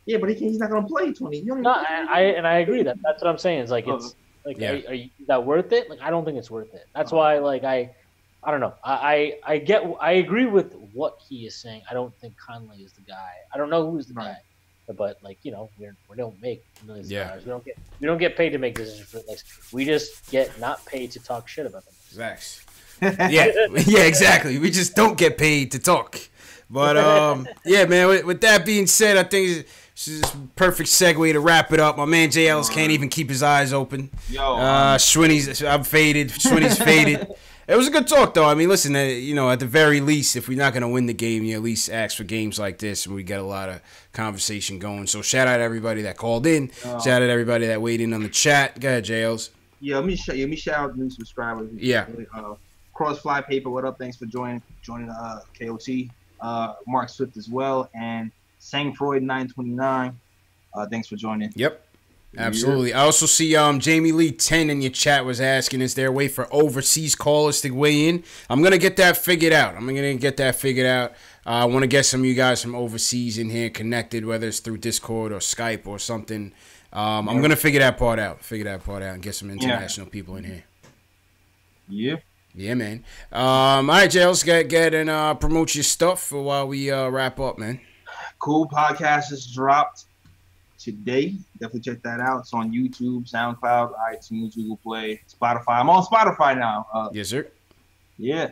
Yeah, but he's not gonna play 20. I agree that's what I'm saying. Is like it's like is that worth it? Like I don't think it's worth it. That's why like I don't know. I agree with what he is saying. I don't think Conley is the guy. I don't know who's the guy, but like we don't make millions of dollars. We don't get paid to make decisions for like we just get not paid to talk shit about them. Facts. yeah, exactly. We just don't get paid to talk. But yeah, man. With that being said, I think this is a perfect segue to wrap it up. My man J. Ellis can't even keep his eyes open. Schwinny's, I'm faded. Schwinny's faded. It was a good talk, though. I mean, listen, at the very least, if we're not going to win the game, you at least ask for games like this, and we get a lot of conversation going. So shout out to everybody that called in. Shout out to everybody that weighed in on the chat. Go ahead, JLs. Yeah, let me shout out new subscribers. Yeah. Crossfly Paper, what up? Thanks for joining KOT. Mark Swift as well, and Sang Freud 929. Thanks for joining. Yep. Absolutely. I also see Jamie Lee 10 in your chat was asking, is there a way for overseas callers to weigh in? I'm going to get that figured out. I want to get some of you guys from overseas in here connected, whether it's through Discord or Skype or something. I'm going to figure that part out and get some international people in here. Yeah. Yeah, man. All right, Jay, let's get and promote your stuff while we wrap up, man. Cool. Podcast just dropped today. Definitely check that out. It's on YouTube, SoundCloud, iTunes, Google Play, Spotify. I'm on Spotify now. Yes, sir. Yeah.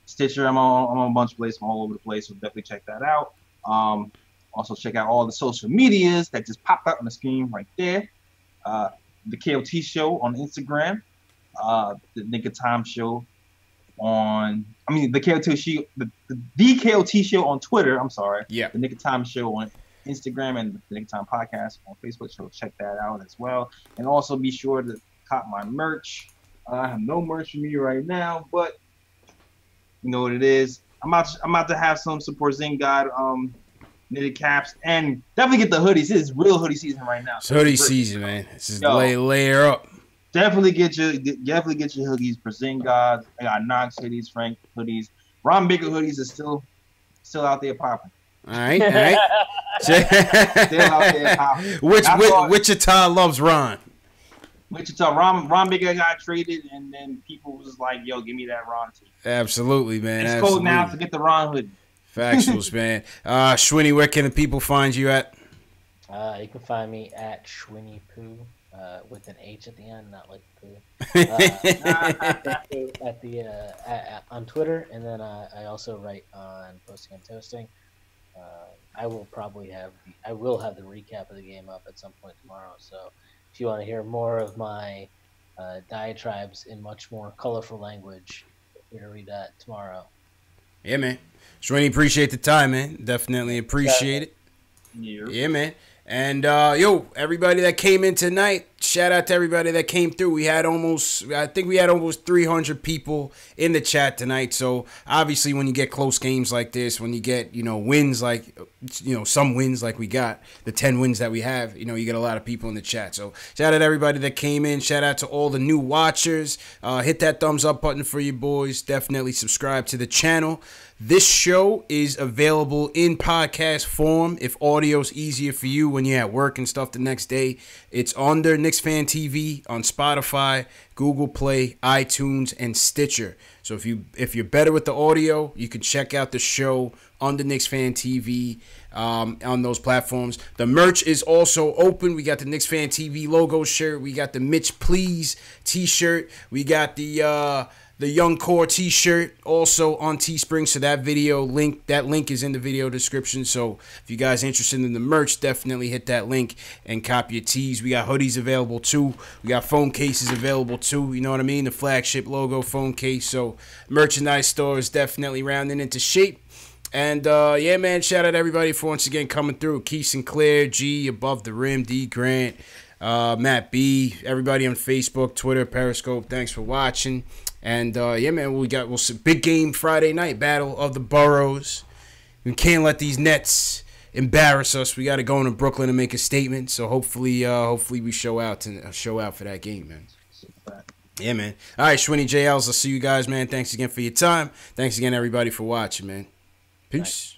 Stitcher. I'm on a bunch of places. I'm all over the place. So definitely check that out. Also check out all the social medias that just popped up on the screen right there. The KOT Show on Instagram. The Nick of Time Show the KOT Show. The KOT Show on Twitter. I'm sorry. Yeah. The Nick of Time Show on Instagram and the Nick Time Podcast on Facebook, so check that out as well. And also be sure to cop my merch. I have no merch for me right now, but you know what it is. I'm about to have some Porzingis God knitted caps, and definitely get the hoodies. This is real hoodie season right now. It's hoodie season, man. This is layer up. Definitely get your hoodies. Porzingis God. I got Knox hoodies, Frank hoodies. Ron Baker hoodies is still out there popping. All right. Wichita loves Ron. Ron Bigger got traded, and then people was like, "Yo, give me that Ron too." Absolutely, man. It's cold now to get the Ron hoodie. Factuals, man. Schwinny, where can the people find you at? You can find me at Schwinny Poo with an H at the end, not like poo. On Twitter, and then I also write on Posting and Toasting. I will have the recap of the game up at some point tomorrow. So if you want to hear more of my diatribes in much more colorful language, you're going to read that tomorrow. Yeah, man. Shwinny, appreciate the time, man. Definitely appreciate it. Yeah, man. And, everybody that came in tonight, shout out to everybody that came through. I think we had almost 300 people in the chat tonight. So obviously when you get close games like this, when you get, wins like, some wins like we got, the 10 wins that we have, you get a lot of people in the chat. So shout out to everybody that came in. Shout out to all the new watchers. Hit that thumbs up button for you boys. Definitely subscribe to the channel. This show is available in podcast form if audio's easier for you when you're at work and stuff the next day. It's under Knicks Fan TV on Spotify, Google Play, iTunes, and Stitcher. So if you're better with the audio, you can check out the show on the Knicks Fan TV on those platforms. The merch is also open. We got the Knicks Fan TV logo shirt. We got the Mitch Please t-shirt. We got the Young Core t-shirt also on Teespring. So that link is in the video description. So if you guys are interested in the merch, definitely hit that link and cop your tees. We got hoodies available too. We got phone cases available too. You know what I mean? The flagship logo phone case. So merchandise store is definitely rounding into shape. And yeah, man, shout out to everybody for once again coming through. Keith Sinclair, G, Above the Rim, D Grant, Matt B, everybody on Facebook, Twitter, Periscope. Thanks for watching. And yeah, man, we'll see big game Friday night, Battle of the Boroughs. We can't let these Nets embarrass us. We got to go into Brooklyn and make a statement. So hopefully we show out for that game, man. Yeah, man. All right, Schwinny JLs, I'll see you guys, man. Thanks again for your time. Thanks again, everybody, for watching, man. Peace.